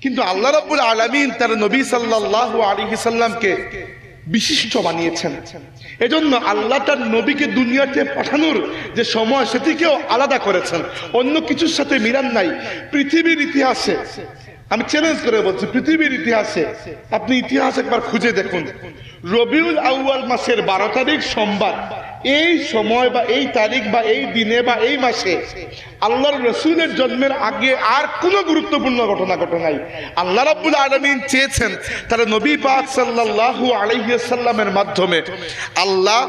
কিন্তু আল্লাহ রাব্বুল আলামিন তার নবী সাল্লাল্লাহু আলাইহি সাল্লামকে বিশিষ্ট বানিয়েছেন। এজন্য আল্লাহ তার নবীকে দুনিয়াতে পাঠানোর যে সময় সেটিকেও আলাদা করেছেন, অন্য কিছুর সাথে মিলান নাই। পৃথিবীর ইতিহাসে, আমি চ্যালেঞ্জ করে বলছি, পৃথিবীর ইতিহাসে আপনি ইতিহাস একবার খুঁজে দেখুন, রবিউল আউয়াল মাসের 12 তারিখ সোমবার, এই সময় বা এই তারিখ বা এই দিনে বা এই মাসে আল্লাহর রাসূলের জন্মের আগে আর কোনো গুরুত্বপূর্ণ ঘটনা ঘটে নাই। আল্লাহ রাব্বুল আলামিন চেয়েছেন তার নবী পাক সাল্লাল্লাহু আলাইহি ওয়াসাল্লামের মাধ্যমে আল্লাহ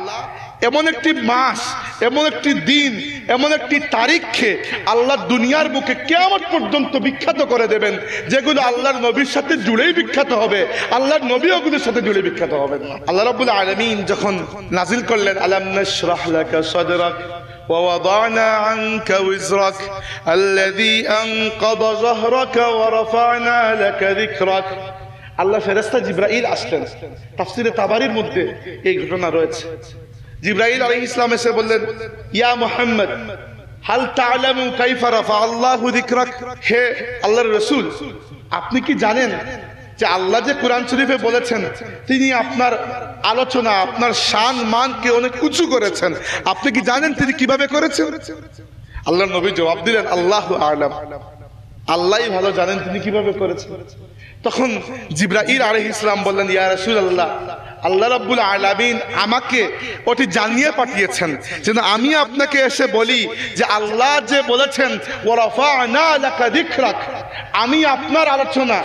এমন একটি মাস, এমন একটি দিন, এমন একটি তারিখকে আল্লাহ দুনিয়ার বুকে কিয়ামত পর্যন্ত বিখ্যাত করে দেবেন, যেগুলো আল্লাহর নবীর সাথে জুড়েই বিখ্যাত হবে, আল্লাহর নবী ওগুলোর সাথে জুড়ে বিখ্যাত হবে না। আল্লাহ রাব্বুল আলামিন যখন নাজিল করলেন আলাম নাশরাহ লাকা সাদরাক ওয়া ওয়াদানা আনকা উযরাক আল্লাযী আনকাযা যাহরাকা ওয়া রাফা'না লাকা যিকরাক, আল্লাহ ফেরেশতা জিবরাইল আসলেন। তাফসীরে তাবারির মধ্যে এই ঘটনা রয়েছে। জিবরাইল আলাইহিস সালাম এসে বললেন, ইয়া মুহাম্মদ হাল তা'লামু কাইফা রাফা আল্লাহু যিকরাক, হে আল্লাহর রাসূল আপনি কি জানেন যে আল্লাহ যে কোরআন শরীফে বলেছেন তিনি আপনার আলোচনা, আপনার শান মানকে অনেক উঁচু করেছেন, আপনি কি জানেন তিনি কিভাবে করেছেন? আল্লাহর নবী জবাব দিলেন, আল্লাহু আ'লাম, আল্লাহই ভালো জানেন তিনি কিভাবে করেছেন। তখন জিবরাইল আলাইহিস সালাম বললেন, ইয়া রাসূলুল্লাহ আল্লাহ রাব্বুল আলামিন আমাকে ওটি জানিয়ে পাঠিয়েছেন যেন আমি আপনাকে এসে বলি যে আল্লাহ যে বলেছেন ওয়া রাফা'না লাকা যিকরাক, আমি আপনার আলোচনা,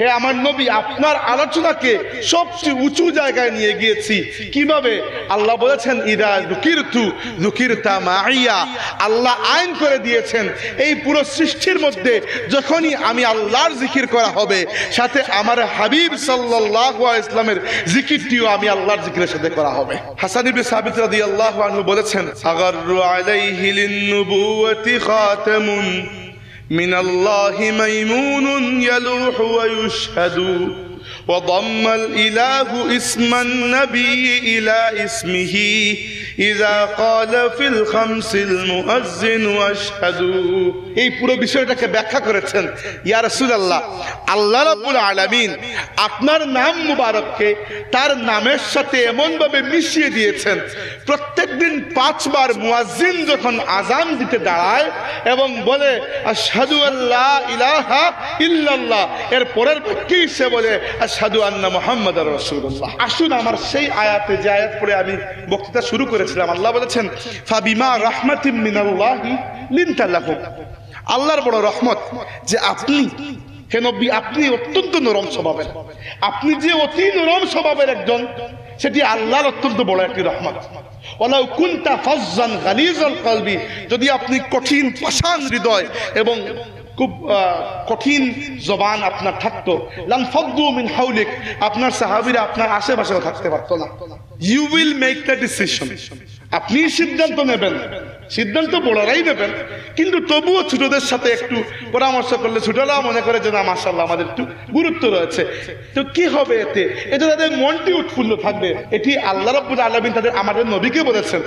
হে আমার নবী আপনার আলোচনাকে সবচেয়ে উঁচু জায়গায় নিয়ে গিয়েছি। কিভাবে? আল্লাহ বলেছেন ইদা যুকিরতু যুকিরতা মাইয়া, আল্লাহ আইন করে দিয়েছেন এই পুরো সৃষ্টির মধ্যে যখনই আমি আল্লাহর জিকির করা হবে সাথে আমার হাবিব সাল্লাল্লাহু আলাইহি ওয়াসাল্লামের জিকিরটিও আমি আল্লাহর জিকিরের সাথে করা হবে। হাসান ইবনে সাবিত রাদিয়াল্লাহু আনহু বলেছেন, আগাররু আলাইহি লিন-নুবুওয়াতি খাতামুন من الله ميمون يلوح ويشهد وضم الإله اسم النبي إلى اسمه إذا قال في الخمس المؤذن واشهد। এই পুরো বিষয়টাকে ব্যাখ্যা করেছেন, ইয়া রাসূলুল্লাহ আল্লাহ রাব্বুল আলামিন আপনার নাম মুবারককে তার নামের সাথে এমন ভাবে মিশিয়ে দিয়েছেন, প্রত্যেকদিন 5 বার মুয়াজ্জিন যখন আযান দিতে দাঁড়ায় এবং বলে আশহাদু আল্লা ইলাহা ইল্লাল্লাহ, এর পরের বাক্যেই সে বলে আশহাদু আন্না মুহাম্মাদার রাসূলুল্লাহ। আসুন আমার সেই আয়াতে, যে আয়াত পড়ে আমি বক্তৃতা শুরু করেছিলাম, আল্লাহ বলেছেন ফাবিমা রাহমাতিম মিনাল্লাহি লিনতা লাহুম, আল্লাহর বড় রহমত যে আপনি হে নবী আপনি অত্যন্ত নরম স্বভাবের, আপনি যে অতি নরম স্বভাবের একজন, সেটি আল্লাহর অত্যন্ত বড় একটি রহমত। ওয়ালাউ কুনতা ফাজ্জান গালিজাল কলবি, যদি আপনি কঠিন পাষাণ হৃদয় এবং খুব কঠিন জবান আপনার থাকতো, লান ফাদ্দু মিন হাওলিক, আপনার সাহাবীরা আপনার আশেপাশেও থাকতে পারতো না। You will make the decision, আপনি সিদ্ধান্ত নেবেন, সিদ্ধান্ত বড়রাই নেবেন, কিন্তু তবুও ছোটদের সাথে একটু পরামর্শ করলে ছোটরা মনে করে যে না মাশাআল্লাহ আমাদের একটু গুরুত্ব রয়েছে, তো কি হবে এতে? এতে তাদের মনটি উৎফুল্ল থাকবে। এটি আল্লাহ রাব্বুল আলামিন তাদের আমাদের নবীকে বলেছেন।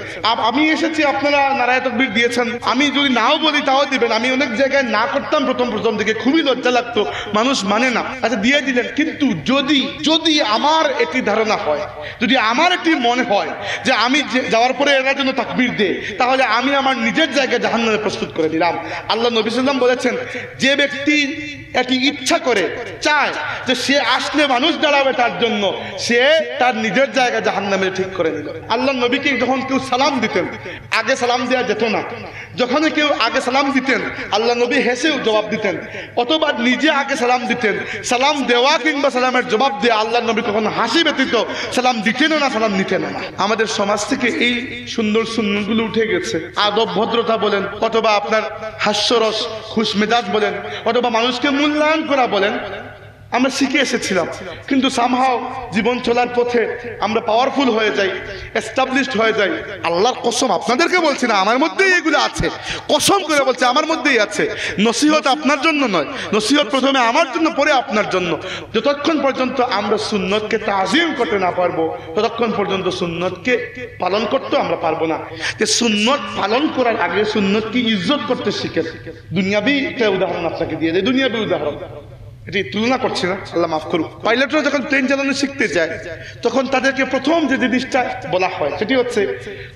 আমি এসেছি, আপনারা নারায়ে তাকবীর দিয়েছেন, আমি যদি নাও বলি তাও দিবেন। আমি অনেক জায়গায় না করতাম প্রথম দিকে, খুবই লজ্জা লাগতো, মানুষ মানে না, আচ্ছা দিয়ে দিলেন। কিন্তু যদি আমার একটি ধারণা হয়, যদি আমার একটি মনে হয় যে আমি যাওয়ার পরে এর জন্য তাকবীর দে, তাহলে আমি আমার নিজের জায়গায় জাহান্নামে প্রস্তুত করে দিলাম। আল্লাহ নবী সাল্লাল্লাহু আলাইহি ওয়াসাল্লাম বলেছেন, যে ব্যক্তি এটি ইচ্ছা করে চায় যে সে আসলে মানুষ দাঁড়াবে তার জন্য, সে তার নিজের জায়গা জাহান্নামে ঠিক করে নিল। আল্লাহ নবীকে যখন কেউ সালাম দিতেন, আগে সালাম দেওয়া যেত না, যখন কেউ আগে সালাম দিতেন আল্লাহ নবী হেসেও জবাব দিতেন, অথবা নিজে আগে সালাম দিতেন। সালাম দেওয়া কিংবা সালামের জবাব দেওয়া আল্লাহ নবী কখনো হাসি ব্যতীত সালাম দিতেন না, সালাম নিতেন না। আমাদের সমাজ থেকে এই সুন্দর সুন্নতগুলো উঠে গেছে। আদব ভদ্রতা বলেন, অথবা আপনার হাস্যরস খুশ মেজাজ বলেন, অথবা মানুষকে মূল্যায়ন করা বলেন, আমরা শিখে এসেছিলাম, কিন্তু সামহাও জীবন চলার পথে আমরা পাওয়ারফুল হয়ে যাই, এস্টাবলিশড হয়ে যাই। আল্লাহর কসম আপনাদেরকে বলছি না, আমার মধ্যেই এগুলো আছে, কসম করে বলছে আমার মধ্যেই আছে। নসিহত আপনার জন্য নয়, নসিহত প্রথমে আমার জন্য, পরে আপনার জন্য। যতক্ষণ পর্যন্ত আমরা সুন্নতকে তাজিম করতে না পারবো, ততক্ষণ পর্যন্ত সুন্নতকে পালন করতে আমরা পারবো না। যে সুন্নত পালন করার আগে সুন্নতকে ইজ্জত করতে শিখে। দুনিয়াবি একটা উদাহরণ আপনাকে দিয়ে দেয়, দুনিয়াবি উদাহরণ। এটি তুলনা করছি না, আল্লাহ মাফ করুক। পাইলটরা যখন প্লেন চালানো শিখতে যায় তখন তাদেরকে প্রথম যে জিনিসটা বলা হয় সেটি হচ্ছে,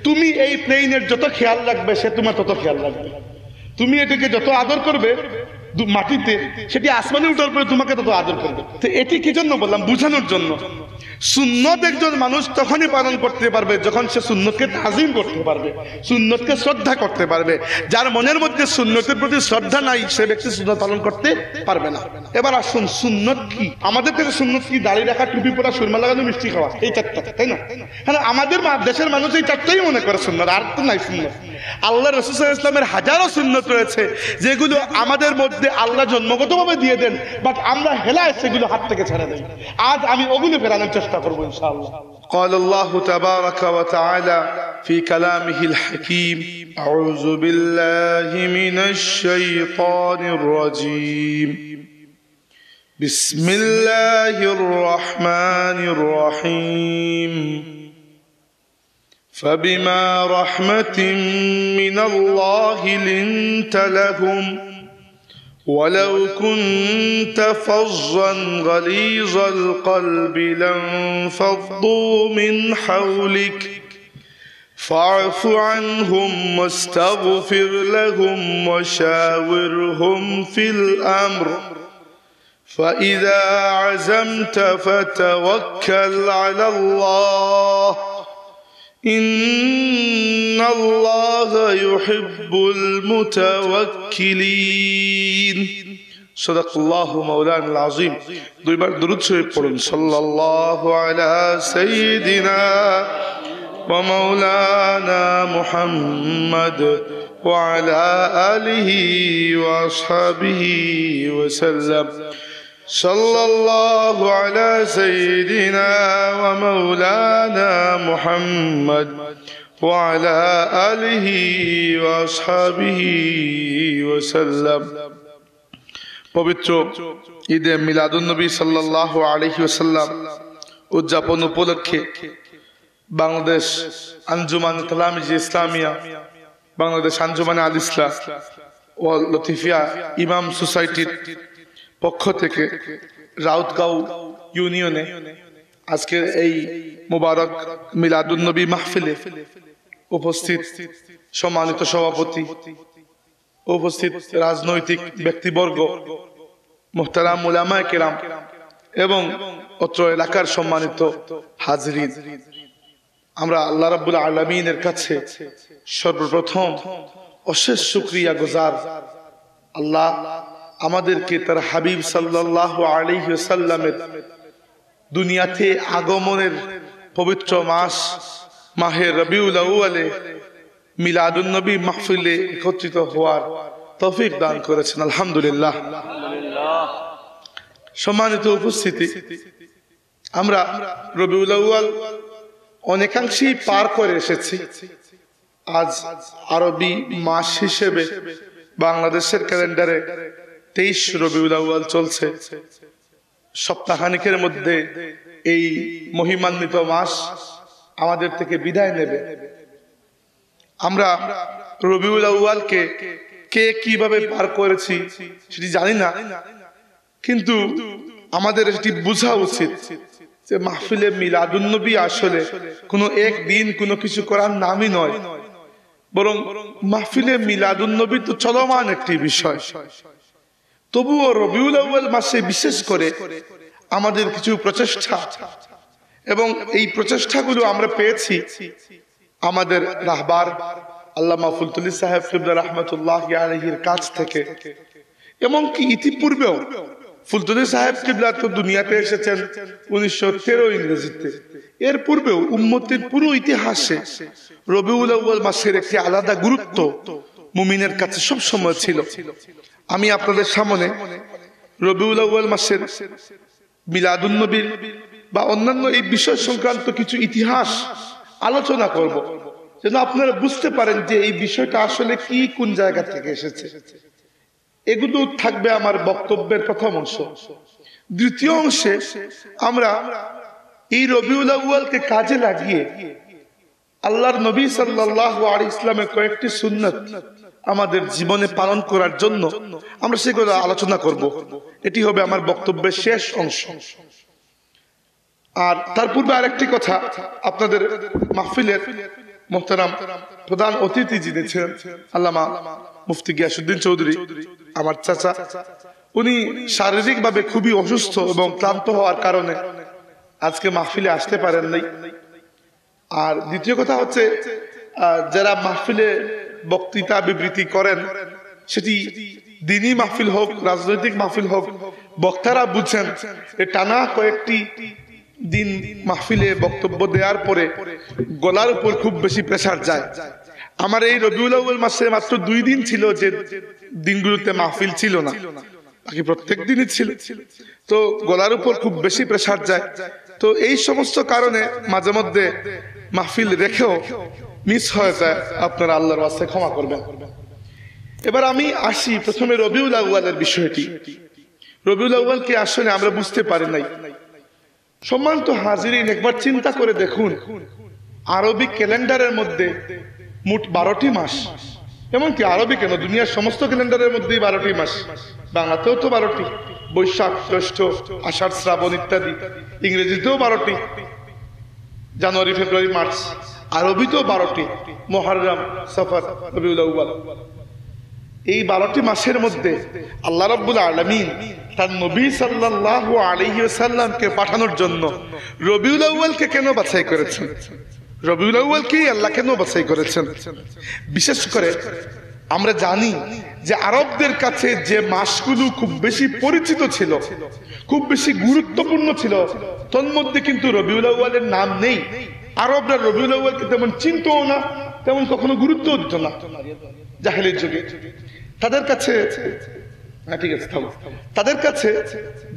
তুমি এই প্লেনের যত খেয়াল রাখবে সে তোমার তত খেয়াল রাখবে। তুমি এটাকে যত আদর করবে মাটিতে, সেটি আসমানে উঠার পরে তোমাকে তত আদর করবে। তো এটি কি জন্য বললাম? বুঝানোর জন্য। সুন্নত একজন মানুষ তখনই পালন করতে পারবে যখন সে সুন্নতকে তাজিম করতে পারবে, সুন্নতকে শ্রদ্ধা করতে পারবে। যার মনের মধ্যে সুন্নতের প্রতি শ্রদ্ধা নাই, সে ব্যক্তি সুন্নত পালন করতে পারবে না। এবার আসুন, সুন্নত কি? আমাদের কাছে সুন্নত কি? দাড়ি রাখা, টুপি পরা, সুরমা লাগানো, মিষ্টি খাওয়া, এই চারটা, তাই না? হ্যাঁ, আমাদের দেশের মানুষ এই চারটাই মনে করে সুন্নত, আর তো নাই সুন্নত। আল্লাহ রাসূল সাল্লাল্লাহু আলাইহি ওয়াসাল্লামের হাজারো সুন্নত রয়েছে যেগুলো আমাদের মধ্যে আল্লাহ জন্মগতভাবে দিয়ে দেন, বাট আমরা হেলায় সেগুলো হাত থেকে ছেড়ে দেই। আজ আমি ওগুলো ফেরানোর চেষ্টা করবো ইনশাআল্লাহ। قال الله تبارك وتعالى في كلامه الحكيم: أعوذ بالله من الشيطان الرجيم بسم الله الرحمن الرحيم فبما رحمة من الله لنت لهم ولو كنت فظا غليظ القلب لانفضوا من حولك فاعف عنهم واستغفر لهم وشاورهم في الأمر فإذا عزمت فتوكل على الله إن الله يحب المتوكلين صدق الله مولانا العظيم দুইবার দরুদ শরীফ পড়ুন সাল্লাল্লাহু আলা সাইয়্যিদিনা ওয়া মাওলানা মুহাম্মদ ওয়া আলা আলিহি ওয়া আসহাবিহি ওয়া সাল্লাম صلى الله على سيدنا ومولانا محمد وعلى آله وأصحابه وسلم পবিত্র ঈদে মিলাদুন নবী সাল্লাল্লাহু আলাইহি ওয়াসাল্লাম উদযাপন উপলক্ষে বাংলাদেশ আঞ্জুমান তালামিজে ইসলামিয়া, বাংলাদেশ আঞ্জুমানে আল ইসলাম ও লতিফিয়া ইমাম সোসাইটির পক্ষ থেকে রাউতগাঁও ইউনিয়নে আজকের এই মুবারক মিলাদুন নবী মাহফিলে উপস্থিত সম্মানিত সভাপতি, উপস্থিত রাজনৈতিক ব্যক্তিবর্গ, মুহতারাম উলামায়ে কেরাম এবং অত্র এলাকার সম্মানিত হাজরিন, আমরা আল্লাহ রাব্বুল আলামিনের কাছে সর্বপ্রথম অশেষ শুকরিয়া গুজার। আল্লাহ আমাদেরকে তার হাবিব সাল্লাল্লাহু আলাইহি ওয়াসাল্লামের দুনিয়াতে আগমনের পবিত্র মাস মাহে রবিউল আউয়ালে মিলাদুন নবী মাহফিলে একত্রিত হওয়ার তৌফিক দান করেছেন, আলহামদুলিল্লাহ। সম্মানিত উপস্থিতি, আমরা রবিউল আউয়াল অনেকাংশেই পার করে এসেছি। আজ আরবি মাস হিসেবে বাংলাদেশের ক্যালেন্ডারে 23 রবিউল আউয়াল চলছে। সপ্তাহখানেকের মধ্যে এই মহিমান্বিত মাস আমাদের থেকে বিদায় নেবে। আমরা রবিউল আউয়ালকে কে কিভাবে পার করেছি সেটি জানি না, কিন্তু আমাদের এটি বোঝা উচিত যে মাহফিলে মিলাদুন নবী আসলে কোনো একদিন কোনো কিছু করার নামই নয়, বরং মাহফিলে মিলাদুন নবী তো চলমান একটি বিষয়। তবুও রবিউল আউয়াল মাসে বিশেষ করে আমাদের কিছু প্রচেষ্টা, এবং এই প্রচেষ্টাগুলো আমরা পেয়েছি আমাদের রাহবার আল্লামা ফুলতুলি সাহেব কিবলা রাহমাতুল্লাহি আলাইহির কাছ থেকে। এমনকি ইতিপূর্বেও ফুলতুলি সাহেব কিবলা তো দুনিয়াতে এসেছেন 1913 ইংরেজিতে। এর পূর্বেও উম্মতের পুরো ইতিহাসে রবিউল আউয়াল মাসের একটি আলাদা গুরুত্ব মুমিনের কাছে সব সময় ছিল। আমি আপনাদের সামনে রবিউল আউয়াল মাসের মিলাদুন নবীর বা অন্যান্য এই বিষয় সংক্রান্ত কিছু ইতিহাস আলোচনা করব, যেন আপনারা বুঝতে পারেন যে এই বিষয়টা আসলে কি, কোন জায়গা থেকে এসেছে। এগুলো থাকবে আমার বক্তব্যের প্রথম অংশ। দ্বিতীয় অংশে আমরা এই রবিউল আউয়ালকে কাজে লাগিয়ে আল্লাহর নবী সাল্লাল্লাহু আলাইহি ওয়াসাল্লামের কয়েকটি সুন্নাত আমাদের জীবনে পালন করার জন্য আমরা সেগুলো আলোচনা করব। এটি হবে আমার বক্তব্যের শেষ অংশ। আর তার পূর্বে আরেকটি কথা, আপনাদের মাহফিলের মোহতারাম প্রধান অতিথি যিনি ছিলেন আল্লামা মুফতি গিয়াসউদ্দিন চৌধুরী, আমার চাচা, উনি শারীরিকভাবে খুবই অসুস্থ এবং ক্লান্ত হওয়ার কারণে আজকে মাহফিলে আসতে পারেন নাই। আর দ্বিতীয় কথা হচ্ছে, যারা মাহফিলে বক্তৃতা বিবৃতি করেন, সেটি দিনই মাহফিল হোক, রাজনৈতিক মাহফিল হোক, বক্তারা বুঝছেন টানা কয়েকটি দিন মাহফিলে বক্তব্য দেওয়ার পরে গলার উপর খুব বেশি প্রেসার যায়। আমার এই রবিউল আউয়াল মাসে মাত্র 2 দিন ছিল যে দিনগুলোতে মাহফিল ছিল না, বাকি প্রত্যেক দিনই ছিল। তো গলার উপর খুব বেশি প্রেসার যায়। তো এই সমস্ত কারণে মাঝে মধ্যে মাহফিল রেখেও মিস হয়ে যায়, আপনারা আল্লাহর ওয়াস্তে ক্ষমা করবেন। এবার আমি আসি প্রথমে রবিউল আউয়ালের বিষয়টি। রবিউল আউয়ালকে আসলে আমরা বুঝতে পারি নাই। সম্মানিত হাজিরিন, একবার চিন্তা করে দেখুন, আরবি ক্যালেন্ডারের মধ্যে মোট 12টি মাস। এমনকি আরবি কেন, দুনিয়ার সমস্ত ক্যালেন্ডারের মধ্যেই 12টি মাস। বাংলাতেও তো 12টি, বৈশাখ, জ্যৈষ্ঠ, আষাঢ়, শ্রাবণ ইত্যাদি। ইংরেজিতেও 12টি, জানুয়ারি, ফেব্রুয়ারি, মার্চ। আরবিতেও 12টি, মুহররম, সফর, রবিউল আউয়াল। এই 12টি মাসের মধ্যে আল্লাহ রাব্বুল আলামিন তার নবী সাল্লাল্লাহু আলাইহি ওয়াসাল্লামকে পাঠানোর জন্য রবিউল আউয়ালকে কেন বাছাই করেছেন? রবিউল আউয়ালকে আল্লাহ কেন বাছাই করেছেন? বিশেষ করে আমরা জানি যে আরবদের কাছে যে মাসগুলো খুব বেশি পরিচিত ছিল, খুব বেশি গুরুত্বপূর্ণ ছিল, তন্মধ্যে কিন্তু রবিউল আউয়ালের নাম নেই। আরবরা রবিউল আউয়ালকে তেমন চিনতও না, তেমন কখনো গুরুত্বও দিত না জাহেলির যুগে। তাদের কাছে ঠিক আছে, তাদের কাছে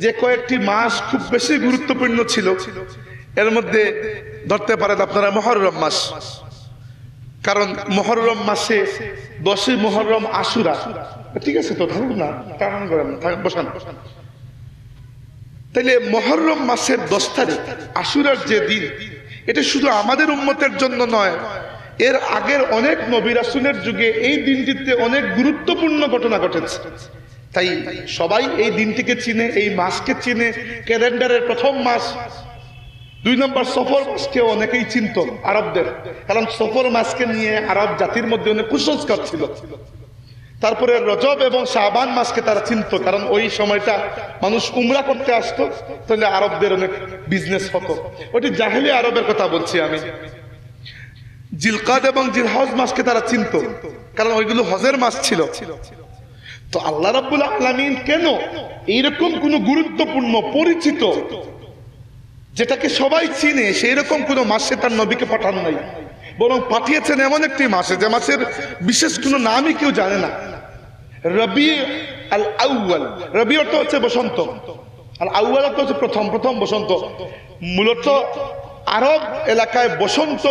যে কয়েকটি মাস খুব বেশি গুরুত্বপূর্ণ ছিল, এর মধ্যে ধরতে পারেন আপনারা মুহররম মাস। কারণ মুহররম মাসে 10ই মুহররম আশুরা, ঠিক আছে তো, থাকুন না, টান করেন না, বসান। তাইলে মুহররম মাসের 10 তারিখ আশুরার যে দিন, এটা শুধু আমাদের উম্মতের জন্য নয়, এর আগের অনেক নবী রাসূলের যুগে এই দিনটিতে অনেক গুরুত্বপূর্ণ ঘটনা ঘটেছে। তাই সবাই এই দিনটিকে চিনে, এই মাসকে চিনে। ক্যালেন্ডারের প্রথম মাস 2 নম্বর সফর মাসকে অনেকেই চিনত আরবদের, কারণ সফর মাসকে নিয়ে আরব জাতির মধ্যে অনেক কুসংস্কার ছিল। তারপরে রজব এবং শাবান মাসকে তারা চিনত, কারণ ওই সময়টা মানুষ উমরা করতে আসতো, তাহলে আরবদের অনেক বিজনেস হতো। ওটি জাহেলি আরবের কথা বলছি আমি। জিলকাদ এবং জিলহজ মাসকে তারা চিনত, কারণ ওইগুলো হজের মাস ছিল। তো আল্লাহ রাব্বুল আলামিন কেন এইরকম কোন গুরুত্বপূর্ণ পরিচিত, যেটাকে সবাই চিনে, সেই রকম কোন মাসে তার নবীকে পাঠান নাই, বরং পাঠিয়েছেন এমন একটি মাসে যে মাসের বিশেষ কোনো নামই কেউ জানে না। রবি আল আউয়াল, রবি অর্থ হচ্ছে বসন্ত, আর আউয়াল অর্থ হচ্ছে প্রথম, প্রথম বসন্ত। মূলত আরব এলাকায় বসন্ত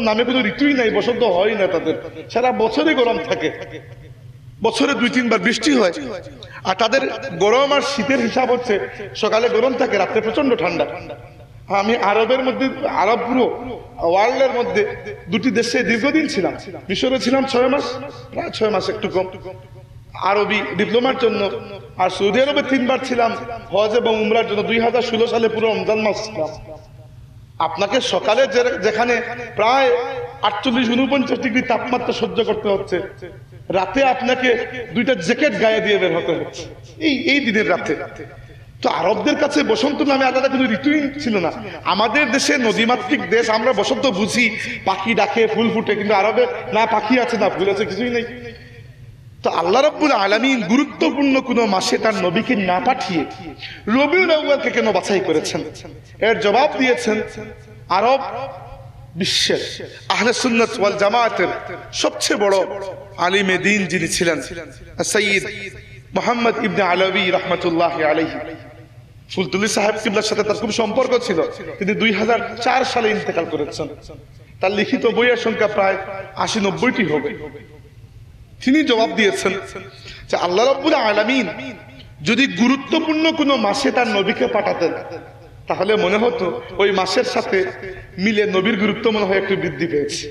নামে কোনো ঋতুই নাই, বসন্ত হয় না তাদের, সারা বছরই গরম থাকে, বছরে 2-3 বার বৃষ্টি হয়। আর তাদের গরম আর শীতের হিসাব হচ্ছে সকালে গরম থাকে, রাত্রে প্রচন্ড ঠান্ডা। আমি আরবের মধ্যে, আরব পুরো ওয়ার্ল্ডের মধ্যে 2টি দেশে দীর্ঘদিন ছিলাম। মিশরে ছিলাম 6 মাস, প্রায় 6 মাস একটু কম, আরবি ডিপ্লোমার জন্য। আর সৌদি আরবে 3 বার ছিলাম হজ এবং উমরার জন্য। 2016 সালে পুরো রমজান মাস ছিলাম। আপনাকে সকালে যেখানে প্রায় 48-49 ডিগ্রি তাপমাত্রা সহ্য করতে হচ্ছে, রাতে আপনাকে 2টা জ্যাকেট গায়ে দিয়ে বের হতে হচ্ছে এই দিনের রাতে। তো আরবদের কাছে বসন্ত নামে আলাদা কোনো ঋতুই ছিল না। আমাদের দেশে নদীমাতৃক দেশ, আমরা বসন্ত বুঝি, পাখি ডাকে, ফুল ফুটে, কিন্তু আরবে না পাখি আছে না ফুল আছে, কিছুই নেই। তো আল্লাহ রাব্বুল আলামিন গুরুত্বপূর্ণ কোন মাসে তার নবীকে না পাঠিয়ে রবিউল আউয়ালকে কেন বাছাই করেছেন? এর জবাব দিয়েছেন আরব বিশ্বের আহলে সুন্নাত ওয়াল জামাতের সবচেয়ে বড় আলিমে দ্বীন যিনি ছিলেন সৈয়দ মুহাম্মদ ইবনে আলাউই রাহমাতুল্লাহি আলাইহি। ফুলতুলি সাহেব কিবলার সাথে তার খুব সম্পর্ক ছিল। তিনি 2004 সালে ইন্তেকাল করেছেন। তার লিখিত বইয়ের সংখ্যা প্রায় 80-90টি হবে। তিনি জবাব দিয়েছেন যে আল্লাহ রাব্বুল আলামিন যদি গুরুত্বপূর্ণ কোনো মাসে তার নবীকে পাঠাতেন, তাহলে মনে হতো ওই মাসের সাথে মিলে নবীর গুরুত্ব মনে হয় একটু বৃদ্ধি পেয়েছে।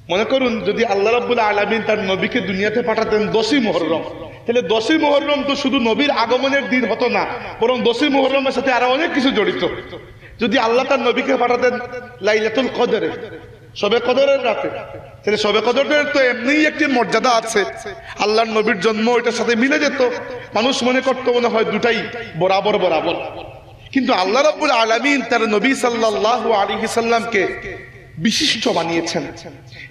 মনে করুন যদি আল্লাহ রাব্বুল আলামিন তার নবীকে দুনিয়াতে পাঠাতেন 10ই মুহররম, তাহলে 10ই মুহররম তো শুধু নবীর আগমনের দিন হতো না, বরং 10ই মুহররমের সাথে আরো অনেক কিছু জড়িত। যদি আল্লাহ তার নবীকে পাঠাতেন লাইলাতুল কদরে, শবে কদরের রাতে, তাহলে শবে কদরের তো এমনিই একটি মর্যাদা আছে, আল্লাহর নবীর জন্ম ওইটার সাথে মিলে যেত। মানুষ মনে করতো মনে হয় দুটাই বরাবর বরাবর, কিন্তু আল্লাহ রাব্বুল আলামিন তার নবী সাল্লাল্লাহু আলাইহি সাল্লামকে বিশিষ্ট বানিয়েছেন।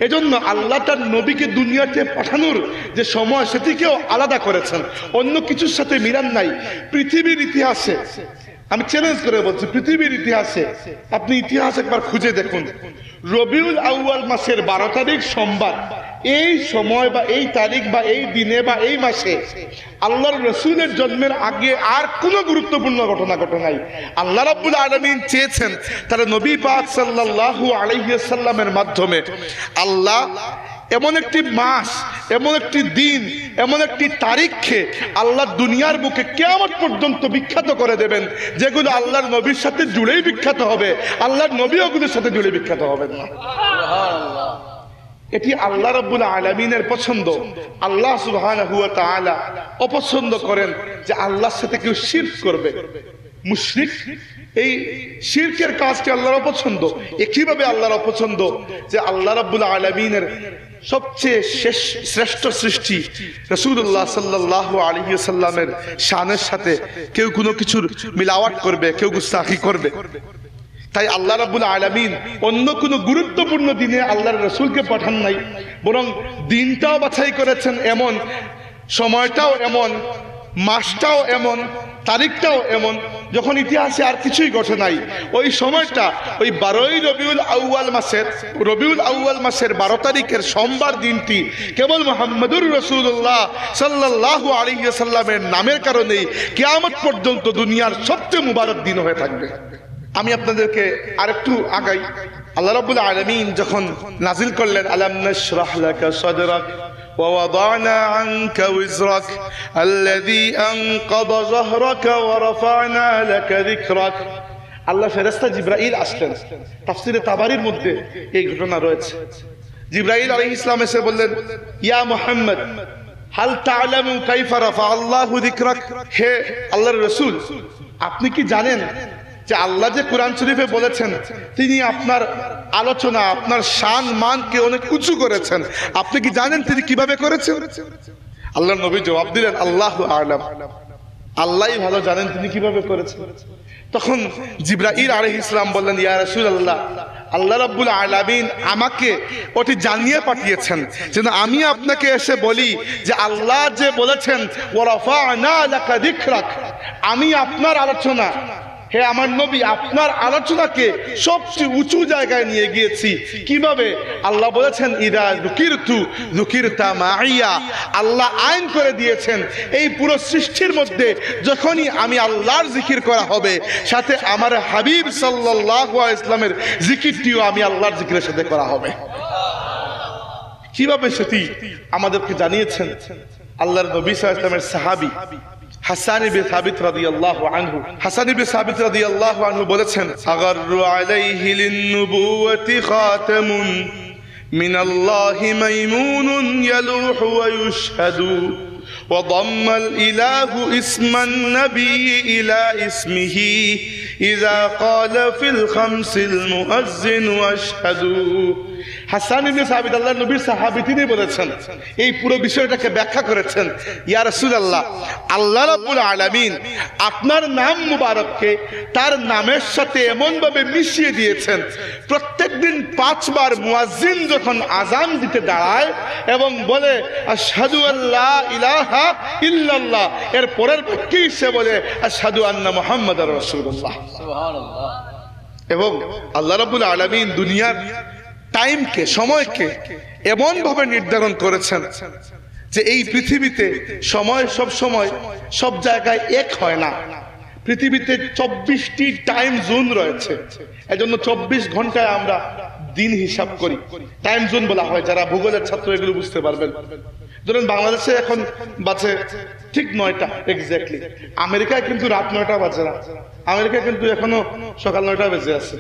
এজন্য আল্লাহ তার নবীকে দুনিয়াতে পাঠানোর যে সময় সেটিকেও আলাদা করেছেন, অন্য কিছুর সাথে মিলান নাই। পৃথিবীর ইতিহাসে, আমি চ্যালেঞ্জ করে বলছি, পৃথিবীর ইতিহাসে আপনি ইতিহাস একবার খুঁজে দেখুন, রবিউল আউয়াল মাসের 12 তারিখ সোমবার, এই সময় বা এই তারিখ বা এই দিনে বা এই মাসে আল্লাহর রাসূলের জন্মের আগে আর কোনো গুরুত্বপূর্ণ ঘটনা ঘটে নাই। আল্লাহ রাব্বুল আলামিন চেয়েছেন তার নবী পাক সাল্লাল্লাহু আলাইহি ওয়াসাল্লামের মাধ্যমে আল্লাহ এমন একটি মাস, এমন একটি দিন, এমন একটি তারিখকে আল্লাহ দুনিয়ার বুকে কিয়ামত পর্যন্ত বিখ্যাত করে দেবেন, যেগুলো আল্লাহর নবীর সাথে জুড়েই বিখ্যাত হবে, আল্লাহর নবী ওগুলোর সাথে জুড়ে বিখ্যাত হবেন না। এটি আল্লাহ রাব্বুল আলামিনের পছন্দ। আল্লাহ সুবহানাহু ওয়া তাআলা অপছন্দ করেন যে আল্লাহর সাথে কেউ শিরক করবে, মুশরিক। এই শিরকের কাজটি আল্লাহর অপছন্দ। একইভাবে আল্লাহর অপছন্দ যে আল্লাহ রাব্বুল আলামিনের সবচেয়ে শ্রেষ্ঠ সৃষ্টি রাসূলুল্লাহ সাল্লাল্লাহু আলাইহি ওয়াসাল্লামের শানের সাথে কেউ কোনো কিছুর মিলাওয়াট করবে, কেউ গুস্তাখি করবে। তাই আল্লাহ রাব্বুল আলামিন অন্য কোনো গুরুত্বপূর্ণ দিনে আল্লাহর রাসূলকে পাঠান নাই, বরং দিনটাও বাছাই করেছেন এমন, সময়টাও এমন, মাসটাও এমন, তারিখটাও এমন, যখন ইতিহাসে আর কিছুই ঘটে নাই। ওই সময়টা ওই 12ই রবিউল আউয়াল মাসের 12 তারিখের সোমবার দিনটি কেবল মুহাম্মদুর রাসূলুল্লাহ সাল্লাল্লাহু আলাইহি ওয়াসাল্লামের নামের কারণেই কিয়ামত পর্যন্ত দুনিয়ার সবচেয়ে মুবারক দিন হয়ে থাকবে। আমি আপনাদেরকে আরেকটু আগাই। আল্লাহ রাব্বুল আলামিন যখন নাজিল করলেন আলাম নাশরাহ লাকা সাদরাক ওয়া ওয়াদানা আনকা উযরাক আল্লাযী আনকাযা যাহরাকা ওয়া রাফা'না লাকা যিকরাক, আল্লাহ ফেরেশতা জিবরাইল আসলেন। তাফসীরে তাবারির মধ্যে এই ঘটনা রয়েছে। জিবরাইল আলাইহিস সালাম এসে বললেন, ইয়া মুহাম্মদ হাল তা'লামু কাইফা রাফা আল্লাহু যিকরাক, হে আল্লাহর রাসূল আপনি কি জানেন যে আল্লাহ যে কোরআন শরীফে বলেছেন তিনি আপনার আলোচনা, আপনার শান মানকে অনেক উঁচু করেছেন, আপনি কি জানেন তিনি কিভাবে করেছেন? আল্লাহর নবী জবাব দিলেন, আল্লাহু আ'লাম, আল্লাহই ভালো জানেন তিনি কিভাবে করেছেন। তখন জিবরাইল আলাইহিস সালাম বললেন, ইয়া রাসূলুল্লাহ আল্লাহ রাব্বুল আলামিন আমাকে ওটি জানিয়ে পাঠিয়েছেন যেন আমি আপনাকে এসে বলি যে আল্লাহ যে বলেছেন ওয়া রাফা'না লাকা যিকরাক, আমি আপনার আলোচনা, হে আমার নবী আপনার আলোচনাকে সবচেয়ে উঁচু জায়গায় নিয়ে গিয়েছি। কিভাবে? আল্লাহ বলেছেন ইদা যুকিরতু যুকিরতা মাইয়া, আল্লাহ আইন করে দিয়েছেন এই পুরো সৃষ্টির মধ্যে যখনই আমি আল্লাহর জিকির করা হবে সাথে আমার হাবিব সাল্লাল্লাহু আলাইহি ওয়াসাল্লামের জিকিরটিও আমি আল্লাহর জিকিরের সাথে করা হবে। কিভাবে সেটি আমাদেরকে জানিয়েছেন আল্লাহর নবী সাল্লাল্লাহু আলাইহি ওয়াসাল্লামের সাহাবী হাসান ইবনে সাবিত রাদিয়াল্লাহু আনহু। হাসান ইবনে সাবিত রাদিয়াল্লাহু আনহু বলেছেন, আগাররু আলাইহি লিন-নুবুওয়াতি খাতামুন মিনাল্লাহি মাইমুনুন ইয়ালুহু ওয়া ইউশহাদু ওয়া দাম্মাল ইলাহু ইসমান নাবিয়্যি ইলা ইসমিহি ইযা ক্বালা ফিল খামসিল মুআজ্জিন ওয়াশহাদু। হাসান ইবনে সাবিত আল্লাহর নবীর সাহাবী, তিনি বলেছেন, এই পুরো বিষয়টাকে ব্যাখ্যা করেছেন, ইয়া রাসূলুল্লাহ আল্লাহ রাব্বুল আলামিন আপনার নাম মুবারককে তার নামের সাথে এমন ভাবে মিশিয়ে দিয়েছেন প্রত্যেকদিন 5 বার মুয়াজ্জিন যখন আযান দিতে দাঁড়ায় এবং বলে আশহাদু আল্লা ইলাহা ইল্লাল্লাহ, এর পরের বাক্যেই সে বলে আশহাদু আন্না মুহাম্মাদার রাসূলুল্লাহ, সুবহানাল্লাহ। এবং আল্লাহ রাব্বুল আলামিন দুনিয়ার টাইমকে, সময়কে এমন ভাবে নির্ধারণ করেছেন যে এই পৃথিবীতে সময় সব সময় সব জায়গায় এক হয় না। পৃথিবীতে 24টি টাইম জোন রয়েছে, এজন্য 24 ঘন্টায় আমরা দিন হিসাব করি, টাইম জোন বলা হয়। যারা ভূগোলের ছাত্র এগুলো বুঝতে পারবেন। ধরেন বাংলাদেশে এখন বাজে ঠিক 9টা এক্স্যাক্টলি, আমেরিকায় কিন্তু রাত 9টা বাজে না, আমেরিকায় কিন্তু এখনো সকাল 9টা বেজে আছে।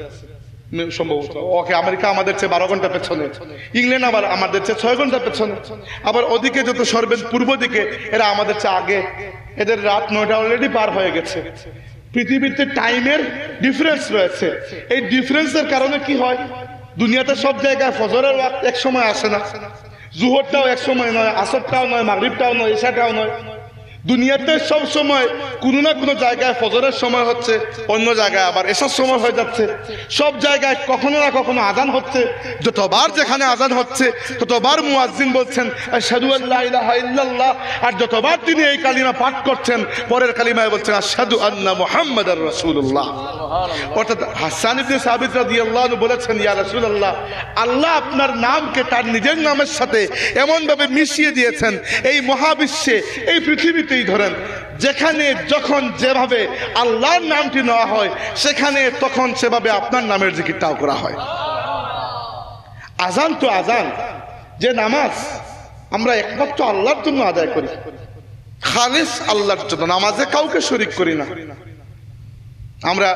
সম্ভবত। ওকে, আমেরিকা আমাদের চেয়ে 12 ঘন্টা পেছনে, ইংল্যান্ড আবার আমাদের চেয়ে 6 ঘন্টা পেছনে, আবার ওদিকে যত সরবেন পূর্ব দিকে এরা আমাদের চেয়ে আগে, এদের রাত 9টা অলরেডি পার হয়ে গেছে। পৃথিবীতে টাইমের ডিফারেন্স রয়েছে। এই ডিফারেন্সের কারণে কি হয়, দুনিয়াতে সব জায়গায় ফজরের ওয়াক্ত এক সময় আসে না, জুহরটাও এক সময় নয়, আসরটাও নয়, মাগরিবটাও নয়, ইশাটাও নয়। দুনিয়াতে সব সময় কোনো না কোনো জায়গায় ফজরের সময় হচ্ছে, অন্য জায়গায় আবার এশার সময় হয়ে যাচ্ছে। সব জায়গায় কখনো না কখনো আজান হচ্ছে। যতবার যেখানে আজান হচ্ছে ততবার মুয়াজ্জিন বলছেন আশহাদু আল্লা ইলাহা ইল্লাল্লাহ, আর যতবার তিনি এই কালিমা পাঠ করছেন পরের কালিমায় বলছেন আশহাদু আন্না মুহাম্মাদার রাসূলুল্লাহ। অর্থাৎ হাসান ইবনে সাবিত রাদিয়াল্লাহু আনহু বলেছেন, ইয়া রাসূলুল্লাহ, আল্লাহ আপনার নামকে তার নিজের নামের সাথে এমন ভাবে মিশিয়ে দিয়েছেন, এই মহাবিশ্বে, এই পৃথিবীতেই ধরেন যেখানে যখন যেভাবে আল্লাহর নামটি নেওয়া হয় সেখানে তখন সেভাবে আপনার নামের জিকিরটাও করা হয়। আজান তো আজান, যে নামাজ আমরা একমাত্র আল্লাহর জন্য আদায় করি, খালিস আল্লাহর জন্য, নামাজে কাউকে শরীক করি না। আমরা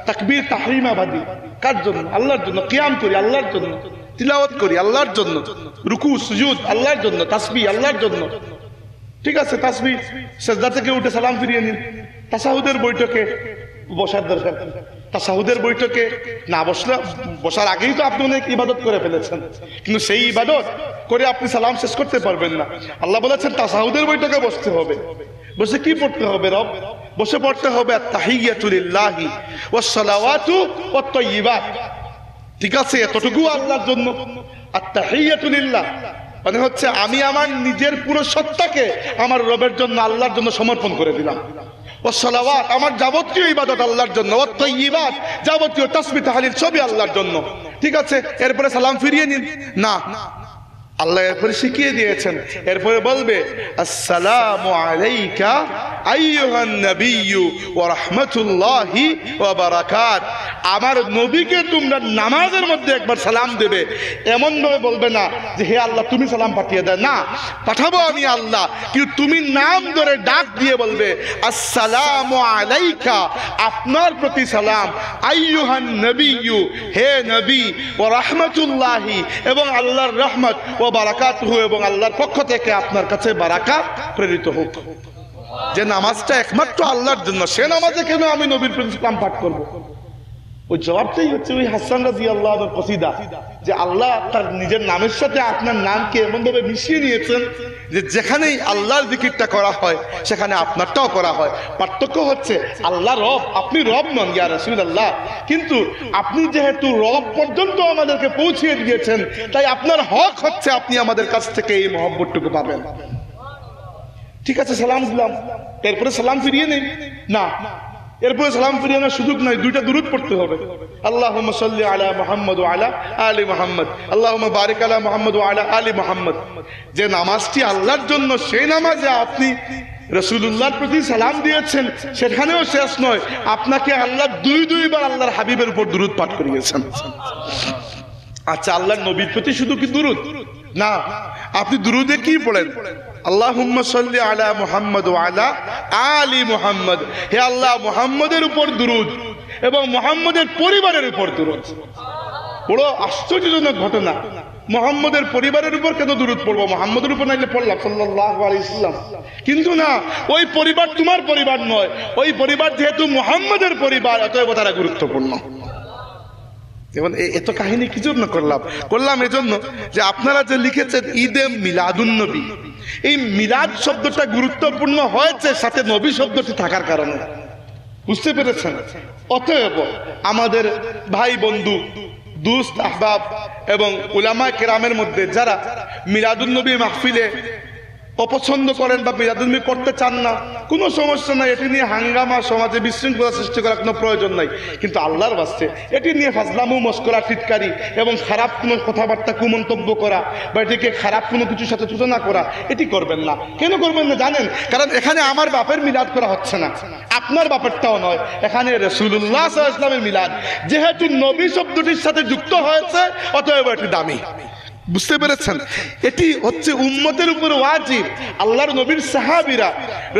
তাকবীর তাহরিমা বাদি কার জন্য? আল্লাহর জন্য। কিয়াম করি আল্লাহর জন্য, তিলাওয়াত করি আল্লাহর জন্য, রুকু সুজুদ আল্লাহর জন্য, তাসবিহ আল্লাহর জন্য। ঠিক আছে, তাসবিহ সিজদা থেকে উঠে সালাম ফিরিয়ে নিন। তাশাহুদের বৈঠকে বসার দরকার, তাশাহুদের বৈঠকে না বসলে, বসার আগেই তো আপনি অনেক ইবাদত করে ফেলেছেন, কিন্তু সেই ইবাদত করে আপনি সালাম শেষ করতে পারবেন না। আল্লাহ বলেছেন তাশাহুদের বৈঠকে বসতে হবে। বসে কি পড়তে হবে? রব বসে পড়তে হবে আত-তাহিয়াতু লিল্লাহি ওয়াস-সালাওয়াতু ওয়াত-তাইয়্যিবাত। ঠিক আছে, এতটুকু আল্লাহর জন্য। আত-তাহিয়াতু লিল্লাহ মানে হচ্ছে আমি আমার নিজের পুরো সত্তাকে আমার রবের জন্য, আল্লাহর জন্য সমর্পণ করে দিলাম। ওয়াস-সালাওয়াত আমার যাবতীয় ইবাদত আল্লাহর জন্য, ওয়াত-তাইয়্যিবাত যাবতীয় তাসবিহ তাহলিল সবই আল্লাহর জন্য। ঠিক আছে, এরপরে সালাম ফিরিয়ে নিন না, আল্লাহ এরপরে শিখিয়ে দিয়েছেন, এরপরে বলবে আসসালামু আলাইকা আইয়ুহান নাবিয়্যু ওয়া রাহমাতুল্লাহি ওয়া বারাকাত। আমার নবীকে তোমরা নামাজের মধ্যে একবার সালাম দেবে। এমন ভাবে বলবে না যে হে আল্লাহ তুমি সালাম পাঠিয়ে দেন, না, পাঠাবো আমি আল্লাহ, কিন্তু তুমি নাম ধরে ডাক দিয়ে বলবে আসসালামু আলাইকা, আপনার প্রতি সালাম, আইয়ুহান নাবিয়্যু, হে নবী, ওয়া রাহমাতুল্লাহি, এবং আল্লাহর রহমত, ওয়া বারাকাতুহু, এবং আল্লাহর পক্ষ থেকে আপনার কাছে বারাকাত প্রেরিত হোক। যে নামাজটা একমাত্র আল্লাহর জন্য, সে নামাজে কেন আমি নবীর প্রতি সালাম পাঠ করব? ওই জবাবটাই হচ্ছে ওই হাসান রাদিয়াল্লাহু আনহুর কসিদা, যে আল্লাহ তার নিজের নামের সাথে আপনার নামকে এমন ভাবে মিশিয়ে নিয়েছেন যে যেখানেই আল্লাহর জিকিরটা করা হয় সেখানে আপনারটাও করা হয়। পার্থক্য হচ্ছে আল্লাহ রব, আপনি রব নন ইয়া রাসূলুল্লাহ, কিন্তু আপনি যেহেতু রব পর্যন্ত আমাদেরকে পৌঁছিয়ে দিয়েছেন, তাই আপনার হক হচ্ছে আপনি আমাদের কাছ থেকে এই মহব্বতটুকু পাবেন। ঠিক আছে, সালাম দিলাম, এরপরে সালাম ফিরিয়ে নেই না, এরপরে সালাম ফিরিয়ানোর সুযোগ নাই, দুইটা দুরূদ পড়তে হবে। আল্লাহুম্মা সাল্লি আলা মুহাম্মাদ ওয়া আলা আলি মুহাম্মাদ, আল্লাহুম্মা বারিক আলা মুহাম্মাদ ওয়া আলা আলি মুহাম্মাদ। যে নামাজটি আল্লাহর জন্য, সেই নামাজে আপনি রাসূলুল্লাহর প্রতি সালাম দিয়েছেন, সেখানেও শেষ নয়, আপনাকে আল্লাহ দুইবার আল্লাহর হাবিবের উপর দুরূদ পাঠ করিয়েছেন। আচ্ছা, আল্লাহর নবীর প্রতি শুধু কি দুরূদ না, আপনি দুরূদে কি পড়েন? আল্লাহুম্মা সাল্লি আলা মুহাম্মাদ ওয়া আলা আলি মুহাম্মাদ, হে আল্লাহ মুহাম্মাদের উপর দুরূদ এবং মুহাম্মাদের পরিবারের উপর দুরূদ। বড় আশ্চর্যজনক ঘটনা, মুহাম্মাদের পরিবারের উপর কেন দুরূদ পড়বো? মুহাম্মাদের উপর নাইলে পড়লাম সাল্লাল্লাহু আলাইহি ওয়াসাল্লাম, কিন্তু না, ওই পরিবার তোমার পরিবার নয়, ওই পরিবার যেহেতু মুহাম্মাদের পরিবার, অতএব তারা গুরুত্বপূর্ণ। যেমন এত কাহিনী কি জন্য করলাম এজন্য যে আপনারা যে লিখেছেন ঈদে মিলাদুন নবী, এই মিলাদ শব্দটা গুরুত্বপূর্ণ হয়েছে সাথে নবী শব্দটি থাকার কারণে, বুঝতে পেরেছেন? অতএব আমাদের ভাই বন্ধু, দুস্ত আহবাব এবং উলামা কেরামের মধ্যে যারা মিলাদুন নবী মাহফিলে অপছন্দ করেন বা মিলাদুন নবী করতে চান না, কোনো সমস্যা নাই, এটি নিয়ে হাঙ্গামা, সমাজে বিশৃঙ্খলা সৃষ্টি করার কোনো প্রয়োজন নাই। কিন্তু আল্লাহর বাস্তে এটি নিয়ে ফাজলামু, মস্করা, টিটকারি এবং খারাপ কোনো কথাবার্তা, কুমন্তব্য করা বা এটিকে খারাপ কোনো কিছুর সাথে তুলনা করা, এটি করবেন না। কেন করবেন না জানেন? কারণ এখানে আমার বাপের মিলাদ করা হচ্ছে না, আপনার বাপেরটাও নয়, এখানে রাসূলুল্লাহ সাল্লাল্লাহু আলাইহি ওয়াসাল্লামের মিলাদ। যেহেতু নবী শব্দটির সাথে যুক্ত হয়েছে, অতএব এটি দামি। বুঝতে পেরেছেন? এটি হচ্ছে উম্মতের উপর ওয়াজিব। আল্লাহর নবীর সাহাবীরা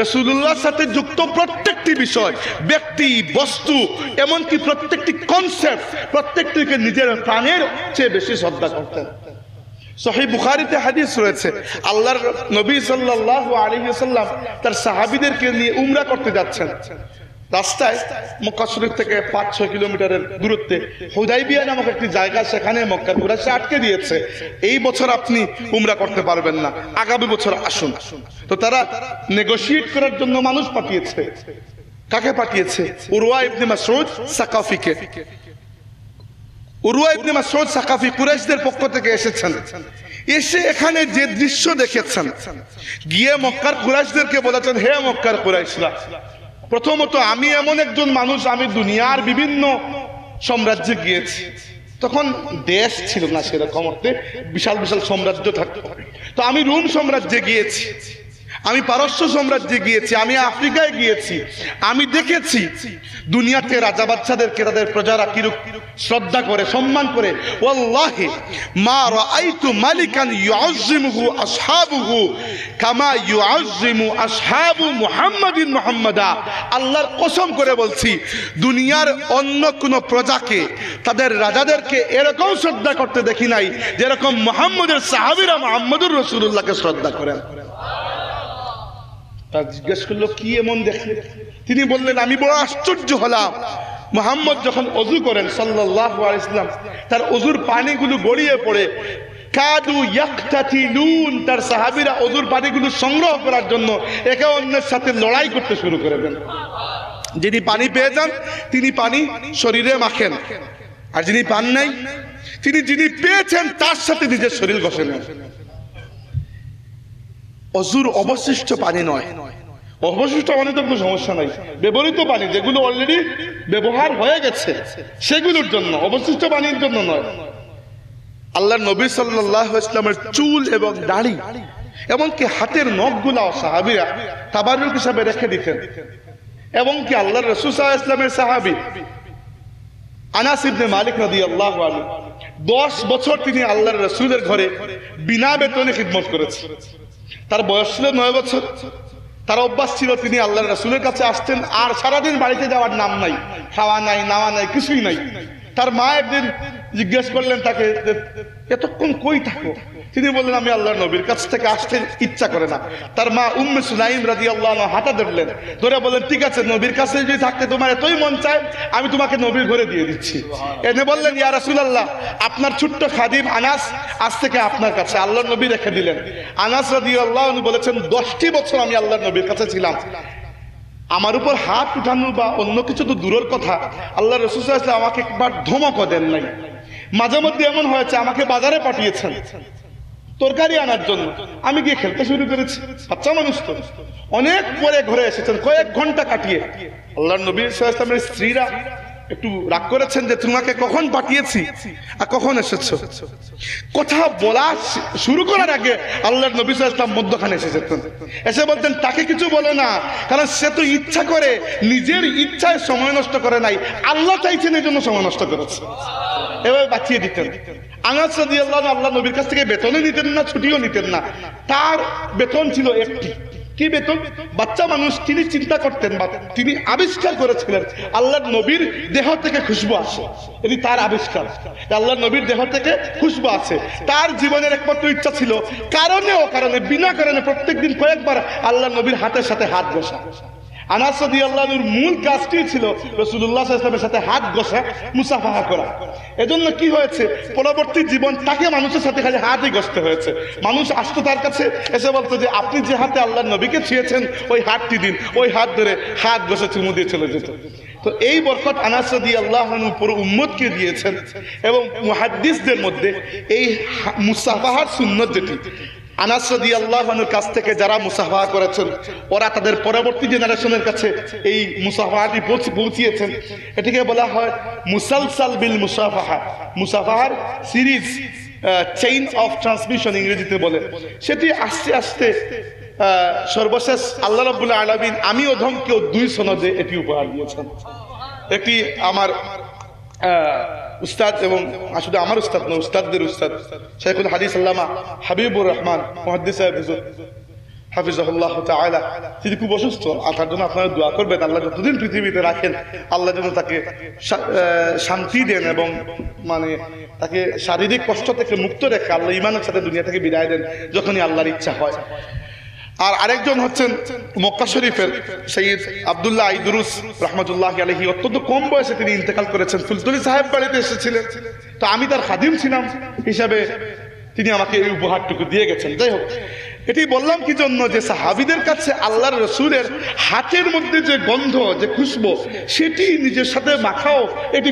রাসূলুল্লাহর সাথে যুক্ত প্রত্যেকটি বিষয়, ব্যক্তি, বস্তু, এমনকি প্রত্যেকটি কনসেপ্ট, প্রত্যেকটিকে নিজের প্রাণের চেয়ে বেশি শ্রদ্ধা করতেন। সহিহ বুখারীতে হাদিস রয়েছে, আল্লাহর নবী সাল্লাল্লাহু আলাইহি ওয়াসাল্লাম তার সাহাবীদেরকে নিয়ে উমরা করতে যাচ্ছেন। রাস্তায় মক্কা শরীফ থেকে 5-6 কিলোমিটারের দূরত্বে হুদাইবিয়া নামক একটি জায়গা, সেখানে মক্কার কুরাইশরা আটকে দিয়েছে, এই বছর আপনি উমরা করতে পারবেন না, আগামী বছর আসুন। তো তারা নেগোশিয়েট করার জন্য মানুষ পাঠিয়েছে। কাকে পাঠিয়েছে? উরওয়া ইবনে মাসউদ সাকাফিকে। উরওয়া ইবনে মাসউদ সাকাফি কুরাইশদের পক্ষ থেকে এসেছেন। এসে এখানে যে দৃশ্য দেখেছেন, গিয়ে মক্কার কুরাইশদেরকে বলেছেন, হে মক্কার কুরাইশরা, প্রথমত আমি এমন একজন মানুষ, আমি দুনিয়ার বিভিন্ন সাম্রাজ্যে গিয়েছি। তখন দেশ ছিল না সেরকম অর্থে, বিশাল বিশাল সাম্রাজ্য থাকতো। তো আমি রোম সাম্রাজ্যে গিয়েছি, আমি পারস্য সাম্রাজ্যে গিয়েছি, আমি আফ্রিকায় গিয়েছি। আমি দেখেছি দুনিয়াতে রাজা বাদশাদেরকে তাদের প্রজারা কিরূপ শ্রদ্ধা করে, সম্মান করে। ওয়াল্লাহি মা রাআইতু মালিকান ইউআযযিমুহু আসহাবুহু কামা ইউআযযিমু আসহাবু মুহাম্মাদিন মুহাম্মাদা। আল্লাহর কসম করে বলছি, দুনিয়ার অন্য কোন প্রজাকে, তাদের রাজাদেরকে এরকম শ্রদ্ধা করতে দেখি নাই যেরকম মুহাম্মদের সাহাবীরা মুহাম্মদুর রাসূলুল্লাহকে শ্রদ্ধা করেন। তার জিজ্ঞেস করলো, কি এমন দেখলে? তিনি বললেন, আমি বড় আশ্চর্য হলাম। মুহাম্মদ যখন ওযু করেন সাল্লাল্লাহু আলাইহি ওয়াসাল্লাম, তার ওযুর পানিগুলো গড়িয়ে পড়ে, কাদু ইয়াকতাতিলুন, তার সাহাবীরা ওযুর পানিগুলো সংগ্রহ করার জন্য একে অন্যের সাথে লড়াই করতে শুরু করে দেন। যিনি পানি পেয়ে যান তিনি পানি শরীরে মাখেন, আর যিনি পান নাই যিনি পেয়েছেন তার সাথে নিজের শরীর ঘষে নেন। অজুর অবশিষ্ট পানি নয়, অবশিষ্ট পানি তো কোনো সমস্যা নাই, ব্যবহৃত পানি যেগুলো অলরেডি ব্যবহার হয়ে গেছে সেগুলোর জন্য, অবশিষ্ট পানির জন্য নয়। আল্লাহর নবী সাল্লাল্লাহু আলাইহি ওয়াসাল্লামের চুল এবং দাড়ি, এমনকি হাতের নখগুলাও সাহাবীরা তাবারুক হিসাবে রেখে দিতেন। এবং কি আল্লাহর রাসূল সাল্লাল্লাহু আলাইহি ওয়াসাল্লামের সাহাবী আনাস ইবনে মালিক রাদিয়াল্লাহু আনহু 10 বছর তিনি আল্লাহর রাসূলের ঘরে বিনা বেতনে খিদমত করেছেন। তার বয়স ছিল 9 বছর। তার অভ্যাস ছিল তিনি আল্লাহর রাসূলের কাছে আসতেন আর সারাদিন বাড়িতে যাওয়ার নাম নাই, খাওয়া নাই, নাওয়া নাই, কিছুই নাই। তার মা একদিন জিজ্ঞেস করলেন তাকে, এতক্ষণ কই থাকো? তিনি বললেন, আমি আল্লাহর নবীর কাছ থেকে আসতে ইচ্ছা করে না। তার মা উম্মে সুলাইম রাদিয়াল্লাহু আনহা হাঁটা ধরলেন, ধরে বললেন, ঠিক আছে, নবীর কাছে যদি থাকতে তোমার এতই মন চায়, আমি তোমাকে নবীর ঘরে দিয়ে দিচ্ছি। এনে বললেন, ইয়া রাসূলুল্লাহ, আপনার ছোট্ট খাদিম আনাস আজ থেকে আপনার কাছে। আল্লাহর নবী রেখে দিলেন। আনাস রাদিয়াল্লাহু আনহু বলেছেন, 10টি বছর আমি আল্লাহর নবীর কাছে ছিলাম। আমার উপর হাত উঠানো বা অন্য কিছু তো দূরের কথা, আল্লাহর রাসূল সাল্লাল্লাহু আলাইহি ওয়াসাল্লাম আমাকে একবার ধমকও দেন নাই। মাঝে মধ্যে এমন হয়েছে আমাকে বাজারে পাঠিয়েছেন তরকারি আনার জন্য, আমি গিয়ে খেলতে শুরু করেছি, বাচ্চা মানুষ তো। অনেক পরে ঘরে এসেছেন, কয়েক ঘন্টা কাটিয়ে। আল্লাহর নবী সাল্লাল্লাহু আলাইহি ওয়াসাল্লামের স্ত্রীরা একটু রাগ করেছেন যে তোমাকে কখন পাঠিয়েছি আর কখন এসেছো। কথা বলা শুরু করার আগে আল্লাহর নবী সাল্লাল্লাহু আলাইহি ওয়াসাল্লাম মধ্যখানে এসে যেতেন, এসে বলতেন, তাকে কিছু বলো না, কারণ সে তো ইচ্ছা করে, নিজের ইচ্ছায় সময় নষ্ট করে নাই, আল্লাহ চাইছেন এই জন্য সময় নষ্ট করেছে। এভাবে বাঁচিয়ে দিতেন। আনাস রাদিয়াল্লাহু আনহু আল্লাহর নবীর কাছ থেকে বেতনও নিতেন না, ছুটিও নিতেন না। তার বেতন ছিল একটি, কি বেতন? বাচ্চা মানুষ, তিনি চিন্তা করতেন বা তিনি আবিষ্কার করেছিলেন আল্লাহর নবীর দেহ থেকে খুশবু আসে, এটি তার আবিষ্কার। আল্লাহর নবীর দেহ থেকে খুশবু আছে। তার জীবনের একমাত্র ইচ্ছা ছিল কারণে বিনা কারণে প্রত্যেকদিন কয়েকবার আল্লাহর নবীর হাতের সাথে হাত ঘষা। আনাস রাদিয়াল্লাহু আনহুর মূল কাজটি ছিল রাসূলুল্লাহ সাল্লাল্লাহু আলাইহি ওয়াসাল্লামের সাথে হাত ঘষা, মুসাফাহা করা। এজন্য কি হয়েছে, পরবর্তী জীবন তাকে মানুষের সাথে খালি হাতই ঘষতে হয়েছে। মানুষ আসতো তার কাছে, এসে বলতো যে আপনি যে হাতে আল্লাহর নবীকে ছুঁয়েছেন ওই হাতটি দিন, ওই হাত ধরে হাত ঘষে চুমু দিয়ে চলে যেত। তো এই বরকত আনাস রাদিয়াল্লাহু আনহু পুরো উম্মতকে দিয়েছেন। এবং মুহাদ্দিসদের মধ্যে এই মুসাফাহার সুন্নত যেটি, আনাস রাদিয়াল্লাহু আনহুর কাছ থেকে যারা মুসাফাহা করেছেন ওরা তাদের পরবর্তী জেনারেশনের কাছে এই মুসাফাহাটি পৌঁছিয়েছেন। এটিকে বলা হয় মুসালসাল বিল মুসাফাহা, মুসাফাহার সিরিজ, চেইন অফ ট্রান্সমিশন ইংরেজিতে বলে। সেটি আস্তে আস্তে সর্বশেষ আল্লাহ রাব্বুল আলামিন আমি অধমকেও 2 সনদে এটি উপহার দিয়েছেন। একটি আমার উস্তাদ এবং আসলে আমার উস্তাদ না, উস্তাদদের উস্তাদ শাইখুল হাদিস আল্লামা হাবিবুর রহমান মুহাদ্দিস সাহেব হুজুর হাফিজাহুল্লাহ তাআলা, তিনি খুব অসুস্থ। আর তার জন্য আপনারা দোয়া করবেন, আল্লাহ যতদিন পৃথিবীতে রাখেন আল্লাহ যেন তাকে শান্তি দেন এবং মানে তাকে শারীরিক কষ্ট থেকে মুক্ত রেখে আল্লাহ ইমানের সাথে দুনিয়া থেকে বিদায় দেন যখনই আল্লাহর ইচ্ছা হয়। আর আরেকজন হচ্ছেন মক্কা শরীফের সৈয়দ আব্দুল্লাহ ইদরুস রহমতুল্লাহ আলাইহি। অত্যন্ত কম বয়সে তিনি ইন্তেকাল করেছেন। ফুলতলি সাহেব বাড়িতে এসেছিলেন, তো আমি তার খাদিম ছিলাম হিসাবে তিনি আমাকে এই উপহারটুকু দিয়ে গেছেন। যাই হোক, এটি বললাম কি জন্য, যে সাহাবীদের কাছে আল্লাহর রসুলের হাতের মধ্যে যে গন্ধ, যে খুশবু, সেটি নিজের সাথে মাখাও এটি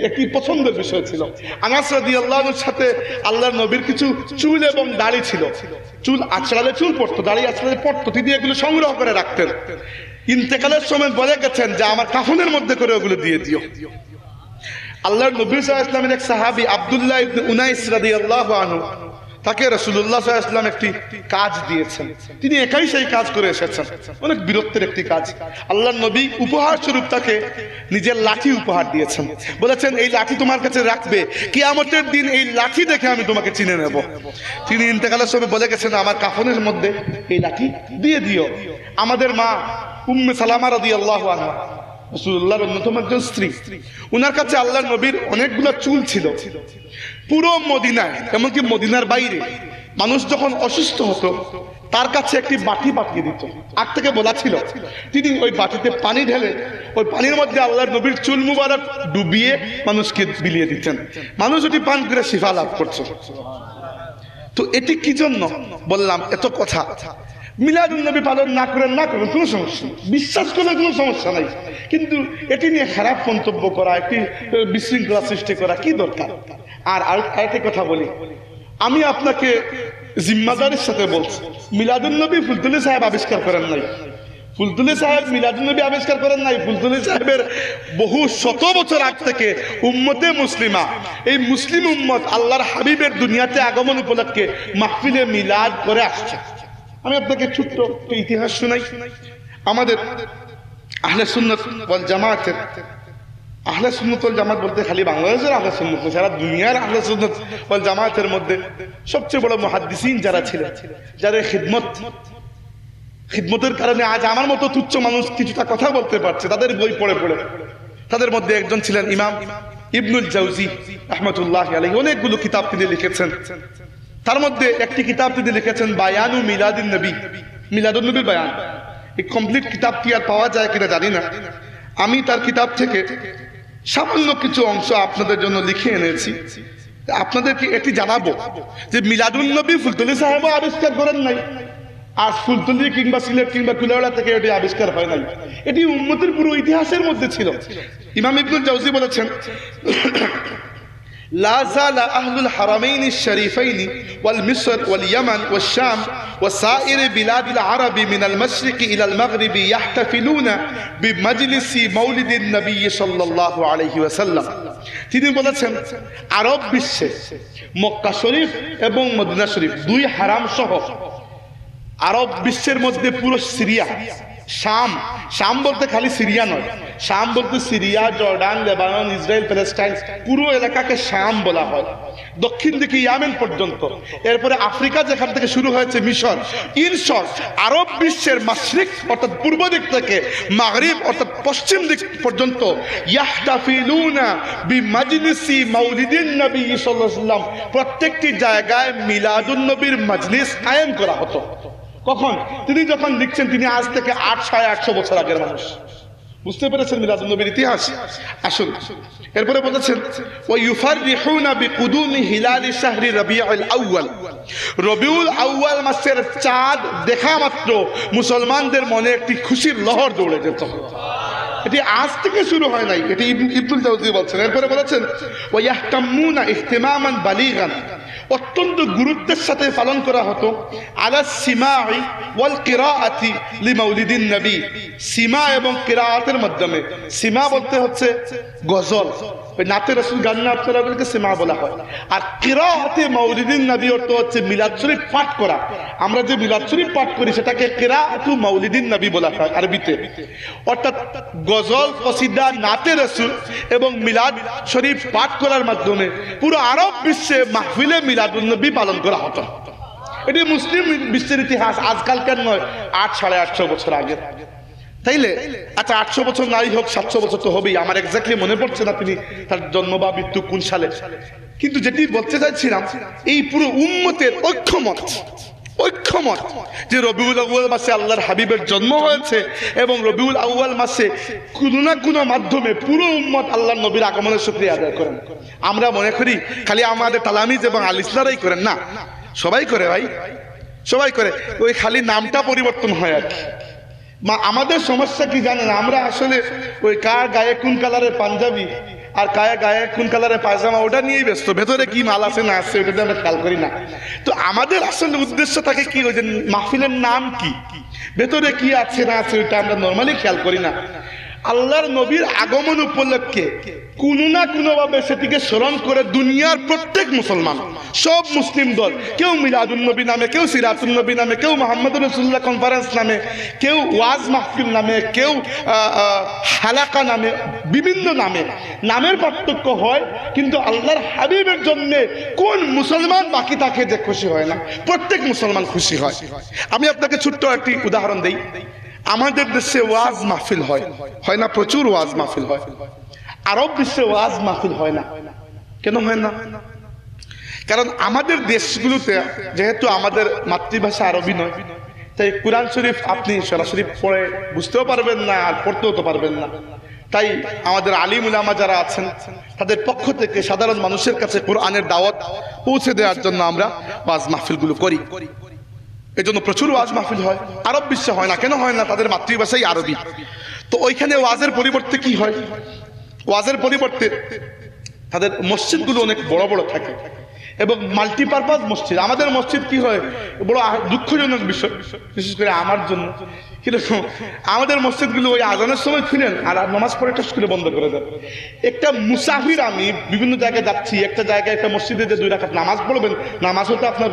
একটি পছন্দের বিষয় ছিল। আনাস রাদিয়াল্লাহু আনহুর সাথে আল্লাহর নবীর কিছু চুল এবং দাড়ি ছিল। চুল আঁচড়ালে চুল পড়তো, দাড়ি আঁচড়ালে পড়তো, তিনি এগুলো সংগ্রহ করে রাখতেন। ইন্তেকালের সময় বলে গেছেন যে আমার কাফনের মধ্যে করে ওগুলো দিয়ে দিও। আল্লাহর নবী সাল্লাল্লাহু আলাইহি ওয়াসাল্লামের এক সাহাবী আব্দুল্লাহ ইবনে উনাইস রাদিয়াল্লাহু আনহু, তাকে রাসূলুল্লাহ সাল্লাল্লাহু আলাইহি ওয়াসাল্লাম একটি কাজ দিয়েছেন। তিনি একাই সেই কাজ করে এসেছেন, অনেক বিরক্তের একটি কাজ। আল্লাহর নবী উপহার স্বরূপ তাকে নিজের লাঠি উপহার দিয়েছেন। বলেছেন এই লাঠি তোমার কাছে রাখবে, কিয়ামতের দিন এই লাঠি দেখে আমি তোমাকে চিনে নেব। তিনি ইন্তেকালের সময় বলে গেছেন আমার কাফনের মধ্যে এই লাঠি দিয়ে দিও। আমাদের মা উম্মে সালামা রাদিয়াল্লাহু আনহা, রাসূলুল্লাহর অন্যতম একজন স্ত্রী, উনার কাছে আল্লাহর নবীর অনেকগুলো চুল ছিল। পুরো মদিনায়, এমনকি মদিনার বাইরে মানুষ যখন অসুস্থ হতো তার কাছে একটি বাটি পাঠিয়ে দিত। আগ থেকে বলা ছিল তিনি ওই বাটিতে পানি ঢেলে ওই পানির মধ্যে আল্লাহর নবীর চুল মুবারক ডুবিয়ে মানুষকে বিলিয়ে দিতেন। মানুষ ওটি পান করে শিফা লাভ করছে। তো এটি কি জন্য বললাম, এত কথা। মিলাদুন নবী পালন না করেন, না করেন, কোনো সমস্যা নেই, বিশ্বাস করলে কোনো সমস্যা নাই, কিন্তু এটি নিয়ে খারাপ মন্তব্য করা, একটি বিশৃঙ্খলা সৃষ্টি করা কি দরকার? আর আরেকটি কথা বলি, আমি আপনাকে জিম্মাদারির সাথে বলছি, মিলাদুন নবী ফুলতলি সাহেব আবিষ্কার করেন নাই। ফুলতলি সাহেব মিলাদুন নবী আবিষ্কার করেন নাই। ফুলতলি সাহেবের বহু শত বছর আগ থেকে উম্মতে মুসলিমা, এই মুসলিম উম্মত আল্লাহর হাবিবের দুনিয়াতে আগমন উপলক্ষে মাহফিলে মিলাদ করে আসছে। আমি আপনাকে ছোট্ট ইতিহাস শোনাই। আমাদের আহলে সুন্নাত ওয়াল জামাতের, আহলে সুন্নাত ওয়াল জামাত বলতে খালি বাংলাদেশের আহলে সুন্নাত না, সারা দুনিয়ার আহলে সুন্নাত ওয়াল জামাতের মধ্যে সবচেয়ে বড় মুহাদ্দিসিন যারা ছিলেন, যাদের খিদমতের কারণে আজ আমার মতো তুচ্ছ মানুষ কিছুটা কথা বলতে পারছে, তাদের বই পড়ে পড়ে, তাদের মধ্যে একজন ছিলেন ইমাম ইবনুল জাওজি রাহমাতুল্লাহি আলাইহি। অনেকগুলো কিতাব তিনি লিখেছেন, তার মধ্যে একটি কিতাব তিনি লিখেছেন বায়ানু মিলাদিন নবী, মিলাদুন নবীর বায়ান। এই কমপ্লিট কিতাবটি আর পাওয়া যায় কিনা জানি না। আমি তার কিতাব থেকে সামান্য কিছু অংশ আপনাদের জন্য লিখে এনেছি। আপনাদেরকে এটি জানাবো যে মিলাদুন নবী ফুলতলি সাহেবও আবিষ্কার করেন নাই, আর ফুলতলি কিংবা সিলেট কিংবা কুলাউড়া থেকে এটি আবিষ্কার হয় নাই। এটি উম্মতের পুরো ইতিহাসের মধ্যে ছিল। ইমাম ইবনুল জাওজি বলেছেন لا زال أهل الحرمين الشريفين والمصر واليمن والشام وسائر بلاد العرب من المشرق إلى المغرب يحتفلون بمجلس مولد النبي صلى الله عليه وسلم। তিনি বলেছেন আরব বিশ্বে মক্কা শরীফ এবং মদিনা শরীফ দুই হারাম সহ আরব বিশ্বের মধ্যে পুরো সিরিয়া, শাম, শাম বলতে খালি সিরিয়া নয়, শাম বলতে Syria, Jordan, Lebanon, Israel, Palestine, পুরো এলাকাকে শাম বলা হয়। দক্ষিণ দিকে ইয়ামেন পর্যন্ত, এরপরে আফ্রিকা যেখান থেকে শুরু হয়েছে মিশর, ইন শর্ট আরব বিশ্বের মাশরিক অর্থাৎ পূর্ব দিক থেকে মাগরিব অর্থাৎ পশ্চিম দিক পর্যন্ত ইয়াহতাফিলুনা বিমাজলিসি মাউলিদিন নবী সাল্লাল্লাহু আলাইহি ওয়াসাল্লাম, প্রত্যেকটি জায়গায় মিলাদুন নবীর মজলিস কায়েম করা হতো। কখন? তিনি যখন লিখছেন তিনি আজ থেকে 800 বছর আগের মানুষ। বুঝতে পেরেছেন মিলাদুন নবীর ইতিহাস? আসুন এরপরে বলেছেন ওয়া ইউফাররিহুনা বিকুদুমি হিলালি শাহরি রবিউল আউয়াল, রবিউল আউয়াল মাসের চাঁদ দেখা মাত্র মুসলমানদের মনে একটি খুশির লহর দৌড়ে যেত। এটি আজ থেকে শুরু হয় নাই, এটি ইবনুল জাওজি বলছেন। এরপরে বলেছেন ওয়া ইয়াহতামুনা ইহতিমামান বালিগান, অত্যন্ত গুরুত্বের সাথে পালন করা হতো আলা সিমাই ওয়াল কিরাআতি লিমাউলিদিন নবী, সিমা এবং কিরাআতের মাধ্যমে। সিমা বলতে হচ্ছে গজল, ওই নাতে রাসূল গান না আপনাদেরকে সেমা বলা হয়। আর কিরাআতে মাউলিদিন নবী অর্থ হচ্ছে মিলাদ শরীফ পাঠ করা। আমরা যে মিলাদ শরীফ পাঠ করি সেটাকে কিরাআতু মাউলিদিন নবী বলা হয় আরবিতে। অর্থাৎ গজল, কসিদা, নাতে রাসূল এবং মিলাদ শরীফ পাঠ করার মাধ্যমে পুরো আরব বিশ্বে মাহফিলে মিলাদুন নবী পালন করা হতো। এটি মুসলিম বিশ্বের ইতিহাস, আজকালকার নয়, 800-850 বছর আগে। তাইলে আচ্ছা 800 বছর নাই হোক, 700 বছর তো হবেই। আমার এক্স্যাক্টলি মনে পড়ছে না তিনি তার জন্ম বা মৃত্যু কোন সালে, কিন্তু যেটি বলতে চাইছিলাম এই পুরো উম্মতের ঐক্যমত যে রবিউল আউয়াল মাসে আল্লাহর হাবিবের জন্ম হয়েছে এবং রবিউল আউয়াল মাসে কোনো না কোনো মাধ্যমে পুরো উম্মত আল্লাহর নবীর আগমনের শুকরিয়া আদায় করেন। আমরা মনে করি খালি আমাদের তালামিজ এবং আলিসলারাই করেন, না, সবাই করে ভাই, সবাই করে। ওই খালি নামটা পরিবর্তন হয় আর কি। আমাদের সমস্যা কি জানেন, আমরা আসলে ওই কার গায়ে কোন কালারের পাঞ্জাবি আর গায়ে কোন কালারের পায়জামা ওটা নিয়েই ব্যস্ত, ভেতরে কি মাল আছে না আছে ওটা আমরা খেয়াল করি না। তো আমাদের আসলে উদ্দেশ্য থাকে কি, ওই যে মাহফিলের নাম কি, ভেতরে কি আছে না আছে ওইটা আমরা নর্মালি খেয়াল করি না। আল্লাহর নবীর আগমন উপলক্ষে কোনো না কোনো ভাবে সেটিকে স্মরণ করে দুনিয়ার প্রত্যেক মুসলমান, সব মুসলিম দল, কেউ মিলাদুন নবী নামে, কেউ সিরাতুন নবী নামে, কেউ মুহাম্মদুর রাসূলুল্লাহ কনফারেন্স নামে, কেউ ওয়াজ মাহফিল নামে, কেউ হালাকা নামে, বিভিন্ন নামের পার্থক্য হয়, কিন্তু আল্লাহর হাবিবের জন্য কোন মুসলমান বাকি থাকে যে খুশি হয় না? প্রত্যেক মুসলমান খুশি হয়। আমি আপনাকে ছোট্ট একটি উদাহরণ দেই। আমাদের দেশে ওয়াজ মাহফিল হয় না? প্রচুর ওয়াজ মাহফিল হয়। আরব বিশ্বে ওয়াজ মাহফিল হয় না। কেন হয় না? কারণ আমাদের দেশগুলোতে যেহেতু আমাদের মাতৃভাষা আরবি নয়, তাই কুরআন শরীফ আপনি সরাসরি পড়ে বুঝতেও পারবেন না আর পড়তেও তো পারবেন না। তাই আমাদের আলিম উলামা যারা আছেন তাদের পক্ষ থেকে সাধারণ মানুষের কাছে কোরআনের দাওয়াত পৌঁছে দেওয়ার জন্য আমরা ওয়াজ মাহফিলগুলো করি। এই জন্য প্রচুর ওয়াজ মাহফিল হয়। আরব বিশ্বে হয় না। কেন হয় না? তাদের মাতৃভাষাই আরবি। তো ওইখানে ওয়াজের পরিবর্তে কি হয়? ওয়াজের পরিবর্তে তাদের মসজিদগুলো অনেক বড় বড় থাকে এবং মাল্টিপারপাস মসজিদ। আমাদের মসজিদ কি হয়, বড় দুঃখজনক বিষয়, বিশেষ করে আমার জন্য। কিরকম? আমাদের মসজিদগুলো ওই আজানের সময় খুলেন আর নামাজ পড়ে একটা স্কুলে বন্ধ করে দেন। একটা মুসাফির, আমি বিভিন্ন জায়গায় যাচ্ছি, একটা জায়গায় একটা মসজিদে যে 2 রাকাত নামাজ পড়বেন, নামাজও তো আপনার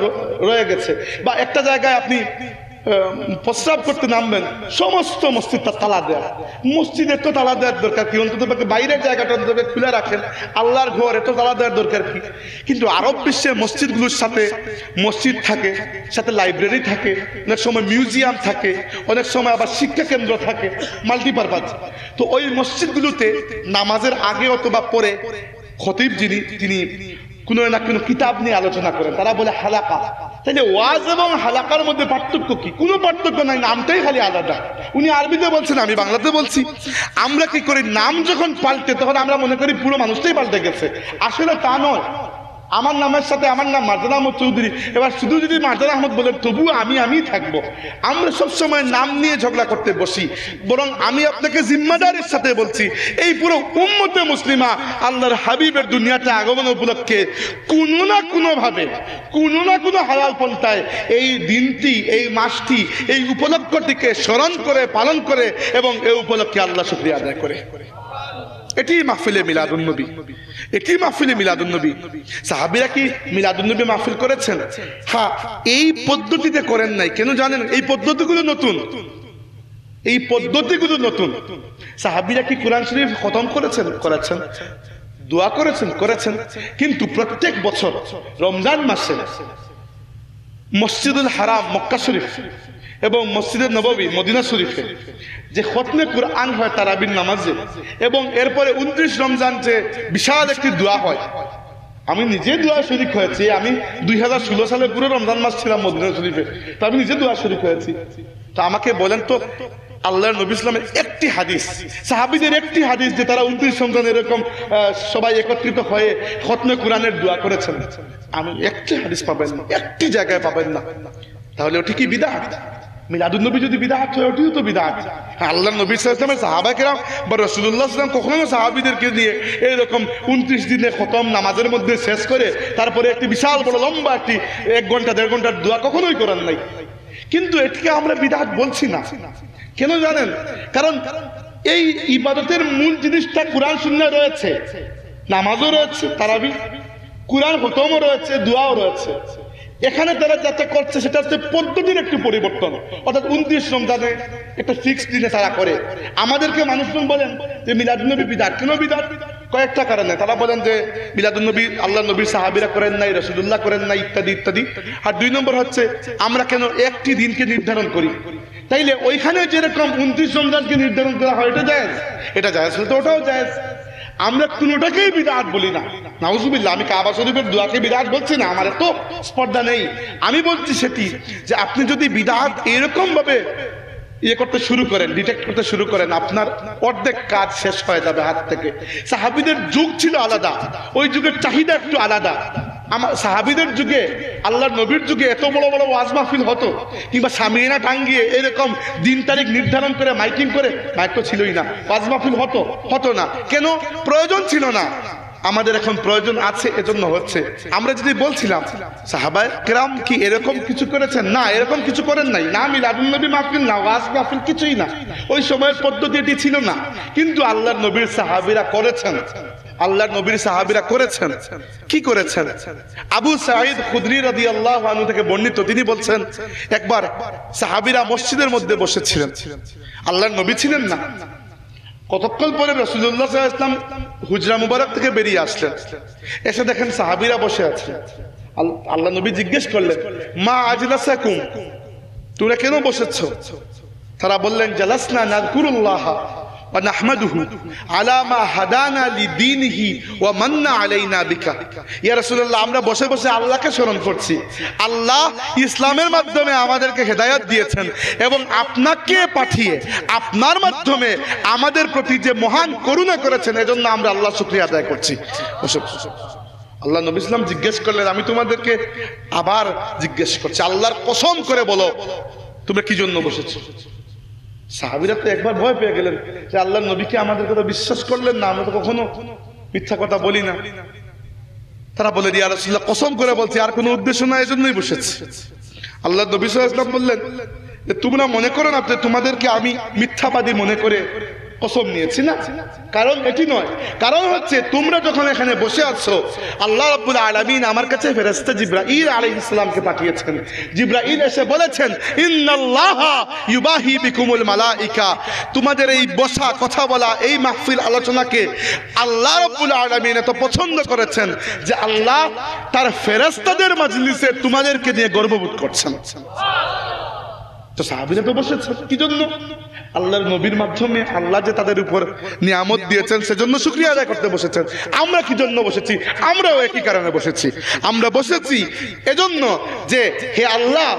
রয়ে গেছে, বা একটা জায়গায় আপনি প্রস্রাব করতে নামবেন, সমস্ত মসজিদটা তালা দেয়া। মসজিদের তো তালা দেওয়ার দরকার কি? অন্তত বাইরের জায়গাটা খুলে রাখেন, আল্লাহর ঘর, এত তালা দেওয়ার দরকার কি? কিন্তু আরব বিশ্বের মসজিদগুলোর সাথে মসজিদ থাকে, সাথে লাইব্রেরি থাকে, অনেক সময় মিউজিয়াম থাকে, অনেক সময় আবার শিক্ষা কেন্দ্র থাকে, মাল্টিপারপাস। তো ওই মসজিদগুলোতে নামাজের আগে অথবা পরে খতিব তিনি কোনো না কোনো কিতাব নিয়ে আলোচনা করেন, তারা বলে হালাকা। তাহলে ওয়াজ এবং হালাকার মধ্যে পার্থক্য কি? কোনো পার্থক্য নাই, নামটাই খালি আলাদা। উনি আরবিতে বলছেন, আমি বাংলাতে বলছি। আমরা কি করি, নাম যখন পাল্টে তখন আমরা মনে করি পুরো মানুষটাই পাল্টে গেছে। আসলে তা নয়। আমার নামের সাথে আমার নাম মারজানা আহমদ চৌধুরী, এবার শুধু যদি মারজানা আহমদ বলেন তবুও আমি থাকবো। আমরা সবসময় নাম নিয়ে ঝগড়া করতে বসি। বরং আমি আপনাকে জিম্মাদারির সাথে বলছি, এই পুরো উম্মতে মুসলিমা আল্লাহর হাবিবের দুনিয়াতে আগমন উপলক্ষে কোনো না কোনো ভাবে, কোনো না কোনো হালাল পন্থায় এই দিনটি, এই মাসটি, এই উপলক্ষটিকে স্মরণ করে, পালন করে এবং এই উপলক্ষে আল্লাহ শুকরিয়া আদায় করে। এটি মাহফিলে মিলাদুন নবী, এটি মাহফিলে মিলাদুন নবী। সাহাবীরা কি মিলাদুন নবী মাহফিল করেছেন? হ্যাঁ, এই পদ্ধতিতে করেন নাই। কেন জানেন? এই পদ্ধতিগুলো নতুন, এই পদ্ধতিগুলো নতুন। সাহাবীরা কি কোরআন শরীফ খতম করেছেন? দোয়া করেছেন। কিন্তু প্রত্যেক বছর রমজান মাসে মসজিদুল হারাম মক্কা শরীফ এবং মসজিদে নববী মদিনা শরীফে যে খতমে কুরআন হয় তারাবির নামাজে, এবং এরপরে 29 রমজান যে বিশাল একটি দোয়া হয়, আমি নিজে দোয়া শরীক হয়েছি। আমি 2016 সালে পুরো রমজান মাস ছিলাম মদিনা শরীফে, তো আমি নিজে দোয়া শরীক হয়েছি। তো আমাকে বলেন তো, আল্লাহর নবী ইসলামের একটি হাদিস, সাহাবীদের একটি হাদিস যে তারা 29 রমজান এরকম সবাই একত্রিত হয়ে খতমে কুরআনের দোয়া করেছেন, আমি একটি হাদিস পাবেন না, একটি জায়গায় পাবেন না। তাহলে ওটি কি বিদআত? মিলাদুন নবী যদি বিদআত হয়, ওটিও তো বিদআত। আল্লাহর নবী সাল্লাল্লাহু আলাইহি ওয়াসাল্লামের সাহাবা কেরাম বা রাসূলুল্লাহ সাল্লাল্লাহু আলাইহি ওয়াসাল্লাম কখনো সাহাবীদেরকে নিয়ে এরকম 29 দিনে খতম নামাজের মধ্যে শেষ করে তারপরে একটি বিশাল বড় লম্বা একটি 1 ঘন্টা 1.5 ঘন্টার দোয়া কখনোই করেন নাই। কিন্তু এটিকে আমরা বিদআত বলছি না। কেন জানেন? কারণ এই ইবাদতের মূল জিনিসটা কোরআন সুন্নাহ রয়েছে। নামাজও রয়েছে, তারাবি, কুরআন খতমও রয়েছে, দোয়াও রয়েছে। এখানে তারা যাতে করছে সেটা হচ্ছে পদ্ধতির একটু পরিবর্তন, অর্থাৎ 29 রমজানে একটা ফিক্সড দিনে তারা করে। আমাদেরকে মানুষজন বলেন যে মিলাদুন্নবী বিদআত। কেন বিদআত? কয়েকটা কারণে। তারা বলেন যে মিলাদুন্নবী আল্লাহ নবীর সাহাবীরা করেন নাই, রাসূলুল্লাহ করেন নাই, ইত্যাদি ইত্যাদি। আর 2 নম্বর হচ্ছে আমরা কেন একটি দিনকে নির্ধারণ করি? তাইলে ওইখানে যেরকম 29 রমজানকে নির্ধারণ করা হয় এটা জায়েজ, এটা জায়েজ হলে তো ওটাও জায়েজ। আমরা কোনোটাকেই বিদআত বলি না, নাউজুবিল্লাহ। আমি কাবা শরীফের দোয়াকে বিদআত বলছি না, আমার তো স্পর্ধা নেই। আমি বলছি সেটি যে আপনি যদি বিদআত এরকম ভাবে করতে শুরু করেন, ডিটেক্ট করতে শুরু করেন, আপনার অর্ধেক কাজ শেষ হয়ে যাবে হাত থেকে। সাহাবীদের যুগ ছিল আলাদা, ওই যুগের চাহিদা একটু আলাদা। আমার সাহাবীদের যুগে, আল্লাহর নবীর যুগে এত বড় বড় ওয়াজ মাহফিল হতো, কিংবা সামিয়ানা টাঙ্গিয়ে এরকম দিন তারিখ নির্ধারণ করে মাইকিং করে, মাইক তো ছিলই না, ওয়াজ মাহফিল হতো না। কেন? প্রয়োজন ছিল না। আমাদের এখন প্রয়োজন আছে, এজন্য হচ্ছে। আমরা যদি বলছিলাম সাহাবায়ে কেরাম কি এরকম কিছু করেছেন? না, এরকম কিছু করেন নাই। না মিলাদুন্নবী মাহফিল, না ওয়াজ মাহফিল, কিছুই না। ওই সময়ের পদ্ধতি এটি ছিল না, কিন্তু আল্লাহর নবীর সাহাবীরা করেছেন। আল্লাহর নবীর সাহাবীরা করেছেন। কি করেছেন? আবু সাঈদ খুদরি রাদিয়াল্লাহু আনহু থেকে বর্ণিত, তিনি বলছেন একবার সাহাবীরা মসজিদের মধ্যে বসেছিলেন, আল্লাহর নবী ছিলেন না। কতক্ষণ পরে রাসূলুল্লাহ সাল্লাল্লাহু আলাইহি ওয়াসাল্লাম হুজরা মুবারক থেকে বেরিয়ে আসলেন, এসে দেখেন সাহাবীরা বসে আছে। আল্লাহ নবী জিজ্ঞেস করলেন, মা আজলাসাকুম, তোমরা কেন বসেছো? তারা বললেন, জালাসনা নাযকুরুল্লাহ ওয়া নাহমাদুহু আলা মা হাদানা লিদীনিহি ওয়া মান্না আলাইনা বিকা। ইয়া রাসূলুল্লাহ, আমরা বসে বসে আল্লাহকে স্মরণ করছি। আল্লাহ ইসলামের মাধ্যমে আমাদেরকে হেদায়েত দিয়েছেন এবং আপনাকে পাঠিয়ে আপনার মাধ্যমে আমাদের প্রতি যে মহান করুণা করেছেন, এজন্য আমরা আল্লাহর শুকরিয়া আদায় করছি। আল্লাহ নবী ইসলাম জিজ্ঞেস করলেন, আমি তোমাদেরকে আবার জিজ্ঞেস করছি, আল্লাহর কসম করে বলো তোমরা কি জন্য বসেছো? সাহাবীরা তো একবার ভয় পেয়ে গেলেন যে আল্লাহর নবীকে আমাদের কথা বিশ্বাস করলেন না, আমরা তো কখনো মিথ্যা কথা বলি না। তারা বলে, ইয়া রাসূলুল্লাহ, কসম করে বলছি, আর কোনো উদ্দেশ্য না, এজন্যই বসেছি। আল্লাহর নবী সাল্লাল্লাহু আলাইহি ওয়াসাল্লাম বললেন, তোমরা মনে করো না যে তোমাদেরকে আমি মিথ্যাবাদী মনে করে কসম নিয়েছি, না, কারণ এটি নয়। কারণ হচ্ছে তোমরা যখন এখানে বসে আছো, আল্লাহ রাব্বুল আলামিন আমার কাছে ফেরেশতা জিবরাইল আলাইহিস সালামকে পাঠিয়েছেন। জিবরাইল এসে বলেছেন, ইন্নাল্লাহা ইউবাহি বিকুমুল মালাইকা, তোমাদের এই বসা, কথা বলা, এই মাহফিল আলোচনাকে আল্লাহ রাব্বুল আলামিন এত পছন্দ করেছেন যে আল্লাহ তার ফেরেশতাদের মাজলিসে তোমাদেরকে নিয়ে গর্ববোধ করছেন। তো সাহাবীরা তো বসেছে কি জন্য? আল্লাহর নবীর মাধ্যমে আল্লাহ যে তাদের উপর নিয়ামত দিয়েছেন, সেজন্য শুকরিয়া আদায় করতে বসেছেন। আমরা কি জন্য বসেছি? আমরাও একই কারণে বসেছি। আমরা বসেছি এজন্য যে হে আল্লাহ,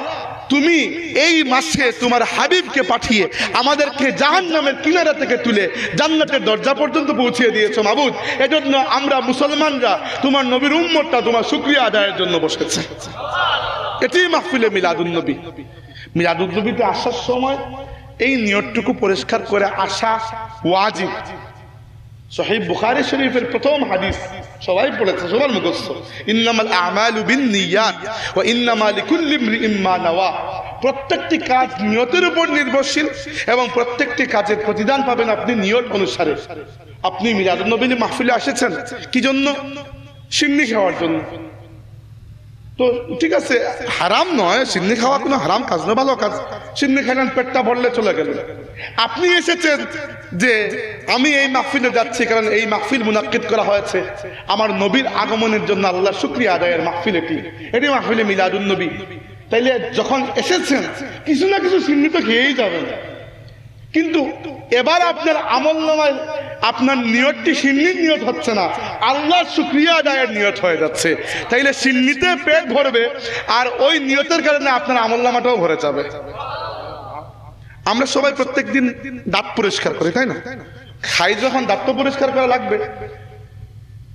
তুমি এই মাসে তোমার হাবিবকে পাঠিয়ে আমাদেরকে জাহান্নামের কিনারা থেকে তুলে জান্নাতের দরজা পর্যন্ত পৌঁছিয়ে দিয়েছো মাবুদ। এজন্য আমরা মুসলমানরা, তোমার নবীর উম্মতটা তোমার শুকরিয়া আদায়ের জন্য বসেছে। এটি মাহফিলে মিলাদুন্নবী। মিলাদুন্নবীতে আসার সময় এই নিয়তটুকু পরিষ্কার করে আসা ওয়াজিব। সহিহ বুখারী শরীফের প্রথম হাদিস সবাই পড়েছে, সবার মুখস্থ, ইন্নামাল আমালু বিন্নিয়াত ওয়া ইন্নামা লিকুল্লি ইমরিইম মা নাওয়া। প্রত্যেকটি কাজ নিয়তের উপর নির্ভরশীল এবং প্রত্যেকটি কাজের প্রতিদান পাবেন আপনি নিয়ত অনুসারে। আপনি মিলাদুন্নবী মাহফিলে এসেছেন কি জন্য? সিন্নি খাওয়ার জন্য। তো ঠিক আছে, হারাম নয়, সিন্নি খাওয়া কোনো হারাম কাজ না, ভালো কাজ। সিন্নি খাইলেন, পেটটা ভরলে চলে গেল। আপনি এসেছেন যে আমি এই মাহফিলে যাচ্ছি কারণ এই মাহফিল মুনাক্কিদ করা হয়েছে আমার নবীর আগমনের জন্য, আল্লাহর শুকরিয়া আদায়ের মাহফিল এটি মাহফিলে মিলাদুন্নবী। তাইলে যখন এসেছেন কিছু না কিছু সিন্নি তো খেয়েই যাবেন। কিন্তু এবার আপনার আমলনামায় আপনার নিয়তটি সিন্নির নিয়ত হচ্ছে না, আল্লাহর শুকরিয়া আদায়ের নিয়ত হয়ে যাচ্ছে। তাইলে সিন্নিতে পেট ভরবে আর ওই নিয়তের কারণে আপনার আমলনামাটাও ভরে যাবে। আমরা সবাই প্রত্যেকদিন দাঁত পরিষ্কার করি, তাই না? খাই যখন দাঁত তো পরিষ্কার করা লাগবে।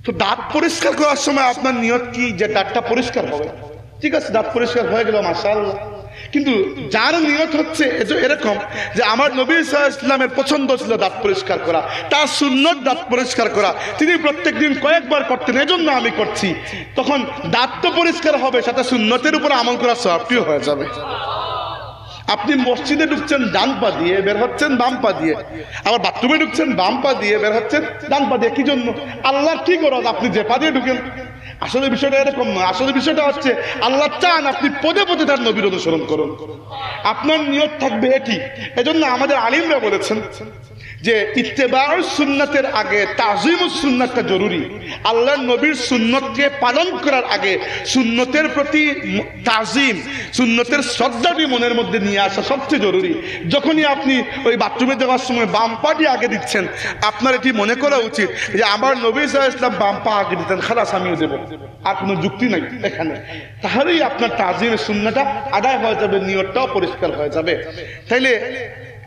তো দাঁত পরিষ্কার করার সময় আপনার নিয়ত কি যে দাঁতটা পরিষ্কার হবে? ঠিক আছে, দাঁত পরিষ্কার হয়ে গেল, মাশাআল্লাহ। কিন্তু যার নিয়ত হচ্ছে এরকম যে আমার নবী সাল্লাল্লাহু আলাইহি ওয়াসাল্লামের পছন্দ ছিল দাঁত পরিষ্কার করা, তার সুন্নত দাঁত পরিষ্কার করা, তিনি প্রত্যেকদিন কয়েকবার করতেন, এজন্য আমি করছি, তখন দাঁত তো পরিষ্কার হবে, সাথে সুন্নতের উপর আমল করার সওয়াবটিও হয়ে যাবে। আপনি মসজিদে ঢুকছেন ডান পা দিয়ে, বের হচ্ছেন বাম পা দিয়ে, আবার বাথরুমে ঢুকছেন বাম পা দিয়ে, বের হচ্ছেন ডান পা দিয়ে। কি জন্য? আল্লাহর কি গরজ আপনি যে পা দিয়ে ঢুকেন? আসলে বিষয়টা এরকম নয়। আসলে বিষয়টা হচ্ছে আল্লাহ চান আপনি পদে পদে তার নবীর অনুসরণ করুন, আপনার নিয়ত থাকবে এটি। এজন্য আমাদের আলিমরা বলেছেন যে ইত্তেবাউস সুন্নাতের আগে তাজিমুস সুন্নাতটা জরুরি। আল্লাহর নবীর সুন্নতকে পালন করার আগে সুন্নতের প্রতি তাজিম, সুন্নতের শ্রদ্ধাটি মনের মধ্যে নিয়ে আসা সবচেয়ে জরুরি। যখনই আপনি ওই বাথরুমে যাওয়ার সময় বাম পাটি আগে দিচ্ছেন, আপনার এটি মনে করা উচিত যে আমার নবী সাল্লাল্লাহু আলাইহি ওয়াসাল্লাম বাম পা আগে দিতেন, খালাস আমিও দেব, আর কোনো যুক্তি নাই এখানে। তাহলেই আপনার তাজিমের সুন্নাতটা আদায় হয়ে যাবে, নিয়তটাও পরিষ্কার হয়ে যাবে। তাইলে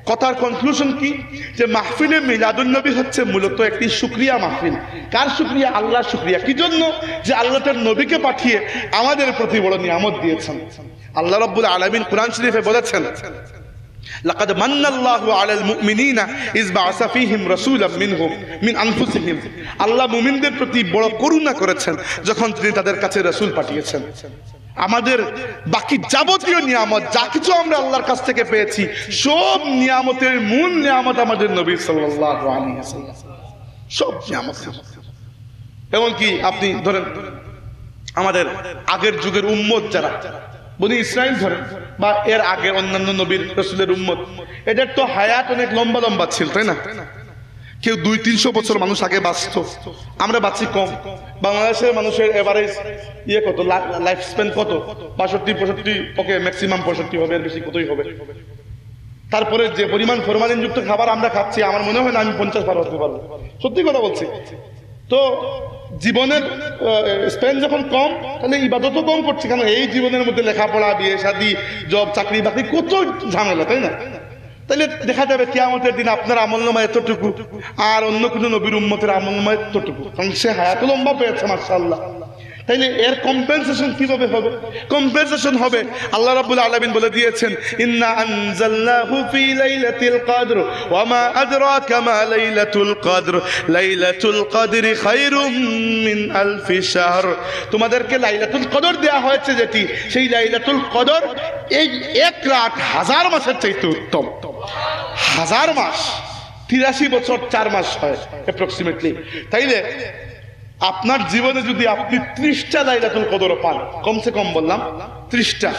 কথার কনক্লুশন কি? যে মাহফিলে মিলাদুন নবী হচ্ছে মূলত একটি শুকরিয়া মাহফিল। কার শুকরিয়া? আল্লাহর শুকরিয়া। কি জন্য? যে আল্লাহ তার নবীকে পাঠিয়ে আমাদের প্রতি বড় নিয়ামত দিয়েছেন। আল্লাহ রাব্বুল আলামিন কুরআন শরীফে বলেছেন, লাকাদ মান্নাল্লাহু আলাল মুমিনিনা ইয বাআসা ফীহিম রাসূলাম মিনহুম মিন আনফুসিহিম। আল্লাহ মুমিনদের প্রতি বড় করুণা করেছেন যখন তিনি তাদের কাছে রাসূল পাঠিয়েছেন। আমাদের বাকি যাবতীয় নিয়ামত যা কিছু আমরা আল্লাহর কাছ থেকে পেয়েছি, সব নিয়ামতের মূল নিয়ামত আমাদের নবী সাল্লাল্লাহু আলাইহি ওয়াসাল্লাম। সব নিয়ামত। এমনকি আপনি ধরেন আমাদের আগের যুগের উম্মত যারা বনি ইসরাইল ধরেন, বা এর আগে অন্যান্য নবীর রাসূলের উম্মত, এদের তো হায়াত অনেক লম্বা লম্বা ছিল, তাই না? কেউ 200-300 বছর মানুষ আগে বাঁচত, আমরা বাঁচি কম। বাংলাদেশের মানুষের এভারেজ কত, লাইফ স্প্যান কত? 62-65, ওকে ম্যাক্সিমাম 65 হবে, এর বেশি কতই হবে। তারপরে যে পরিমাণ ফরমালিন যুক্ত খাবার আমরা খাচ্ছি, আমার মনে হয় না আমি 50 পার হতে পারবো, সত্যি কথা বলছি। তো জীবনের স্প্যান যখন কম, তাহলে ইবাদতও কম করছি, কারণ এই জীবনের মধ্যে লেখাপড়া, বিয়ে শাদী, জব, চাকরি বাকরি, কত ঝামেলা, তাই না? তাহলে দেখা যাবে কিয়ামতের দিন আপনার আমলনামা এতটুকু, আর অন্য কোনো নবীর উম্মতের আমলনামা এতটুকু, কারণ সে হায়াত লম্বা পেয়েছে মাশাআল্লাহ। তাইলে এর কম্পেনসেশন কিভাবে হবে? কম্পেনসেশন হবে, আল্লাহ রাব্বুল আলামিন বলে দিয়েছেন, ইন্না আনজালনাহু ফি লাইলাতিল কদর ওয়া মা আদরাকা মা লাইলাতুল কদর লাইলাতুল কদরি খায়রুম মিন আলফি শাহর। তোমাদেরকে লাইলাতুল কদর দেয়া হয়েছে যেটি, সেই লাইলাতুল কদর এই 1 রাত 1000 মাসের চাইতে উত্তম। 1000 মাস 83 বছর 4 মাস হয় অ্যাপ্রক্সিমেটলি। তাইলে আপনার জীবনে যদি আপনি 30টা লাইলাতুল কদর পান, কমসে কম বললাম 30টা,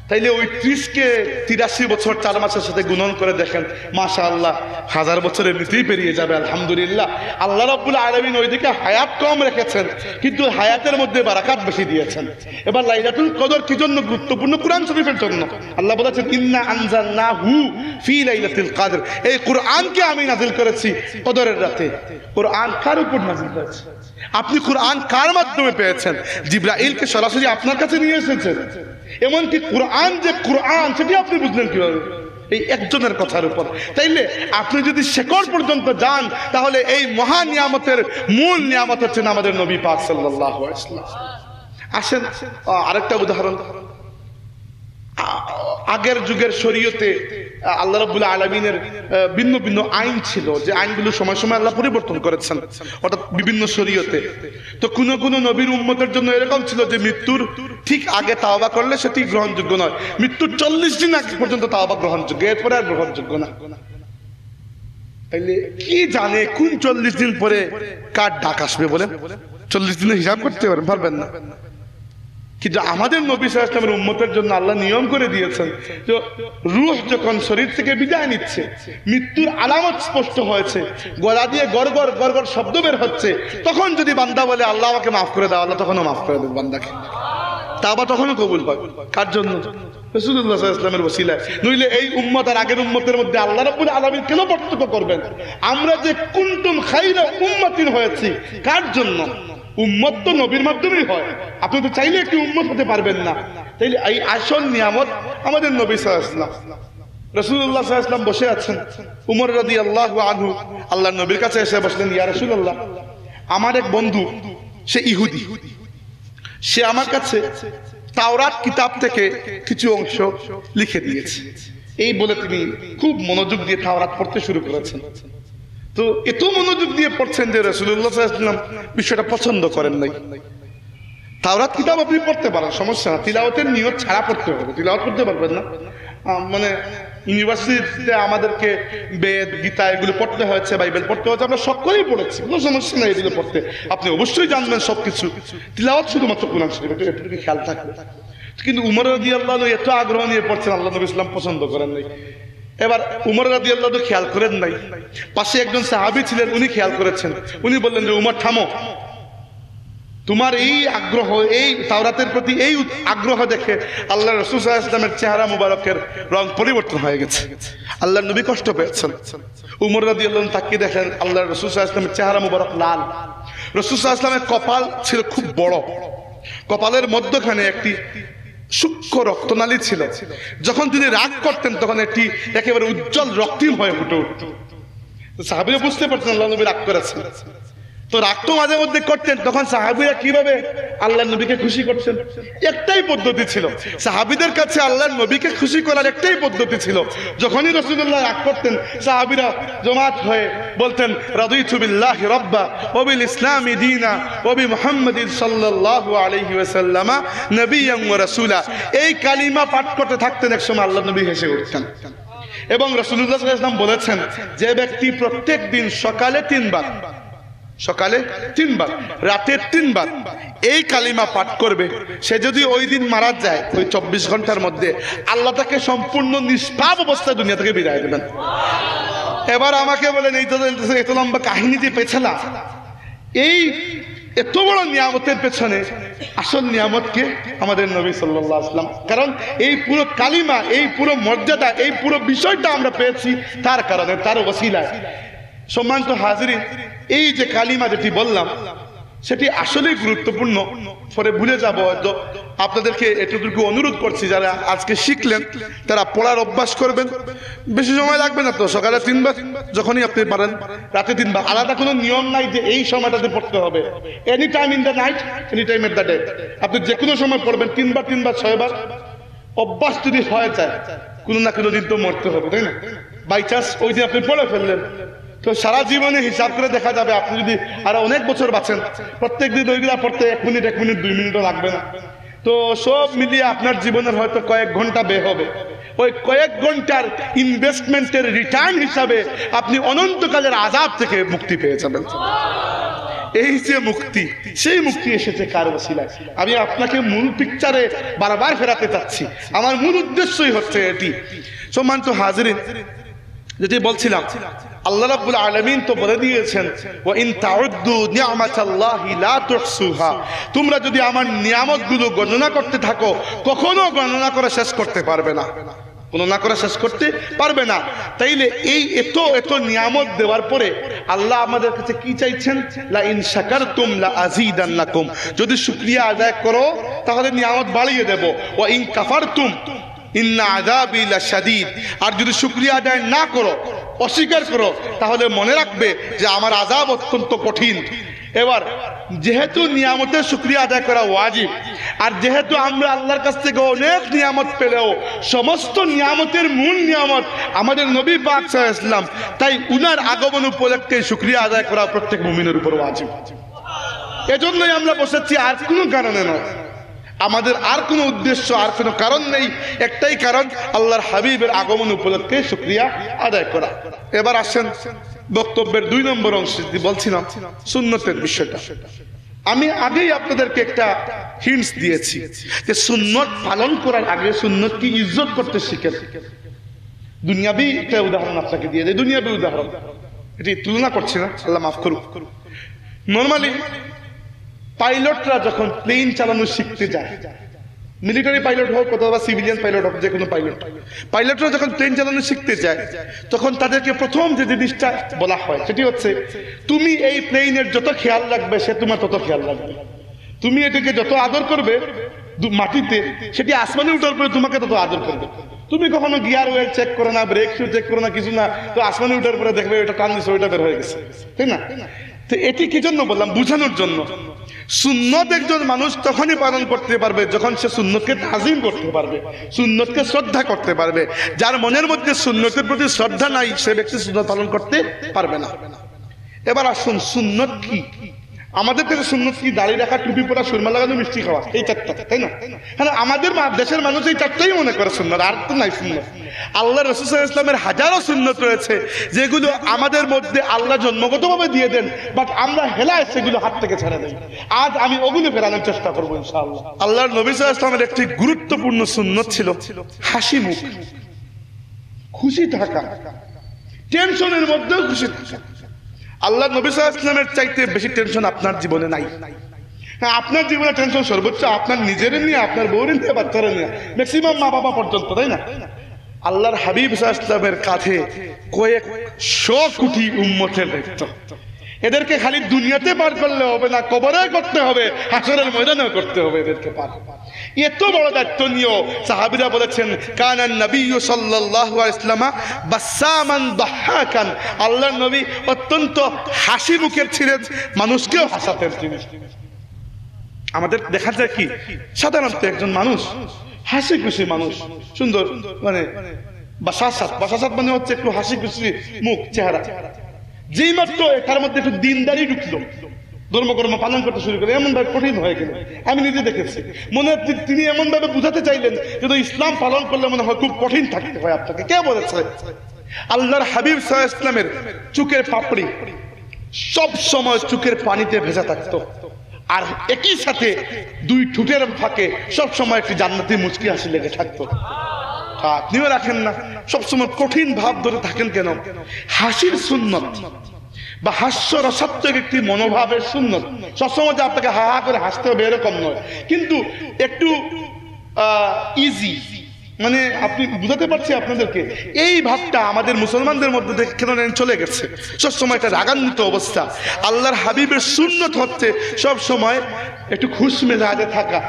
তাইলে ওই 30কে 83 বছর 4 মাসের সাথে গুণন করে দেখেন, মাশাআল্লাহ 1000 বছর এমনিতেই পেরিয়ে যাবে আলহামদুলিল্লাহ। আল্লাহ রাব্বুল আলামিন ওইদিকে হায়াত কম রেখেছেন, কিন্তু হায়াতের মধ্যে বারাকাত বেশি দিয়েছেন। এবার লাইলাতুল কদর কি জন্য গুরুত্বপূর্ণ? কুরআন শরীফের জন্য। আল্লাহ বলেছেন, ইন্না আনজালনাহু ফি লাইলাতুল কদর, এই কুরআনকে আমি নাযিল করেছি কদরের রাতে। কুরআন কার উপর নাযিল হয়েছে? আপনি কুরআন কার মাধ্যমে পেয়েছেন? জিবরাইলকে সরাসরি আপনার কাছে নিয়ে এসেছেন। এমনকি কুরআন যে কুরআন, সেটি আপনি বুঝলেন কিভাবে? এই একজনের কথার উপর। তাইলে আপনি যদি শেকড় পর্যন্ত যান, তাহলে এই মহা নিয়ামতের মূল নিয়ামত হচ্ছেন আমাদের নবী পাক সাল্লাল্লাহু আলাইহি ওয়াসাল্লাম। আসেন আরেকটা উদাহরণ। আগের যুগের শরীয়তে আল্লাহ রাব্বুল আলামিনের ভিন্ন ভিন্ন আইন ছিল, যে আইনগুলো সময় সময় আল্লাহ পরিবর্তন করেছেন, অর্থাৎ বিভিন্ন শরীয়তে। তো কোন কোন নবীর উম্মতের জন্য এরকম ছিল যে মৃত্যুর ঠিক আগে তাওবা করলে সেটি গ্রহণযোগ্য নয়, মৃত্যুর 40 দিন আগে পর্যন্ত তাওবা গ্রহণযোগ্য, এরপরে আর গ্রহণযোগ্য না। তাইলে কি জানে কোন 40 দিন পরে কার ডাক আসবে? বলেন, 40 দিনের হিসাব করতে পারবেন না। কিন্তু আমাদের নবী সাল্লাল্লাহু আলাইহি ওয়াসাল্লামের উম্মতের জন্য আল্লাহ নিয়ম করে দিয়েছেন, যে রূহ যখন শরীর থেকে বিদায় নিচ্ছে, মৃত্যুর আলামত স্পষ্ট হয়েছে, গলা দিয়ে গড়গড় গড়গড় শব্দ বের হচ্ছে, তখন যদি বান্দা বলে আল্লাহ আমাকে মাফ করে দাও, আল্লাহ তখনও মাফ করে দেবে বান্দাকে, তাওবা তখনও কবুল পাবে। কার জন্য? রাসূলুল্লাহ সাল্লাল্লাহু আলাইহি ওয়াসাল্লামের ওসিলায়। নইলে এই উম্মত আর আগের উম্মতের মধ্যে আল্লাহ রাব্বুল আলামিন কেন পার্থক্য করবেন? আমরা যে কুনতুম খায়রা উম্মাতিন হয়েছি, কার জন্য? উম্মত তো নবীর মাধ্যমেই হয়, আপনি তো চাইলে একটি উম্মত হতে পারবেন না। তাইলে এই আসল নিয়ামত আমাদের নবী সাল্লাল্লাহু আলাইহি ওয়াসাল্লাম। রাসূলুল্লাহ সাল্লাল্লাহু আলাইহি ওয়াসাল্লাম বসে আছেন, উমর রাদিয়াল্লাহু আনহু আল্লাহর নবীর কাছে এসে বসলেন, ইয়া রাসূলুল্লাহ, আমার এক বন্ধু, সে ইহুদি, সে আমার কাছে তাওরাত কিতাব থেকে কিছু অংশ লিখে দিয়েছে। এই বলে তিনি খুব মনোযোগ দিয়ে তাওরাত পড়তে শুরু করেছেন। তো এত মনোযোগ দিয়ে পড়ছেন যে রাসূলুল্লাহ সাল্লাল্লাহু আলাইহি ওয়াসাল্লাম বিষয়টা পছন্দ করেন নাই। তাওরাত কিতাব আপনি পড়তে পারেন, সমস্যা না, তিলাওয়াতের নিয়ত ছাড়া পড়তে হবে, তিলাওয়াত করতে পারবেন না, মানে ইউনিভার্সিটিতে আমাদেরকে বেদ গীতা এগুলো পড়তে হয়েছে, বাইবেল পড়তে হয়েছে, আমরা সকলেই পড়েছি, কোনো সমস্যা নেই এগুলো পড়তে। আপনি অবশ্যই জানবেন সবকিছু, তিলাওয়াত শুধুমাত্র কোরআন শরীফ, একটু খেয়াল থাকবে। কিন্তু উমর রাদিয়াল্লাহু আনহু এত আগ্রহ নিয়ে পড়ছেন, আল্লাহ নবী ইসলাম পছন্দ করেন নাই। এবার উমর রাদিয়াল্লাহু আনহু খেয়াল করেন নাই, পাশে একজন সাহাবী ছিলেন, উনি খেয়াল করেছেন। উনি বললেন যে উমর থামো, তোমার এই আগ্রহ, এই তাওরাতের প্রতি এই আগ্রহ দেখে আল্লাহ রাসূল সাল্লাল্লাহু আলাইহি ওয়াসাল্লামের চেহারা মুবারকের রং পরিবর্তন হয়ে গেছে। আল্লাহর নবী কষ্ট পেয়েছেন। উমর রাদিয়াল্লাহু আনহু তাকিয়ে দেখেন আল্লাহ রাসূল সাল্লাল্লাহু আলাইহি ওয়াসাল্লামের চেহারা মুবারক লাল। রাসূল সাল্লাল্লাহু আলাইহি ওয়াসাল্লামের কপাল ছিল খুব বড়, কপালের মধ্যখানে একটি সূক্ষ্ম রক্তনালী ছিল। যখন তিনি রাগ করতেন তখন একটি একেবারে উজ্জ্বল রক্তিম হয়ে ফুটে উঠত। সাহাবীরা বুঝতে পারতেন আল্লাহ নবী রাগ করেছেন। তো রাগ তো মাঝে মধ্যে করতেন, তখন সাহাবীরা কিভাবে আল্লাহ নবীকে খুশি করছেন? একটাই পদ্ধতি ছিল, সাহাবীদের কাছে আল্লাহ নবীকে খুশি করার একটাই পদ্ধতি ছিল। যখনই রাসূলুল্লাহ রাগ করতেন, সাহাবীরা জমাত হয়ে বলতেন রাদিতু বিল্লাহি রাব্বা ওয়া বিল ইসলামি দীনা ওয়া বি মুহাম্মাদিন সাল্লাল্লাহু আলাইহি ওয়াসাল্লাম নবিয়্যান ওয়া রাসূলা। এই কালিমা পাঠ করতে থাকতেন, একসময় আল্লাহ নবী হেসে উঠতেন। এবং রাসূলুল্লাহ সাল্লাল্লাহু আলাইহি ওয়াসাল্লাম বলেছেন, যে ব্যক্তি প্রত্যেক দিন সকালে 3 বার, সকালে 3 বার, রাতে 3 বার এই কালিমা পাঠ করবে, সে যদি ওই দিন মারা যায়, ওই 24 ঘন্টার মধ্যে আল্লাহ তাকে সম্পূর্ণ নিষ্পাপ অবস্থায় দুনিয়া থেকে বিদায় দেবেন। এবার আমাকে বলেন, এই তো এত লম্বা কাহিনী যে পেছালা, এই এত বড় নিয়ামতের পেছনে আসল নিয়ামতকে আমাদের নবী সাল্লাল্লাহু আলাইহি ওয়াসাল্লাম। কারণ এই পুরো কালিমা, এই পুরো মর্যাদা, এই পুরো বিষয়টা আমরা পেয়েছি তার কারণে, তার ওসিলায়। সম্মানিত হাজিরিন, এই যে কালিমা যেটি বললাম সেটি আসলেই গুরুত্বপূর্ণ। পরে ভুলে যাব হয়তো, আপনাদেরকে এতটুকু অনুরোধ করছি, যারা আজকে শিখলেন তারা পড়ার অভ্যাস করবেন। বেশি সময় লাগবে না তো, সকালে 3 বার, যখনই আপনি পারেন রাতে 3 বার। আলাদা কোনো নিয়ম নাই যে এই সময়টাতে পড়তে হবে, any time in the night, any time at the day, আপনি যে কোনো সময় পড়বেন 3 বার 3 বার 6 বার। অভ্যাস যদি হয়ে যায়, কোনো না কোনো দিন তো মরতে হবে, তাই না? বাই চান্স ওই দিন আপনি পড়ে ফেললেন, তো সারা জীবনে হিসাব করে দেখা যাবে আপনি যদি আরো অনেক বছর বাঁচেন, প্রত্যেক দিন ওইগুলা পড়তে 1 মিনিট 2 মিনিটও লাগবে না। তো সব মিলিয়ে আপনার জীবনের হয়তো কয়েক ঘন্টা ব্যয় হবে। ওই কয়েক ঘন্টার ইনভেস্টমেন্টের রিটার্ন হিসাবে আপনি অনন্তকালের আযাব থেকে মুক্তি পেয়ে যাবেন। এই যে মুক্তি, সেই মুক্তি এসেছে কার ওসিলায়। আমি আপনাকে মূল পিকচারে বারবার ফেরাতে চাচ্ছি, আমার মূল উদ্দেশ্যই হচ্ছে এটি। সম্মানিত হাজিরিন, যেটি বলছিলাম, আল্লাহ রাব্বুল আলামিন তো বলে দিয়েছেন, ওয়া ইন তাউদ্দু নি'মাতাল্লাহি লা তুহসুহা, তোমরা যদি আমার নিয়ামতগুলো গণনা করতে থাকো, কখনো গণনা করে শেষ করতে পারবে না, গণনা করে শেষ করতে পারবে না। তাইলে এই এত এত নিয়ামত দেওয়ার পরে আল্লাহ আমাদের কাছে কি চাইছেন? লা ইন শাকারতুম লা আযীদান্নাকুম, যদি শুকরিয়া আদায় করো তাহলে নিয়ামত বাড়িয়ে দেব। ওয়া ইন কাফারতুম ইন্না আযাবি লাশাদীদ, আর যদি শুকরিয়া আদায় না করো, অস্বীকার করো, তাহলে মনে রাখবে যে আমার আযাব অত্যন্ত কঠিন। এবার যেহেতু নিয়ামতের শুকরিয়া আদায় করা ওয়াজিব, আর যেহেতু আমরা আল্লাহর কাছ থেকে অনেক নিয়ামত পেলেও সমস্ত নিয়ামতের মূল নিয়ামত আমাদের নবী পাক সাল্লাল্লাহু আলাইহি ওয়াসাল্লাম, তাই উনার আগমন উপলক্ষে শুকরিয়া আদায় করা প্রত্যেক মুমিনের উপর ওয়াজিব। এজন্যই আমরা বসেছি, আর কোনো কারণে নয়। আমাদের আর কোনো উদ্দেশ্য, আর কোনো কারণ নেই, একটাই কারণ, আল্লাহর হাবিবের আগমন উপলক্ষে শুকরিয়া আদায় করা। এবার আসেন বক্তব্যের 2 নম্বর অংশে বলছিলাম সুন্নতের বিষয়টা। আমি আগেই আপনাদেরকে একটা হিন্টস দিয়েছি যে সুন্নত পালন করার আগে সুন্নত কি ইজ্জত করতে শিখেন। দুনিয়াবি একটা উদাহরণ আপনাকে দিয়ে দেয়, দুনিয়াবি উদাহরণ, এটি তুলনা করছি না, আল্লাহ মাফ করুক। নর্মালি পাইলটরা যখন প্লেন চালানো শিখতে যায়, মিলিটারি পাইলট হোক অথবা সিভিলিয়ান পাইলট হোক, যে কোনো পাইলটরা যখন প্লেন চালানো শিখতে যায়, তখন তাদেরকে প্রথম যে জিনিসটা বলা হয় সেটি হচ্ছে, তুমি এই প্লেনের যত খেয়াল রাখবে সে তোমার তত খেয়াল রাখবে। তুমি এটাকে যত আদর করবে মাটিতে, সেটি আসমানে উঠার পরে তোমাকে তত আদর করবে। তুমি কখনো গিয়ার ওয়েল চেক করো না, ব্রেক শু চেক করো না, কিছু না, তো আসমানে উঠার পরে দেখবে ওইটা টান দিচ্ছে, ওইটা বের হয়ে গেছে, তাই না? তো এটি কি জন্য বললাম? বুঝানোর জন্য। সুন্নত একজন মানুষ তখনই পালন করতে পারবে যখন সে সুন্নতকে তাজিম করতে পারবে, সুন্নতকে শ্রদ্ধা করতে পারবে। যার মনের মধ্যে সুন্নতের প্রতি শ্রদ্ধা নাই, সে ব্যক্তি সুন্নত পালন করতে পারবে না। এবার আসুন, সুন্নত কি? আমাদের কাছে সুন্নত কি দাড়ি রাখা, টুপি পরা, সুরমা লাগানো, মিষ্টি খাওয়া, এই চারটা, তাই না? হ্যাঁ, আমাদের দেশের মানুষ এই চারটাই মনে করে সুন্নত, আর তো নাই সুন্নত। আল্লাহ রাসূল সাল্লাল্লাহু আলাইহি ওয়াসাল্লামের হাজারো সুন্নত রয়েছে যেগুলো আমাদের মধ্যে আল্লাহ জন্মগতভাবে দিয়ে দেন, বাট আমরা হেলায় সেগুলো হাত থেকে ছেড়ে দেই। আজ আমি ওগুলো ফেরানোর চেষ্টা করবো ইনশাআল্লাহ। আল্লাহর নবী সাল্লাল্লাহু আলাইহি ওয়াসাল্লামের একটি গুরুত্বপূর্ণ সুন্নত ছিল হাসি মুখ, খুশি থাকা, টেনশনের মধ্যেও খুশি থাকা। আল্লাহ নবী সাল্লাল্লাহু আলাইহি ওয়াসাল্লামের চাইতে বেশি টেনশন আপনার জীবনে নাই। হ্যাঁ, আপনার জীবনে টেনশন সর্বোচ্চ আপনার নিজের নিয়ে, আপনার বউর নিয়ে, বাচ্চারা নিয়ে, ম্যাক্সিমাম মা বাবা পর্যন্ত, তাই না? আল্লাহর হাবিব সাল্লাল্লাহু আলাইহি ওয়াসাল্লামের কাঁধে কয়েকশো কোটি উম্মতের দায়িত্ব। এদেরকে খালি দুনিয়াতে পার করলে হবে না, কবরে করতে হবে, হাসরের ময়দানেও করতে হবে এদেরকে পার। এত বড় দায়িত্ব নিয়েও সাহাবীরা বলেছেন কানান নবী সাল্লাল্লাহু আলাইহি ওয়াসাল্লাম বাসামান দাহাকান, আল্লাহর নবী অত্যন্ত হাসি মুখের ছিলেন, মানুষকেও হাসাতেন তিনি। আমাদের দেখা যায় কি, সাধারণত একজন মানুষ হাসি খুশি মানুষ, সুন্দর মানে বাসাসাত মানে হচ্ছে একটু হাসি খুশি মুখ, চেহারা। যেই মাত্র তার মধ্যে একটু দিনদারি ঢুকলো, ধর্মকর্ম পালন করতে শুরু করে, এমন ভাবে কঠিন হয়ে গেল। আমি নিজে দেখেছি, মনে হয় তিনি এমন ভাবে বুঝাতে চাইলেন যে ইসলাম পালন করলে মনে হয় খুব কঠিন থাকতে হয় আপনাকে। কে বলেছে? আল্লাহর হাবিব সাল্লাল্লাহু আলাইহি ওয়াসাল্লামের চোখের পাপড়ি সব সময় চোখের পানিতে ভেজা থাকতো, আর একই সাথে দুই ঠোঁটের ফাঁকে সব সময় একটি জান্নাতি মুচকি হাসি লেগে থাকতো। আপনিও রাখেন না? সবসময় কঠিন ভাব ধরে থাকেন কেন? হাসির সুন্নত বা হাস্য রসাত্মক একটি মনোভাবের সুন্নত। সবসময় যে আপনাকে হা হা করে হাসতে হবে এরকম নয়, কিন্তু একটু ইজি, মানে আপনি বুঝাতে পারছি আপনাদেরকে, এই ভাবটা আমাদের মুসলমানদের মধ্যে কেন চলে গেছে। সবসময় একটা রাগান্বিত অবস্থা। আল্লাহর হাবিবের সুন্নত হচ্ছে সব সময় একটু খুশ মেজাজে থাকা।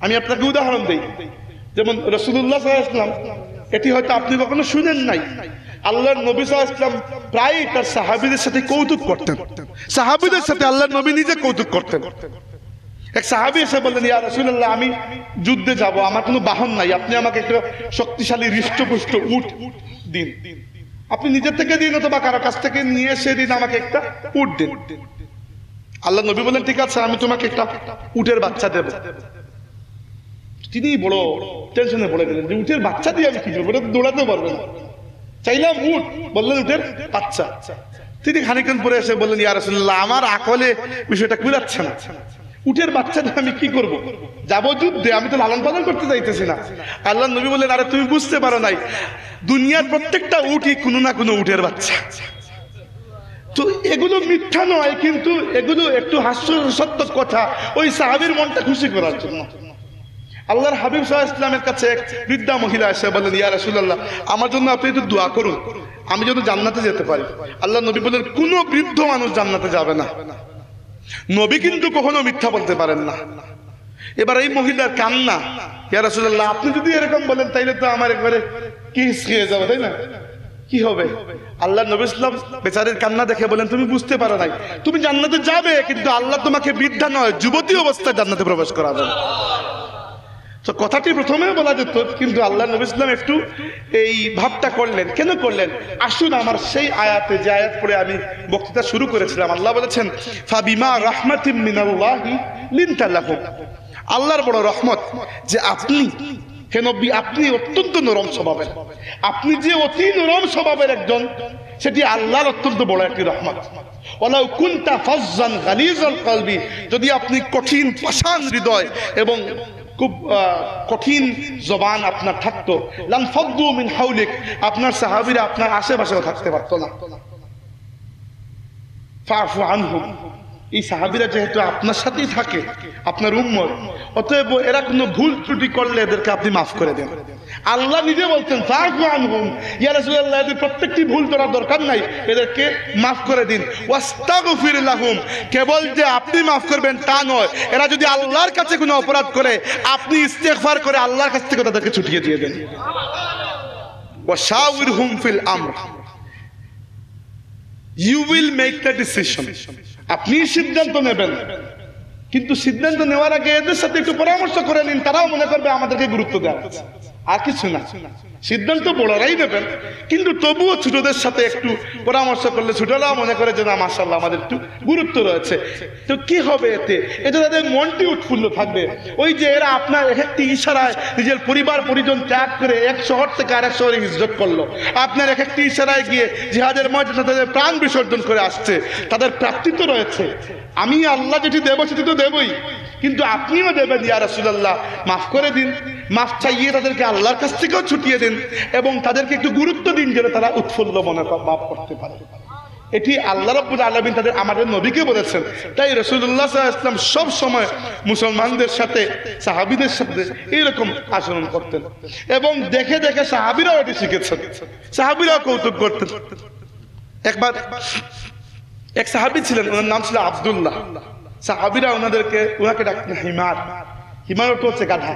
আমি আপনাকে উদাহরণ দেই, যেমন রাসূলুল্লাহ সাল্লাল্লাহু আলাইহি ওয়াসাল্লাম, এটি হয়তো আপনি কখনো শুনেন নাই, আল্লাহর নবী সাল্লাল্লাহু আলাইহি ওয়াসাল্লাম প্রায় তার সাহাবীদের সাথে কৌতুক করতেন। সাহাবীদের সাথে আল্লাহর নবী নিজে কৌতুক করতেন। এক সাহাবী এসে বললেন, ইয়া রাসূলুল্লাহ, আমি যুদ্ধে যাব, আমার কোনো বাহন নাই, আপনি আমাকে একটা শক্তিশালী হৃষ্টপুষ্ট উট দিন। আপনি নিজের থেকে দিন অথবা কারো কাছ থেকে নিয়ে এসে দিন, আমাকে একটা উট দিন। আল্লাহ নবী বললেন, ঠিক আছে, আমি তোমাকে একটা উটের বাচ্চা দেব। তিনি বড় টেনশনে পড়ে গেলেন যে উটের বাচ্চা দিয়ে আমি কি করবো, এটা দৌড়াতেও পারবে না। চাইলাম উট, বললেন উটের বাচ্চা। তিনি খানিকক্ষণ পরে এসে বললেন, ইয়া রাসূলুল্লাহ, আমার আকলে বিষয়টা কুলাচ্ছে না, উটের বাচ্চাটা আমি কি করব? যাবো যুদ্ধে, আমি তো লালন পালন করতে চাইতেছি না। আল্লাহ নবী বললেন, আরে তুমি বুঝতে পারো নাই, দুনিয়ার প্রত্যেকটা উটই কোনো না কোনো উটের বাচ্চা। তো এগুলো মিথ্যা নয়, কিন্তু এগুলো একটু হাস্যরসাত্মক কথা ওই সাহাবীর মনটা খুশি করার জন্য। আল্লাহর হাবিব সাল্লাল্লাহু আলাইহি ওয়াসাল্লামের কাছে এক বৃদ্ধা মহিলা এসে বললেন, ইয়া রাসূলুল্লাহ, আমার জন্য আপনি একটু দোয়া করুন, আমি যেন জান্নাতে যেতে পারি। আল্লাহ নবী বললেন, কোনো বৃদ্ধ মানুষ জান্নাতে যাবে না। নবী কিন্তু কখনো মিথ্যা বলতে পারেন না। এবার এই মহিলার কান্না, ইয়া রাসূলুল্লাহ, আপনি যদি এরকম বলেন তাইলে তো আমার একবারে কিস খেয়ে যাবে, তাই না? কি হবে? আল্লাহ নবী সাল্লাল্লাহু আলাইহি ওয়াসাল্লাম বেচারীর কান্না দেখে বলেন, তুমি বুঝতে পারো নাই, তুমি জান্নাতে যাবে, কিন্তু আল্লাহ তোমাকে বৃদ্ধা নয়, যুবতী অবস্থায় জান্নাতে প্রবেশ করাবেন। তো কথাটি প্রথমে বলা যেত, কিন্তু আল্লাহ নবী সাল্লাল্লাহু আলাইহি ওয়াসাল্লাম একটু এই ভাবটা করলেন। কেন করলেন? আসুন আমার সেই আয়াতে, যে আয়াত পড়ে আমি বক্তৃতা শুরু করেছিলাম। আল্লাহ বলেছেন, ফাবিমা রাহমাতিম মিনাল্লাহি লিনতা লাহুম, আল্লাহর বড় রহমত যে আপনি, হে নবী, আপনি অত্যন্ত নরম স্বভাবের। আপনি যে অতি নরম স্বভাবের একজন, সেটি আল্লাহর অত্যন্ত বড় একটি রহমত। ওয়ালাউ কুনতা ফাজ্জান গালিজাল কলবি, যদি আপনি কঠিন পাষাণ হৃদয় এবং খুব কঠিন জবান আপনার থাকতো, লান ফাদ্দু মিন হাওলিক, আপনার সাহাবীরা আপনার আশেপাশেও থাকতে পারতো না। ফাফু আনহুম, এই সাহাবীরা যেহেতু আপনার সাথেই থাকে, আপনার উম্মত, অতএব এরা কোনো ভুল ত্রুটি করলে এদেরকে আপনি মাফ করে দেন। আল্লাহ নিজে বলতেন, ফাফু আনহুম, ইয়া রাসূলুল্লাহ, এদের প্রত্যেকটি ভুল করার দরকার নাই, এদেরকে মাফ করে দিন। ওয়াস্তাগফির লাহুম, কেবল যে আপনি মাফ করবেন তা নয়, এরা যদি আল্লাহর কাছে কোনো অপরাধ করে, আপনি ইস্তেগফার করে আল্লাহর কাছ থেকে তাদেরকে ছুটিয়ে দিয়ে দেন। ওয়াশাউরহুম ফিল আমর, you will make the decision, আপনি সিদ্ধান্ত নেবেন, কিন্তু সিদ্ধান্ত নেওয়ার আগে এদের সাথে একটু পরামর্শ করে নিন, তারাও মনে করবে আমাদেরকে গুরুত্ব দেওয়া। আর কিছু না। সিদ্ধান্ত বড়রাই নেবেন, কিন্তু তবুও ছোটদের সাথে একটু পরামর্শ করলে ছোটরাও মনে করে যে না মাশাআল্লাহ আমাদের একটু গুরুত্ব রয়েছে। তো কি হবে এতে? এতে তাদের মনটি উৎফুল্ল থাকবে। ওই যে এরা আপনার একটি ইশারায় নিজের পরিবার পরিজন ত্যাগ করে এক শহর থেকে আরেক শহরে হিজরত করলো, আপনার একটি ইশারায় গিয়ে জিহাদের ময়দানে তাদের প্রাণ বিসর্জন করে আসছে, তাদের প্রাপ্তি তো রয়েছে। আমি আল্লাহ যেটি দেবো সেটি তো দেবই, কিন্তু আপনিও দেবেন ইয়া রাসূলুল্লাহ, মাফ করে দিন। মাফ চাইয়ে তাদেরকে আল্লাহর কাছ থেকেও ছুটিয়ে দিন এবং তাদেরকে একটু গুরুত্ব দিন যেন তারা উৎফুল্ল মনে মাফ করতে পারে। এটি আল্লাহ রাব্বুল আলামিন তাদের আমাদের নবীকে বলেছেন। তাই রাসূলুল্লাহ সাল্লাল্লাহু আলাইহি ওয়াসাল্লাম সব সময় মুসলমানদের সাথে সাহাবীদের সাথে এইরকম আচরণ করতেন এবং দেখে দেখে সাহাবীরাও এটি শিখেছেন, সাহাবীরাও কৌতুক করতেন। একবার এক সাহাবী ছিলেন, ওনার নাম ছিল আব্দুল্লাহ। সাহাবীরা ওনাকে ডাকতেন হিমার। হিমার অর্থ হচ্ছে গাধা।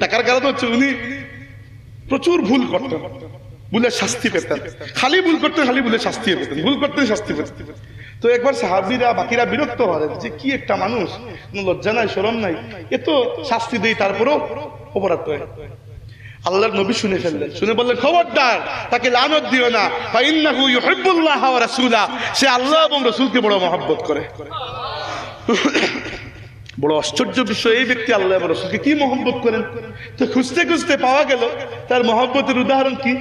ডাকার কারণ হচ্ছে উনি প্রচুর ভুল করতেন, ভুলে শাস্তি পেতেন। খালি ভুল করতেন, খালি ভুলে শাস্তি পেতেন, ভুল করতেন শাস্তি পেতেন। তো একবার সাহাবীরা বাকিরা বিরক্ত হলেন যে কি একটা মানুষ, কোনো লজ্জা নাই শরম নাই, এত শাস্তি দেই তারপরেও অপরাধ করে। আল্লাহর নবী শুনে ফেললেন, শুনে বললেন খবরদার তাকে লানত দিও না, ফাইন্নাহু ইউহিব্বুল্লাহ ওয়া রাসূলা, সে আল্লাহ এবং রাসূলকে বড় মহব্বত করে। বড় আশ্চর্য বিষয়, এই ব্যক্তি আল্লাহ এবং রাসূলকে কি মহব্বত করেন। তো খুঁজতে খুঁজতে পাওয়া গেল তার মহব্বতের উদাহরণ কি।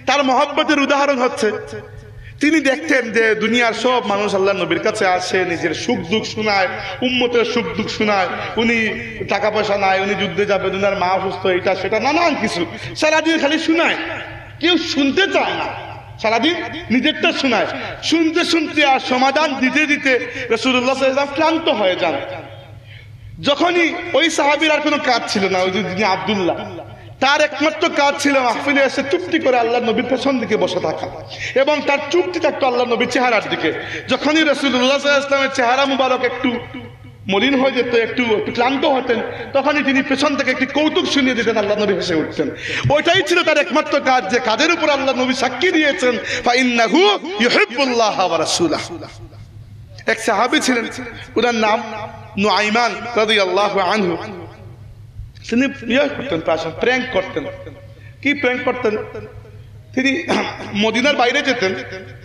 তার মহব্বতের উদাহরণ হচ্ছে তিনি দেখতেন যে দুনিয়ার সব মানুষ আল্লাহ নবীর কাছে আসে, নিজের সুখ দুঃখ শোনায়, উম্মতের সুখ দুঃখ শোনায়। উনি টাকা পয়সা নাই, উনি যুদ্ধে যাবে, দুনিয়ার মা অসুস্থ, এটা সেটা নানান কিছু সারাদিন খালি শোনায়, কেউ শুনতে চায় না। সারাদিন নিজেরটা শোনায়, শুনতে শুনতে আর সমাধান দিতে দিতে রাসূলুল্লাহ সাল্লাল্লাহু আলাইহি ওয়াসাল্লাম ক্লান্ত হয়ে যান। যখনই ওই সাহাবীর আর কোনো কাজ ছিল না, ওই যে আব্দুল্লাহ, তার একমাত্র কাজ ছিল মাহফিলে এসে চুপটি করে আল্লাহ নবীর পেছন দিকে বসে থাকা এবং তার চুপটি থাকতো আল্লাহ নবীর চেহারার দিকে। যখনই রাসূলুল্লাহ সাল্লাল্লাহু আলাইহি ওয়াসাল্লামের চেহারা মুবারক একটু মলিন হয়ে যেত, একটু ক্লান্ত হতেন, তখনই তিনি পেছন থেকে একটি কৌতুক শুনিয়ে দিতেন, আল্লাহ নবী হেসে উঠতেন। ওইটাই ছিল তার একমাত্র কাজ, যে কাজের উপর আল্লাহ নবী সাক্ষী দিয়েছেন ফাইন্নাহু ইউহিব্বুল্লাহ ওয়া রাসূলাহু। এক সাহাবী ছিলেন, ওনার নাম নুআইমান রাদিয়াল্লাহু আনহু। তিনি প্র্যাঙ্ক করতেন। কি প্র্যাঙ্ক করতেন? তিনি মদিনার বাইরে যেতেন,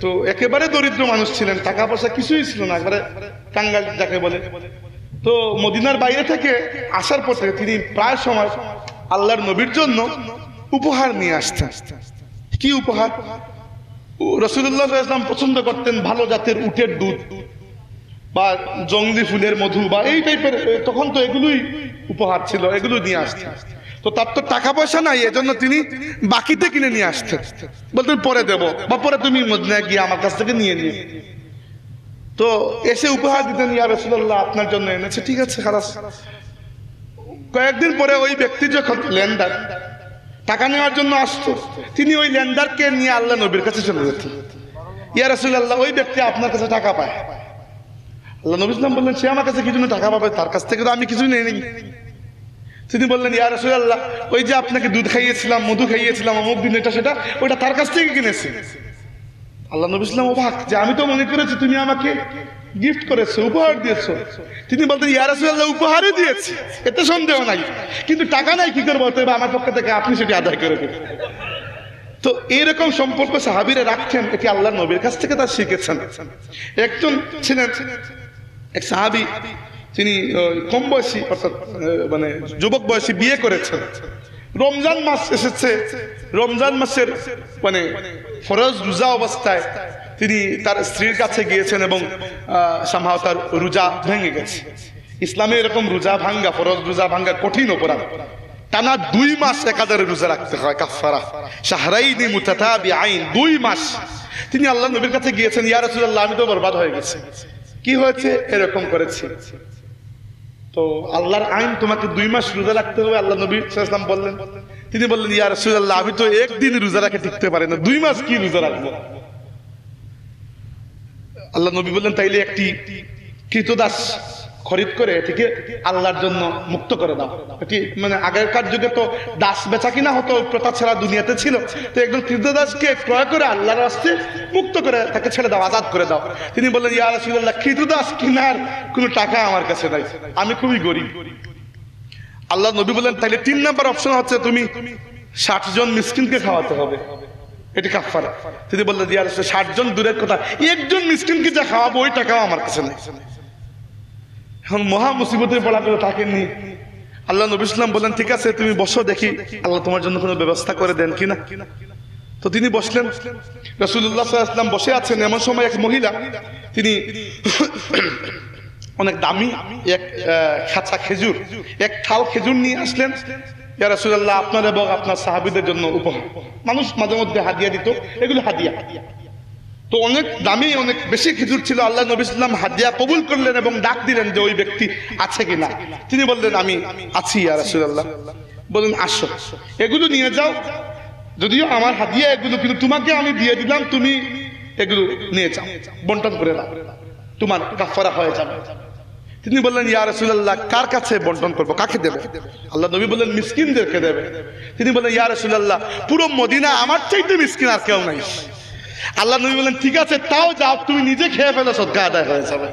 তো একেবারে দরিদ্র মানুষ ছিলেন, টাকা পয়সা কিছুই ছিল না, একবারে কাঙ্গাল যাকে বলে। তো মদিনার বাইরে থেকে আসার পর থেকে তিনি প্রায় সময় আল্লাহর নবীর জন্য উপহার নিয়ে আসতেন। কি উপহার? রাসূলুল্লাহ সাল্লাল্লাহু আলাইহি ওয়াসাল্লাম পছন্দ করতেন ভালো জাতের উটের দুধ বা জংলি ফুলের মধু বা এই টাইপের, তখন তো এগুলোই উপহার ছিল, এগুলো নিয়ে আসতেন। তো তার তো টাকা পয়সা নাই, এজন্য তিনি বাকিতে কিনে নিয়ে আসতেন, বলতেন পরে দেব বা পরে তুমি মদিনায় গিয়ে আমার কাছ থেকে নিয়ে নিও। তো এসে উপহার দিতেন, ইয়া রাসূলুল্লাহ আপনার জন্য এনেছে, ঠিক আছে খালাস। কয়েকদিন পরে ওই ব্যক্তি যখন লেনদার টাকা নেওয়ার জন্য আসতো, তিনি ওই লেনদারকে নিয়ে আল্লাহ নবীর কাছে চলে যেতেন। ইয়া রাসূলুল্লাহ ওই ব্যক্তি আপনার কাছে টাকা পায়। আল্লাহ নবী সাল্লাল্লাহু আলাইহি ওয়াসাল্লাম বললেন সে আমার কাছে কি জন্য টাকা পাবে, তার কাছ থেকে তো আমি কিছু নেই। তিনি বললেন ইয়া রাসূলুল্লাহ ওই যে আপনাকে দুধ খাইয়েছিলাম, মধু খাইয়েছিলাম অমুক দিন, এটা সেটা ওইটা তার কাছ থেকে কিনেছি। আল্লাহ নবী সাল্লাল্লাহু আলাইহি ওয়াসাল্লাম অবাক যে আমি তো মনে করেছি তুমি আমাকে গিফট করেছো, উপহার দিয়েছো। তিনি বলতেন ইয়া রাসূলুল্লাহ উপহারই দিয়েছি, এতে সন্দেহ নাই, কিন্তু টাকা নাই, কি করবো, তবে আমার পক্ষ থেকে আপনি সেটি আদায় করে দিন। তো এরকম সম্পর্ক সাহাবীরা রাখতেন, এটি আল্লাহর নবীর কাছ থেকে তারা শিখেছেন। একজন ছিলেন এক সাহাবী, তিনি কম বয়সী অর্থাৎ মানে যুবক বয়সী বিয়ে করেছেন। রমজান মাস এসেছে, রমজান মাসের মানে ফরজ রোজা অবস্থায় তিনি তার স্ত্রীর কাছে গিয়েছেন এবং সামহাও তার রোজা ভেঙে গেছে। ইসলামে এরকম রোজা ভাঙ্গা, ফরজ রোজা ভাঙ্গা কঠিন অপরাধ। টানা 2 মাস একাধারে রোজা রাখতে হয়, কাফারা শাহরাইনি মুতাতাবিআইন, 2 মাস। তিনি আল্লাহ নবীর কাছে গিয়েছেন, ইয়া রাসূলুল্লাহ আমি তো বরবাদ হয়ে গেছি, কি হয়েছে, এরকম করেছি। তো আল্লাহর আইন তোমাকে 2 মাস রোজা রাখতে হবে। আল্লাহ নবী সাল্লাল্লাহু আলাইহি ওয়াসাল্লাম বললেন, তিনি বললেন ইয়া রাসূলুল্লাহ আমি তো একদিন রোজা রাখে টিকতে পারি না, 2 মাস কি রোজা রাখবো। আল্লাহ নবী বললেন তাইলে একটি কৃতদাস খরিদ করে এটিকে আল্লাহর জন্য মুক্ত করে দাও। এটি মানে আগেরকার যুগে তো দাস বেচা কিনা হতো, প্রথা ছাড়া দুনিয়াতে ছিল। তো একজন কৃতদাসকে ক্রয় করে আল্লাহর রাস্তায় মুক্ত করে তাকে ছেড়ে দাও, আজাদ করে দাও। তিনি বললেন ইয়া রাসূলুল্লাহ কৃতদাস কেনার কোনো টাকা আমার কাছে নাই, আমি খুবই গরিব। আল্লাহ নবী বলেন তাহলে 3 নাম্বার অপশন হচ্ছে তুমি 60 জন মিসকিনকে খাওয়াতে হবে, এটি কাফারা। তিনি বললেন ইয়া রাসূল 60 জন দূরের কথা, একজন মিসকিনকে যা খাওয়াবো ওই টাকাও আমার কাছে নেই। এখন মহা মুসিবতে পড়া করে তাকে নিয়ে আল্লাহ নবী সাল্লাল্লাহু বলেন ঠিক আছে তুমি বসো, দেখি আল্লাহ তোমার জন্য কোনো ব্যবস্থা করে দেন কিনা। তো তিনি বসলেন, রাসূলুল্লাহ সাল্লাল্লাহু আলাইহি ওয়াসাল্লাম বসে আছেন। এমন সময় এক মহিলা, তিনি অনেক দামি এক খাঁচা খেজুর, এক থাল খেজুর নিয়ে আসলেন। ইয়া রাসূলুল্লাহ আপনার এবং আপনার সাহাবীদের জন্য উপহার। মানুষ মাঝে মধ্যে হাদিয়া দিত, এগুলো হাদিয়া। তো অনেক দামি অনেক বেশি খেজুর ছিল। আল্লাহ নবী সাল্লাল্লাহু আলাইহি ওয়াসাল্লাম হাদিয়া কবুল করলেন এবং ডাক দিলেন যে ওই ব্যক্তি আছে কিনা। তিনি বললেন আমি আছি ইয়া রাসূলুল্লাহ। বলেন আসো, এগুলো নিয়ে যাও, যদিও আমার হাদিয়া এগুলো, কিন্তু তোমাকে আমি দিয়ে দিলাম, তুমি এগুলো নিয়ে যাও, বন্টন করে দাও, তোমার কাফারা হয়ে যাবে। তিনি বললেন ইয়া রাসূলুল্লাহ কার কাছে বন্টন করব, কাকে দেব? আল্লাহ নবী বললেন মিসকিনদেরকে দেবে। তিনি বললেন ইয়া রাসূলুল্লাহ পুরো মদিনা আমার চাইতে মিসকিন আর কেউ নাই। আল্লাহ নবী বললেন ঠিক আছে তাও যাও, তুমি নিজে খেয়ে ফেলো, সদকা আদায় হয়ে যাবে।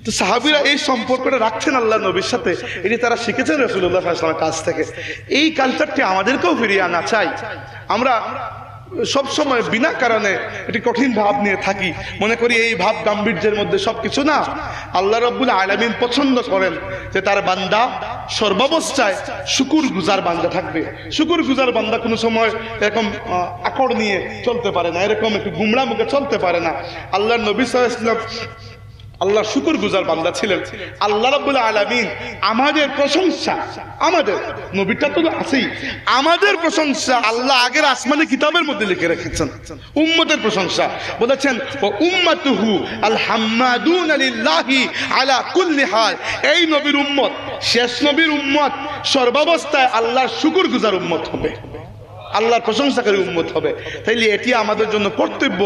তো সাহাবীরা এই সম্পর্কটা রাখছেন আল্লাহ নবীর সাথে, এটি তারা শিখেছেন রাসূলুল্লাহ সাল্লাল্লাহু আলাইহি ওয়াসাল্লামের কাছ থেকে। এই কালচারটি আমাদেরকেও ফিরিয়ে আনা চাই। আমরা সব সময় বিনা কারণে একটি কঠিন ভাব নিয়ে থাকি, মনে করি এই ভাব গাম্ভীর্যের মধ্যে সবকিছু না। আল্লাহ রাব্বুল আলামিন পছন্দ করেন যে তার বান্দা সর্বাবস্থায় শুকুর গুজার বান্দা থাকবে। শুকুর গুজার বান্দা কোনো সময় এরকম আকড় নিয়ে চলতে পারে না, এরকম একটু গুমরা মুখে চলতে পারে না। আল্লাহ নবী সাল্লাল্লাহু আলাইহি ওয়াসাল্লাম আল্লাহ শুকর গুজার বান্দা ছিলেন। আল্লাহ রাব্বুল আলামিন আমাদের প্রশংসা, আমাদের নবীটা তো আছেই, আমাদের প্রশংসা আল্লাহ আগের আসমানি কিতাবের মধ্যে লিখে রেখেছেন। উম্মতের প্রশংসা বলেছেন ও উম্মাতুহু আল হাম্মাদুনা লিল্লাহি আলা কুল্লি হাল। এই নবীর উম্মত, শেষ নবীর উম্মত সর্বাবস্থায় আল্লাহর শুকর গুজার উম্মত হবে, আল্লাহর প্রশংসাকারী উম্মত হবে। তাইলে এটি আমাদের জন্য কর্তব্য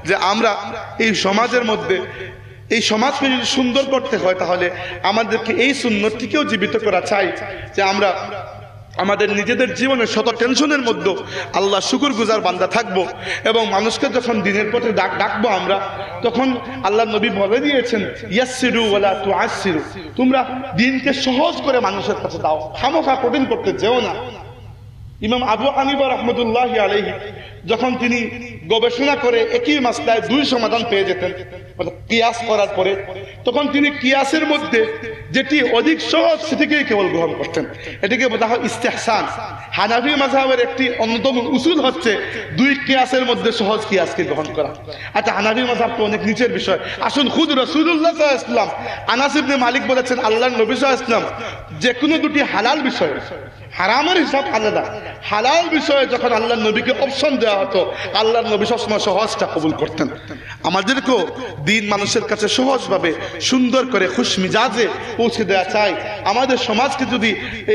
যে আমরা এই সমাজের মধ্যে, এই সমাজকে যদি সুন্দর করতে হয় তাহলে আমাদেরকে এই সুন্নতটিকেও জীবিত করা চাই যে আমরা আমাদের নিজেদের জীবনের শত টেনশনের মধ্যে আল্লাহ শুকর গুজার বান্দা থাকবো। এবং মানুষকে যখন দিনের পথে ডাকবো আমরা, তখন আল্লাহ নবী বলে দিয়েছেন ইয়াসসিরু ওয়ালা তুআসসিরু, তোমরা দিনকে সহজ করে মানুষের কাছে দাও, খামোখা কঠিন করতে যেও না। ইমাম আবু হানিফা রাহমাতুল্লাহি আলাইহি যখন তিনি গবেষণা করে একই মাসলায় 2 সমাধান পেয়ে যেতেন, কিয়াস করার পরে, তখন তিনি কিয়াসের মধ্যে যেটি অধিক সহজ সেটিকেই কেবল গ্রহণ করতেন। এটিকে বলা হয় ইস্তেহসান। হানাফি মাযহাবের একটি অন্যতম উসুল হচ্ছে 2 কিয়াসের মধ্যে সহজ কিয়াসকে গ্রহণ করা। আচ্ছা হানাফি মাযহাব তো অনেক নিচের বিষয়। আসুন খুদ রাসূলুল্লাহ সাল্লাল্লাহু আলাইহি ওয়াসাল্লাম, আনাস ইবনে মালিক বলেছেন আল্লাহর নবী সাল্লাল্লাহু আলাইহি ওয়াসাল্লাম যে কোনো 2টি হালাল বিষয়, হারামের হিসাব আলাদা, হালাল বিষয়ে যখন আল্লাহর নবীকে অপশন দেওয়া হতো আল্লাহর নবী সবসময় সহজটা কবুল করতেন। আমাদেরকেও দিন মানুষের কাছে সহজভাবে সুন্দর করে খুশ মিজাজে পৌঁছে দেওয়া চাই। আমাদের সমাজকে যদি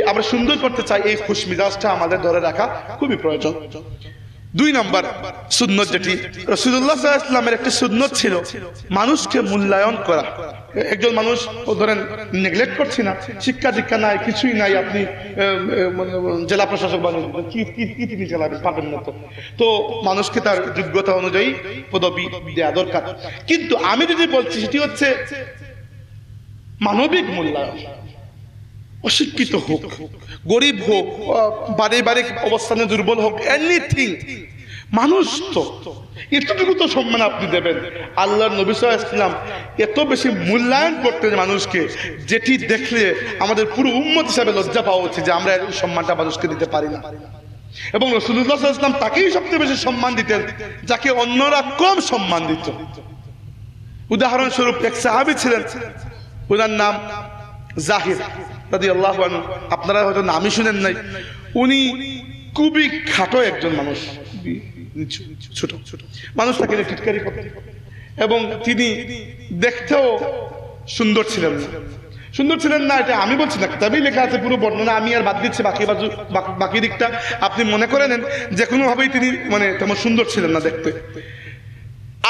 আমরা সুন্দর করতে চাই, এই খুশ মিজাজটা আমাদের ধরে রাখা খুবই প্রয়োজন। 2 নম্বর সুন্নত যেটি রাসূলুল্লাহ সাল্লাল্লাহু আলাইহি ওয়াসাল্লামের একটি সুন্নত ছিল মানুষকে মূল্যায়ন করা। একজন মানুষ ধরেন নেগলেক্ট করছি না, শিক্ষা দীক্ষা নাই, কিছুই নাই, আপনি জেলা প্রশাসক বানিয়ে কি তিনি চালাবেন, পাবেন না। তো মানুষকে তার যোগ্যতা অনুযায়ী পদবি দেওয়া দরকার। কিন্তু আমি যদি বলছি সেটি হচ্ছে মানবিক মূল্যায়ন। অশিক্ষিত হোক, গরিব হোক, পারিবারিক অবস্থানে দুর্বল হোক, এনিথিং, মানুষ তো এতটুকু তো সম্মান আপনি দেবেন। আল্লাহর নবী সাল্লাল্লাহু আলাইহি ওয়াসাল্লাম এত বেশি মূল্যায়ন করতেন মানুষকে, যেটি দেখলে আমাদের পুরো উম্মত হিসাবে লজ্জা পাওয়া উচিত যে আমরা এই সম্মানটা মানুষকে দিতে পারি না। এবং রাসূলুল্লাহ সাল্লাল্লাহু আলাইহি ওয়াসাল্লাম তাকেই সবচেয়ে বেশি সম্মান দিতেন যাকে অন্যরা কম সম্মান দিত। উদাহরণস্বরূপ এক সাহাবী ছিলেন, ওনার নাম জাহির রাদিয়াল্লাহু আনহু। আপনারা হয়তো নামই শুনেন নাই। উনি খুবই খাটো একজন মানুষ, ছোট ছোট মানুষ, তাকে টিটকারি করতেন। এবং তিনি দেখতেও সুন্দর ছিলেন না। সুন্দর ছিলেন না এটা আমি বলছি না, কিতাবেই লেখা আছে পুরো বর্ণনা, আমি আর বাদ দিচ্ছি বাকি দিকটা আপনি মনে করে নেন। যে কোনোভাবেই তিনি তেমন সুন্দর ছিলেন না দেখতে।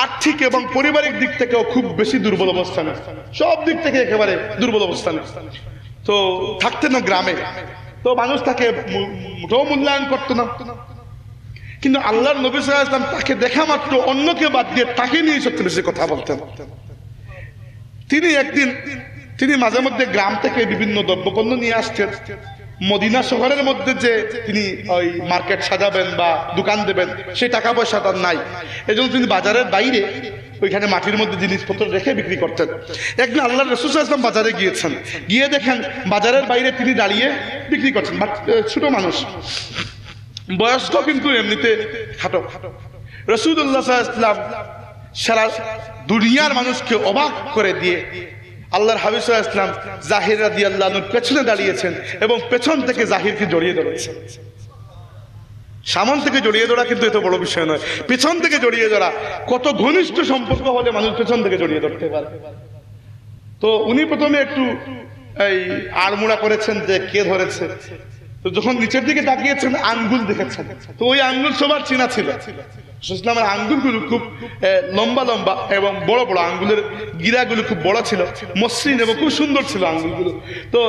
আর্থিক এবং পারিবারিক দিক থেকেও খুব বেশি দুর্বল অবস্থানে, সব দিক থেকে একেবারে দুর্বল অবস্থানে। তো থাকতেন গ্রামে, তো মানুষ তাকে মোটেও মূল্যায়ন করতো না। কিন্তু আল্লাহর নবী সাল্লাল্লাহু আলাইহি ওয়াসাল্লাম তাকে দেখা মাত্র অন্যকে বাদ দিয়ে তাকে নিয়ে সবচেয়ে বেশি কথা বলতেন। তিনি একদিন তিনি মাঝে মধ্যে গ্রাম থেকে বিভিন্ন দ্রব্যপণ্য নিয়ে আসতেন। মদিনা শহরের মধ্যে যে তিনি ওই মার্কেট সাজাবেন বা দোকান দেবেন সেই টাকা পয়সা তার নাই, এজন্য তিনি বাজারের বাইরে ওইখানে মাটির মধ্যে জিনিসপত্র রেখে বিক্রি করতেন। একদিন আল্লাহর রাসূল সাল্লাল্লাহু আলাইহি ওয়াসাল্লাম বাজারে গিয়েছেন, গিয়ে দেখেন বাজারের বাইরে তিনি দাঁড়িয়ে বিক্রি করছেন। ছোট মানুষ, বয়স্ক কিন্তু এমনিতে খাটো। রাসূলুল্লাহ সাল্লাল্লাহু আলাইহি ওয়াসাল্লাম সারা দুনিয়ার মানুষকে অবাক করে দিয়ে আল্লাহর হাবিব সাল্লাল্লাহু আলাইহি ওয়াসাল্লাম জাহির রাদিয়াল্লাহু আনহুর পেছনে দাঁড়িয়েছেন এবং পেছন থেকে জাহিরকে জড়িয়ে ধরেছেন। সামন থেকে জড়িয়ে ধরা কিন্তু এত বড় বিষয় নয়, পেছন থেকে জড়িয়ে ধরা। কত ঘনিষ্ঠ সম্পর্ক হলে মানুষ পেছন থেকে জড়িয়ে ধরতে পারে। তো উনি প্রথমে একটু এই আড়মোড়া করেছেন যে কে ধরেছে। তো যখন নিচের দিকে তাকিয়েছেন আঙ্গুল দেখেছেন, তো ওই আঙ্গুল সবার চেনা ছিল। ইসলামের আঙ্গুলগুলো খুব লম্বা লম্বা এবং বড় বড়, আঙ্গুলের গিরাগুলো খুব বড় ছিল, মসৃণ এবং খুব সুন্দর ছিল আঙ্গুলগুলো। তো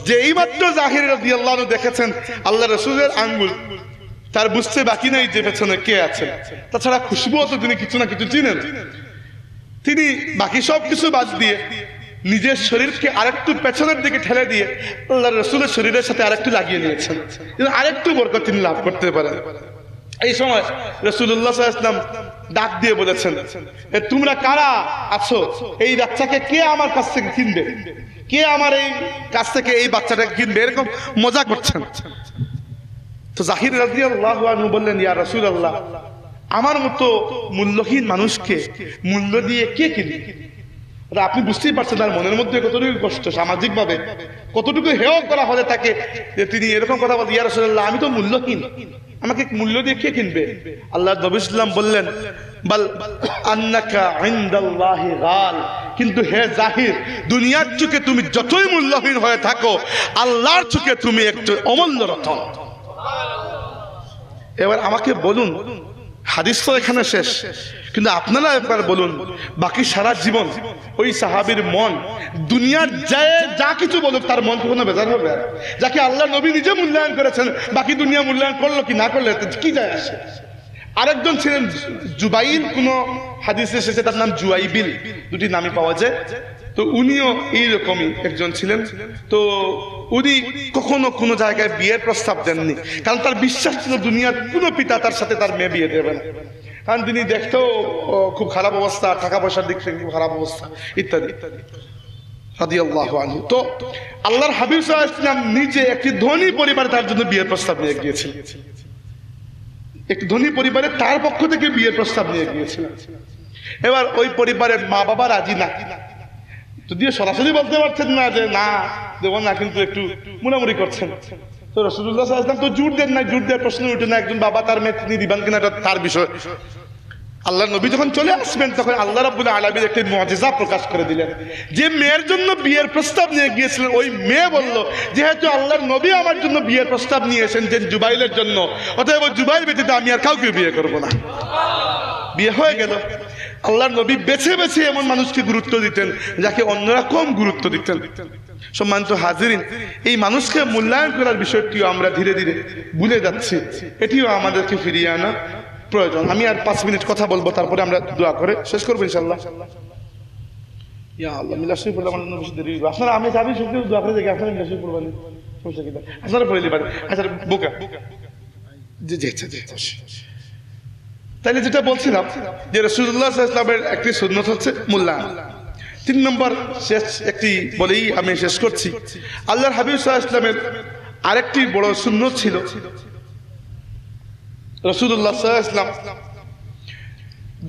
যেই মাত্র জাহির রাদিয়াল্লাহু আনহু দেখেছেন আল্লাহ রাসূলের আঙ্গুল, তার বুঝতে বাকি নাই যে পেছনে কে আছে। তাছাড়া খুশবুও তো তিনি কিছু না কিছু চিনেন। তিনি বাকি সব কিছু বাদ দিয়ে নিজের শরীরকে আরেকটু পেছনের দিকে ঠেলে দিয়ে আল্লাহ রাসূলের শরীরের সাথে আরেকটু লাগিয়ে নিয়েছেন, আরেকটু বরকত তিনি লাভ করতে পারেন। এই সময় রাসূলুল্লাহ সাল্লাল্লাহু আলাইহি ওয়াসাল্লাম ডাক দিয়ে বলেছেন, তোমরা কারা আছো? এই বাচ্চাকে কে আমার কাছ থেকে কিনবে? কে আমার এই কাছ থেকে এই বাচ্চাটাকে কিনবে? এরকম মজা করছেন। তো জাহির রাদিয়াল্লাহু আনহু বললেন, ইয়া রাসূলুল্লাহ, আমার মতো মূল্যহীন মানুষকে মূল্য দিয়ে কে কিনবে? আপনি বুঝতেই পারছেন তার মনের মধ্যে কতটুকু কষ্ট, সামাজিক ভাবে কতটুকু হেয় করা হলে তাকে, তিনি এরকম কথা বলেন, ইয়া রাসূলুল্লাহ, আমি তো মূল্যহীন, আমাকে মূল্য দিয়ে কে কিনবে? আল্লাহ নবী সাল্লাল্লাহু আলাইহি ওয়াসাল্লাম বললেন, বাল আন্নাকা ইনদাল্লাহি গাল, কিন্তু হে জাহির, দুনিয়ার চোখে তুমি যতই মূল্যহীন হয়ে থাকো, আল্লাহর চোখে তুমি একটু অমূল্য রত্ন। এবার আমাকে বলুন, হাদিস তো এখানে শেষ, কিন্তু আপনারা একবার বলুন, বাকি সারা জীবন ওই সাহাবীর মন দুনিয়ার যা কিছু বলুক তার মন কখনো বেজার হবে? যাকে আল্লাহ নবী নিজে মূল্যায়ন করেছেন, বাকি দুনিয়া মূল্যায়ন করলো কি না করলে কি যায় আসে? আরেকজন ছিলেন জুবাইল, কোন হাদিসে এসেছে তার নাম জুয়াইবিল, দুটি নামই পাওয়া যায়। তো উনিও এইরকমই একজন ছিলেন। তো উনি কখনো কোনো জায়গায় বিয়ের প্রস্তাব দেননি, কারণ তার বিশ্বাস ছিল দুনিয়ার কোনো পিতা তার সাথে তার মেয়ে বিয়ে দেবে না, কারণ তিনি দেখতেও খুব খারাপ অবস্থা, টাকা পয়সার দিক থেকে খুব খারাপ অবস্থা ইত্যাদি রাদিয়াল্লাহু আনহু। তো আল্লাহর হাবিব সাল্লাল্লাহু আলাইহি ওয়াসাল্লাম নিজে একটি ধনী পরিবারে তার জন্য বিয়ের প্রস্তাব নিয়ে গিয়েছিলেন। একটি ধনী পরিবারে তার পক্ষ থেকে বিয়ের প্রস্তাব নিয়ে গিয়েছিলেন। এবার ওই পরিবারের মা বাবা রাজি না, যদিও সরাসরি বলতে পারছেন না যে না দেব না, কিন্তু একটু মুড়ামুড়ি করছেন। তো রাসূলুল্লাহ সাল্লাল্লাহু আলাইহি ওয়াসাল্লাম তো জোর দেন না, জোর দেওয়ার প্রশ্ন উঠে না, একজন বাবা তার মেয়ে তিনি দিবেন কিনা এটা তার বিষয়। আল্লাহ নবী যখন চলে আসবেন তখন আল্লাহ রাব্বুল আলামিন একটি মুআজিজা প্রকাশ করে দিলেন। যে মেয়ের জন্য বিয়ের প্রস্তাব নিয়ে গিয়েছিলেন ওই মেয়ে বলল, যেহেতু আল্লাহর নবী আমার জন্য বিয়ের প্রস্তাব নিয়ে এসেছেন জুবাইলের জন্য, অতএব জুবাইল ব্যতীত আমি আর কাউকে বিয়ে করব না। বিয়ে হয়ে গেল। আল্লাহর নবী বেছে বেছে এমন মানুষকে গুরুত্ব দিতেন যাকে অন্যরা কম গুরুত্ব দিতেন। সম্মানিত হাজিরিন, এই মানুষকে মূল্যায়ন করার বিষয়টিও আমরা ধীরে ধীরে ভুলে যাচ্ছি, এটিও আমাদেরকে ফিরিয়ে আনা প্রয়োজন। আমি আর 5 মিনিট কথা বলবো, তারপরে আমরা দোয়া করে শেষ করবো ইনশাআল্লাহ। ইয়া আল্লাহ, মিলাদ শরীফ পড়লে আমার জন্য বেশি দেরি হবে। আপনারা আমি যাবি শুধু দোয়া করে দেখি, আপনারা মিলাদ শরীফ পড়বেন, সমস্যা কি? আপনারা পড়ে দিবেন। আচ্ছা বোকা জি জি আচ্ছা জি। তাইলে যেটা বলছিলাম যে রাসূলুল্লাহ সাল্লাল্লাহু আলাইহি ওয়াসাল্লামের একটি সুন্নাত হচ্ছে মূল্যায়ন। 3 নম্বর শেষ একটি বলেই আমি শেষ করছি। আল্লাহর হাবিব সাল্লাল্লাহু আলাইহি ওয়াসাল্লামের আরেকটি বড় সুন্নাত ছিল, রাসূলুল্লাহ সাল্লাল্লাহু আলাইহি ওয়াসাল্লাম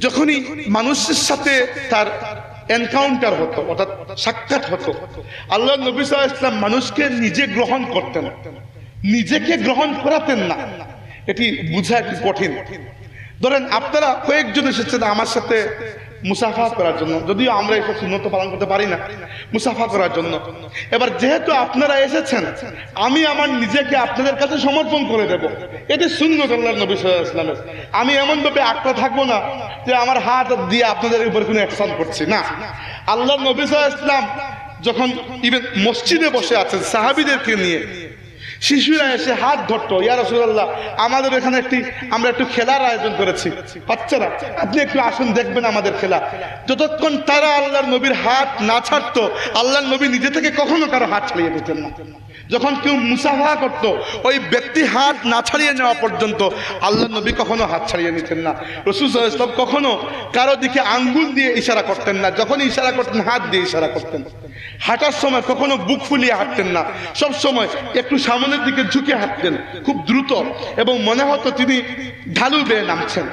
যখনই মানুষের সাথে তার এনকাউন্টার হতো, অর্থাৎ সাক্ষাৎ হতো, আল্লাহর নবী সাল্লাল্লাহু আলাইহি ওয়াসাল্লাম মানুষকে নিজে গ্রহণ করতেন, নিজেকে গ্রহণ করাতেন না। এটি বোঝা একটু কঠিন। ধরেন আপনারা কয়েকজন এসেছেন আমার সাথে মুসাফা করার জন্য, যদিও আমরা এইসব সুন্নত পালন করতে পারি না, মুসাফা করার জন্য। এবার যেহেতু আপনারা এসেছেন, আমি আমার নিজেকে আপনাদের কাছে সমর্পণ করে দেব, এটি সুন্নত আল্লাহর নবী সাল্লাল্লাহু আলাইহি ওয়াসাল্লামের। আমি এমনভাবে আঁকড়ে থাকবো না যে আমার হাত দিয়ে আপনাদের উপর কোনো অ্যাকশন করছি না। আল্লাহর নবী সাল্লাল্লাহু আলাইহি ওয়াসাল্লাম যখন ইভেন মসজিদে বসে আছেন সাহাবীদেরকে নিয়ে, শিশুরা এসে হাত ধরতো, ইয়া রাসূলুল্লাহ আমাদের এখানে আমরা একটু খেলার আয়োজন করেছি, বাচ্চারা আপনি একটু আসুন দেখবেন আমাদের খেলা। যতক্ষণ তারা আল্লাহর নবীর হাত না ছাড়তো, আল্লাহর নবী নিজে থেকে কখনো কারো হাত ছাড়িয়ে দিতেন না। যখন কেউ মুসাফা করতো, ওই ব্যক্তি হাত না ছাড়িয়ে নেওয়া পর্যন্ত আল্লাহর নবী কখনো হাত ছাড়িয়ে নিতেন না। রাসূল সাল্লাল্লাহু আলাইহি ওয়াসাল্লাম কখনো কারো দিকে আঙ্গুল দিয়ে ইশারা করতেন না, যখন ইশারা করতেন হাত দিয়ে ইশারা করতেন। হাঁটার সময় কখনো বুক ফুলিয়ে হাঁটতেন না, সব সময় একটু সামনের দিকে ঝুঁকে হাঁটতেন, খুব দ্রুত, এবং মনে হতো তিনি ঢালু বেয়ে নামছেন।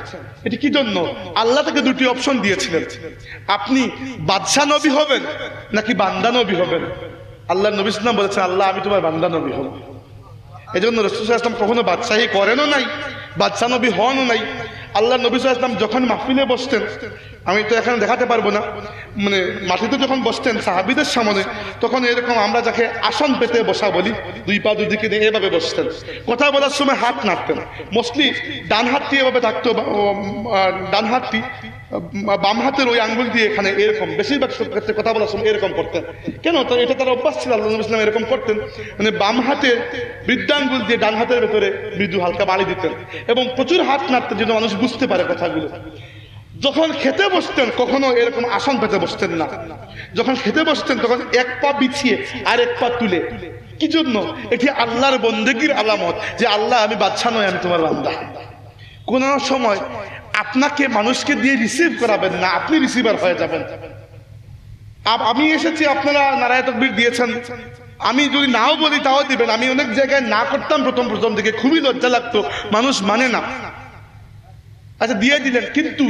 এটি কি জন্য? আল্লাহ তাকে দুটি অপশন দিয়েছিলেন, আপনি বাদশা নবী হবেন নাকি বান্দা নবী হবেন। আল্লাহ নবী সাল্লাল্লাহু আলাইহি ওয়াসাল্লাম বলেছেন, আল্লাহ আমি তোমার বান্দা নবী হব। এই জন্য রাসূল সাল্লাল্লাহু আলাইহি ওয়াসাল্লাম কখনো বাদশাহী করেনও নাই, বাদশা নবী হনও নাই। আল্লাহ নবী সাল্লাল্লাহু আলাইহি ওয়াসাল্লাম যখন মাহফিলে বসতেন, আমি তো এখানে দেখাতে পারবো না, মানে মাটিতে যখন বসতেন সাহাবীদের সামনে, তখন এরকম আমরা যাকে আসন পেতে বসা বলি, দুই পা দুদিকে দিয়ে এভাবে বসতেন। কথা বলার সময় হাত নাড়তেন, মোস্টলি ডান হাতটি এভাবে থাকতো, ডান হাতটি বাম হাতের ওই আঙ্গুল দিয়ে এখানে এরকম, বেশিরভাগ ক্ষেত্রে কথা বলার সময় এরকম করতেন। কেন? তো এটা তার অভ্যাস ছিল, আল্লাহ নবী সাল্লাল্লাহু আলাইহি ওয়াসাল্লাম এরকম করতেন, মানে বাম হাতের বৃদ্ধাঙ্গুল দিয়ে ডান হাতের ভেতরে মৃদু হালকা বাড়ি দিতেন, এবং প্রচুর হাত নাড়তেন যেন মানুষ বুঝতে পারে কথাগুলো। যখন খেতে বসতেন কখনো এরকম আসন পেতে বসতেন না, যখন খেতে বসতেন তখন এক পা বিছিয়ে আর এক পা তুলে। কি জন্য? এটি আল্লাহর বন্দেগীর আলামত যে আল্লাহ আমি বাদশা নই, আমি তোমার বান্দা। কোন সময় আপনাকে মানুষকে দিয়ে রিসিভ করাবেন না, আপনি রিসিভার হয়ে যাবেন। আমি এসেছি, আপনারা নারায়ে তাকবীর দিয়েছেন, আমি যদি নাও বলি তাও দিবেন। আমি অনেক জায়গায় না করতাম প্রথম দিকে, খুবই লজ্জা লাগতো, মানুষ মানে না, আচ্ছা দিয়ে দিলেন। কিন্তু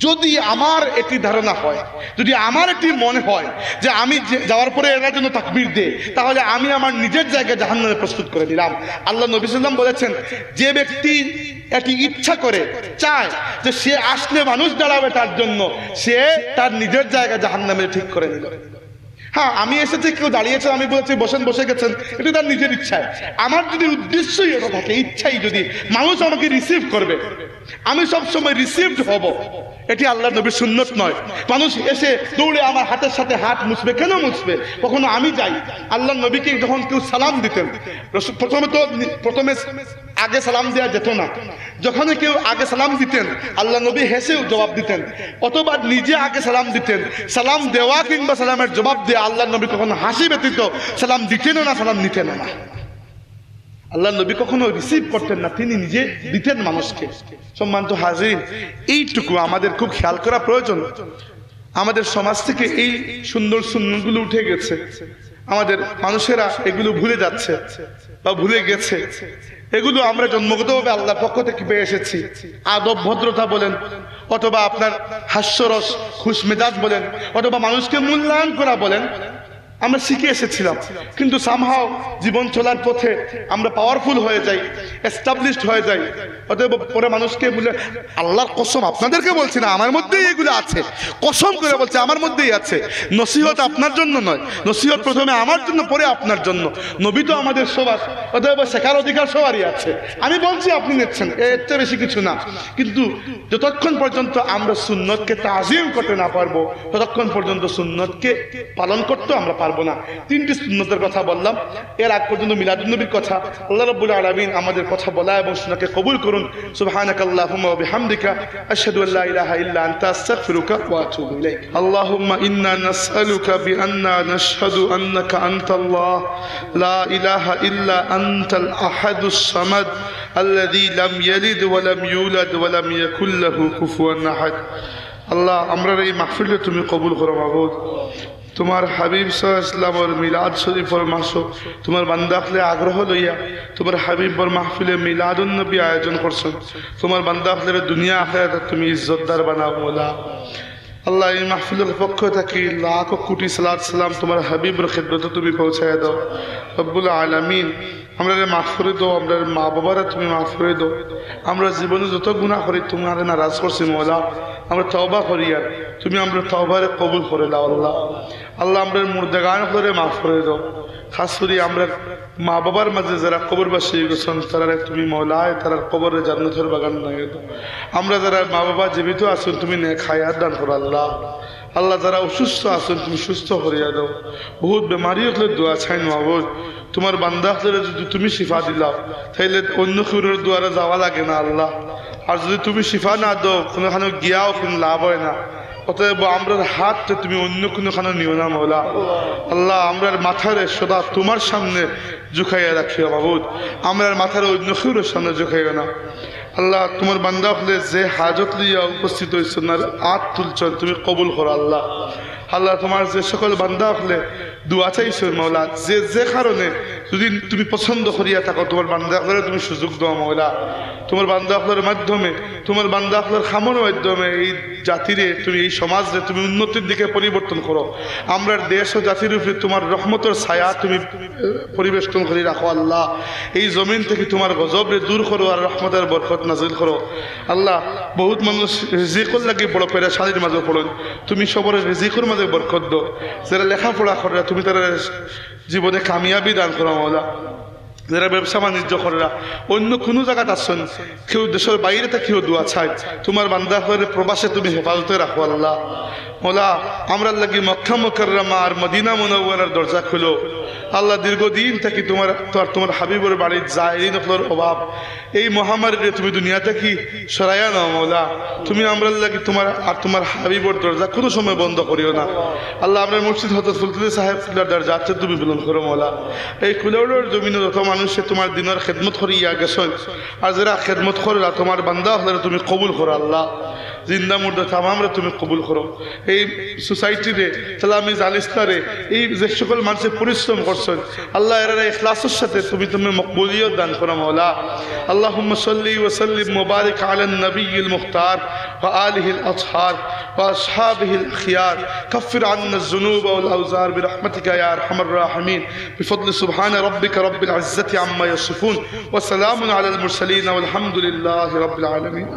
যদি আমার এটি ধারণা হয়, যদি আমার এটি মনে হয় যে আমি যাওয়ার পরে এরা জন্য তাকবীর দে, তাহলে আমি আমার নিজের জায়গায় জাহান্নামে প্রস্তুত করে দিলাম। আল্লাহ নবী সাল্লাল্লাহু আলাইহি ওয়াসাল্লাম বলেছেন, যে ব্যক্তি এটি ইচ্ছা করে চায় যে সে আসলে মানুষ দাঁড়াবে তার জন্য, সে তার নিজের জায়গা জাহান্নামে ঠিক করে নিল। হ্যাঁ, আমি এসেছি, কেউ দাঁড়িয়েছে, আমি বলেছি বসেন, বসে গেছেন, এটা তার নিজের ইচ্ছায়। আমার যদি উদ্দেশ্যই এটা থাকে, ইচ্ছাই যদি মানুষ আমাকে রিসিভ করবে, আমি সবসময় রিসিভড হব, এটি আল্লাহ নবীর সুন্নত নয়। মানুষ এসে দৌড়ে আমার হাতের সাথে হাত মুছবে, কেন মুছবে? কখনো আমি যাই, আল্লাহ নবীকে যখন কেউ সালাম দিতেন, প্রথমে আগে সালাম দেওয়া যেত না, যখন কেউ আগে সালাম দিতেন আল্লাহ নবী হেসেও জবাব দিতেন, অথবা নিজে আগে সালাম দিতেন। সালাম দেওয়া কিংবা সালামের জবাব দেওয়া আল্লাহ নবী কখনো হাসি ব্যতীত সালাম দিতেনও না, সালাম নিতেন না। আল্লাহ নবী কখনো রিসিভ করতেন না, তিনি নিজে দিতেন মানুষকে। সম্মানিত হাজিরিন, এইটুকু আমাদের খুব খেয়াল করা প্রয়োজন। আমাদের সমাজ থেকে এই সুন্দর সুন্নতগুলো উঠে গেছে, আমাদের মানুষেরা এগুলো ভুলে যাচ্ছে বা ভুলে গেছে। এগুলো আমরা জন্মগতভাবে আল্লাহর পক্ষ থেকে পেয়ে এসেছি। আদব ভদ্রতা বলেন, অথবা আপনার হাস্যরস খুশ মেজাজ বলেন, অথবা মানুষকে মূল্যায়ন করা বলেন, আমরা শিখে এসেছিলাম। কিন্তু সামহাও জীবন চলার পথে আমরা পাওয়ারফুল হয়ে যাই, এস্টাবলিশড হয়ে যাই, অতএব পরে মানুষকে বলে, আল্লাহর কসম আপনাদেরকে বলছি না, আমার মধ্যেই এগুলো আছে, কসম করে বলছে আমার মধ্যেই আছে। নসিহত আপনার জন্য নয়, নসিহত প্রথমে আমার জন্য, পরে আপনার জন্য। নবী তো আমাদের সবার, অতএব শেখার অধিকার সবারই আছে। আমি বলছি, আপনি নিচ্ছেন, এর চেয়ে বেশি কিছু না। কিন্তু যতক্ষণ পর্যন্ত আমরা সুন্নতকে তাজিম করতে না পারবো, ততক্ষণ পর্যন্ত সুন্নতকে পালন করতে আমরা পারবো না। তিনটি সুন্নতের কথা বললাম, এর আগ পর্যন্ত মিলাদুন নবীর কথা। আল্লাহ রাব্বুল আলামিন আমাদের কথা বলা এবং শোনাকে কবুল করুন। সুবহানাকাল্লাহুম্মা ওয়া বিহামদিকা আশহাদু আল্লা ইলাহা ইল্লা আনতা আস্তাগফিরুকা ওয়া আতুবু ইলাইক। আল্লাহুম্মা ইন্না নাসআলুকা বিআন্না নাশহাদু আন্নাকা আনতাল্লাহ লা ইলাহা ইল্লা আনতাল আহাদুস সামাদ আল্লাযী লাম ইয়ালিদ ওয়া লাম ইউলাদ ওয়া লাম ইয়াকুল লাহু কুফুয়ান আহাদ। আল্লাহ, আমরা এই মাহফিলকে তুমি কবুল করো মাবুদ। তোমার হাবিব সাল্লাল্লাহু আলাইহি ওয়াসাল্লামের মিলাদ শরীফের মাসে তোমার বান্দাকে আগ্রহ লইয়া তোমার হাবিবর মাহফিলে মিলাদুন নবী আয়োজন করছেন। তোমার বান্দাকে দুনিয়া আখিরাতে তুমি ইজ্জতদার বানাও মওলা। আল্লাহ, এই মাহফিলের পক্ষ থেকে লাখ কোটি সালাত সালাম তোমার হাবিবের খিদমতে তুমি পৌঁছায় দাও রব্বুল আলামিন। আমরা মাফ করে দাও, আমরা মা বাবারা তুমি মাফ করে দাও। আমরা জীবনে যত গুনাহ করি তোমার নারাজ করছি মওলা, আমরা তওবা করি, আর তুমি আমরা তওবারে কবুল করে দাও আল্লাহ। আল্লাহ, আমরা মুর্দাগান করে মাফ করে দাও। খাস করে আমরা মা বাবার মাঝে যারা কবরবাসী গেছেন, তারা তুমি মওলায় তারা কবরে জান্নাতের বাগান লাগিয়ে দাও। আমরা যারা মা বাবা জীবিত আছেন তুমি নেক হায়াত দান করো আল্লাহ। আল্লাহ, যারা অসুস্থ আছেন তুমি সুস্থ করিয়া দাও। বহুত বেমারি হলে দোয়া চাই মাবুদ, তোমার বান্দা যদি তুমি শিফা দিলাও তাইলে অন্য কারোর দুয়ারে যাওয়া লাগে না আল্লাহ। আর যদি তুমি শিফা না দাও কোনোখানে গিয়াও কোনো লাভ হয় না। অতএব আমরার হাতটা তুমি অন্য কোনোখানে নিও না মৌলা। আল্লাহ আমরার মাথারে সদা তোমার সামনে ঝুঁকাইয়া রাখিও মাবুদ, আমরার মাথারে অন্য কারোর সামনে ঝুঁকাইও না। আল্লাহ তোমার বান্দা হলে যে হাজত লইয়া উপস্থিত হয়েছেন আর আত তুলছেন তুমি কবুল করো আল্লাহ। আল্লাহ তোমার যে সকল বান্দা হলে দুয়া চাইছো মৌলা, যে যে কারণে যদি তুমি পছন্দ করিয়া থাকো তোমার বান্দা হলে তুমি সুযোগ দাও মৌলা। তোমার বান্দা হলের মাধ্যমে, তোমার বান্দা হলের খামোর মাধ্যমে এই জাতিরে তুমি, এই সমাজে তুমি উন্নতির দিকে পরিবর্তন করো। আমরা দেশ ও জাতির উপরে তোমার রহমতের ছায়া তুমি পরিবেষ্টন করে রাখো আল্লাহ। এই জমিন থেকে তোমার গজবরে দূর করো আর রহমতের বরকত নাজিল করো আল্লাহ। বহুত মানুষ রিজিকর লাগি বড় পেরেশানির মাঝে পড়েন, তুমি সবরে রিজিকর মাঝে বরকত দাও। যারা লেখাপড়া করে তুমি তারা জীবনে কামিয়াবি দান করো মৌলা। যারা ব্যবসা বাণিজ্য করে অন্য কোনো জায়গায় আসছেন, কেউ দেশের বাইরে কেউ দোয়া চাই, তোমার বান্দা হয়ে প্রবাসে তুমি হেফাজতে রাখো আল্লাহ। মৌলা আমরা লাগি মক্কা মুকাররমা আর মদিনা মুনাওয়ারার দরজা খুলো আল্লাহ। দীর্ঘদিন থেকে তোমার হাবিবের বাড়ির জায়রিন অভাব, এই মহামারীতে তুমি দুনিয়াতে কি সরাইয়া নাও মৌলা। তুমি আমরা লাগি তোমার আর তোমার হাবিবের দরজা কোনো সময় বন্ধ করিও না আল্লাহ। আমরা মসজিদ হজরত ফুলতুলি সাহেব দরজা আছে তুমি বিলন করো মৌলা। এই কুলাউড়ের জমিনে যত মানুষে তোমার দিনের খেদমত করিয়া গেছেন আর যারা খেদমত করলা তোমার বান্দা হলে তুমি কবুল করো আল্লাহ। জিন্দা মুর্দা তামামরে তুমি কবুল করো। এই সোসাইটিতে তালামি জালিস্তারে এই যে সকল মানুষে পরিশ্রম করছেন আল্লাহ এরা ইখলাসের সাথে তুমি মকবুলিয়ত দান করো মৌলা। আল্লাহুম্মা সাল্লি ওয়া সাল্লিম মুবারিক আলান নবিয়্যিল মুখতার ওয়া আলিহিল আতহার ওয়া আসহাবিহিল আখিয়ার। কাফির আন্না যুনুব ওয়াল আওজার বিরহমাতিকা ইয়া আরহামার রাহিমিন বিফদলি সুবহান রাব্বিকা রাব্বিল ইজ্জাতি আম্মা ইয়াসিফুন ওয়া সালামুন আলাল মুরসালিন ওয়াল হামদুলিল্লাহি রাব্বিল আলামিন।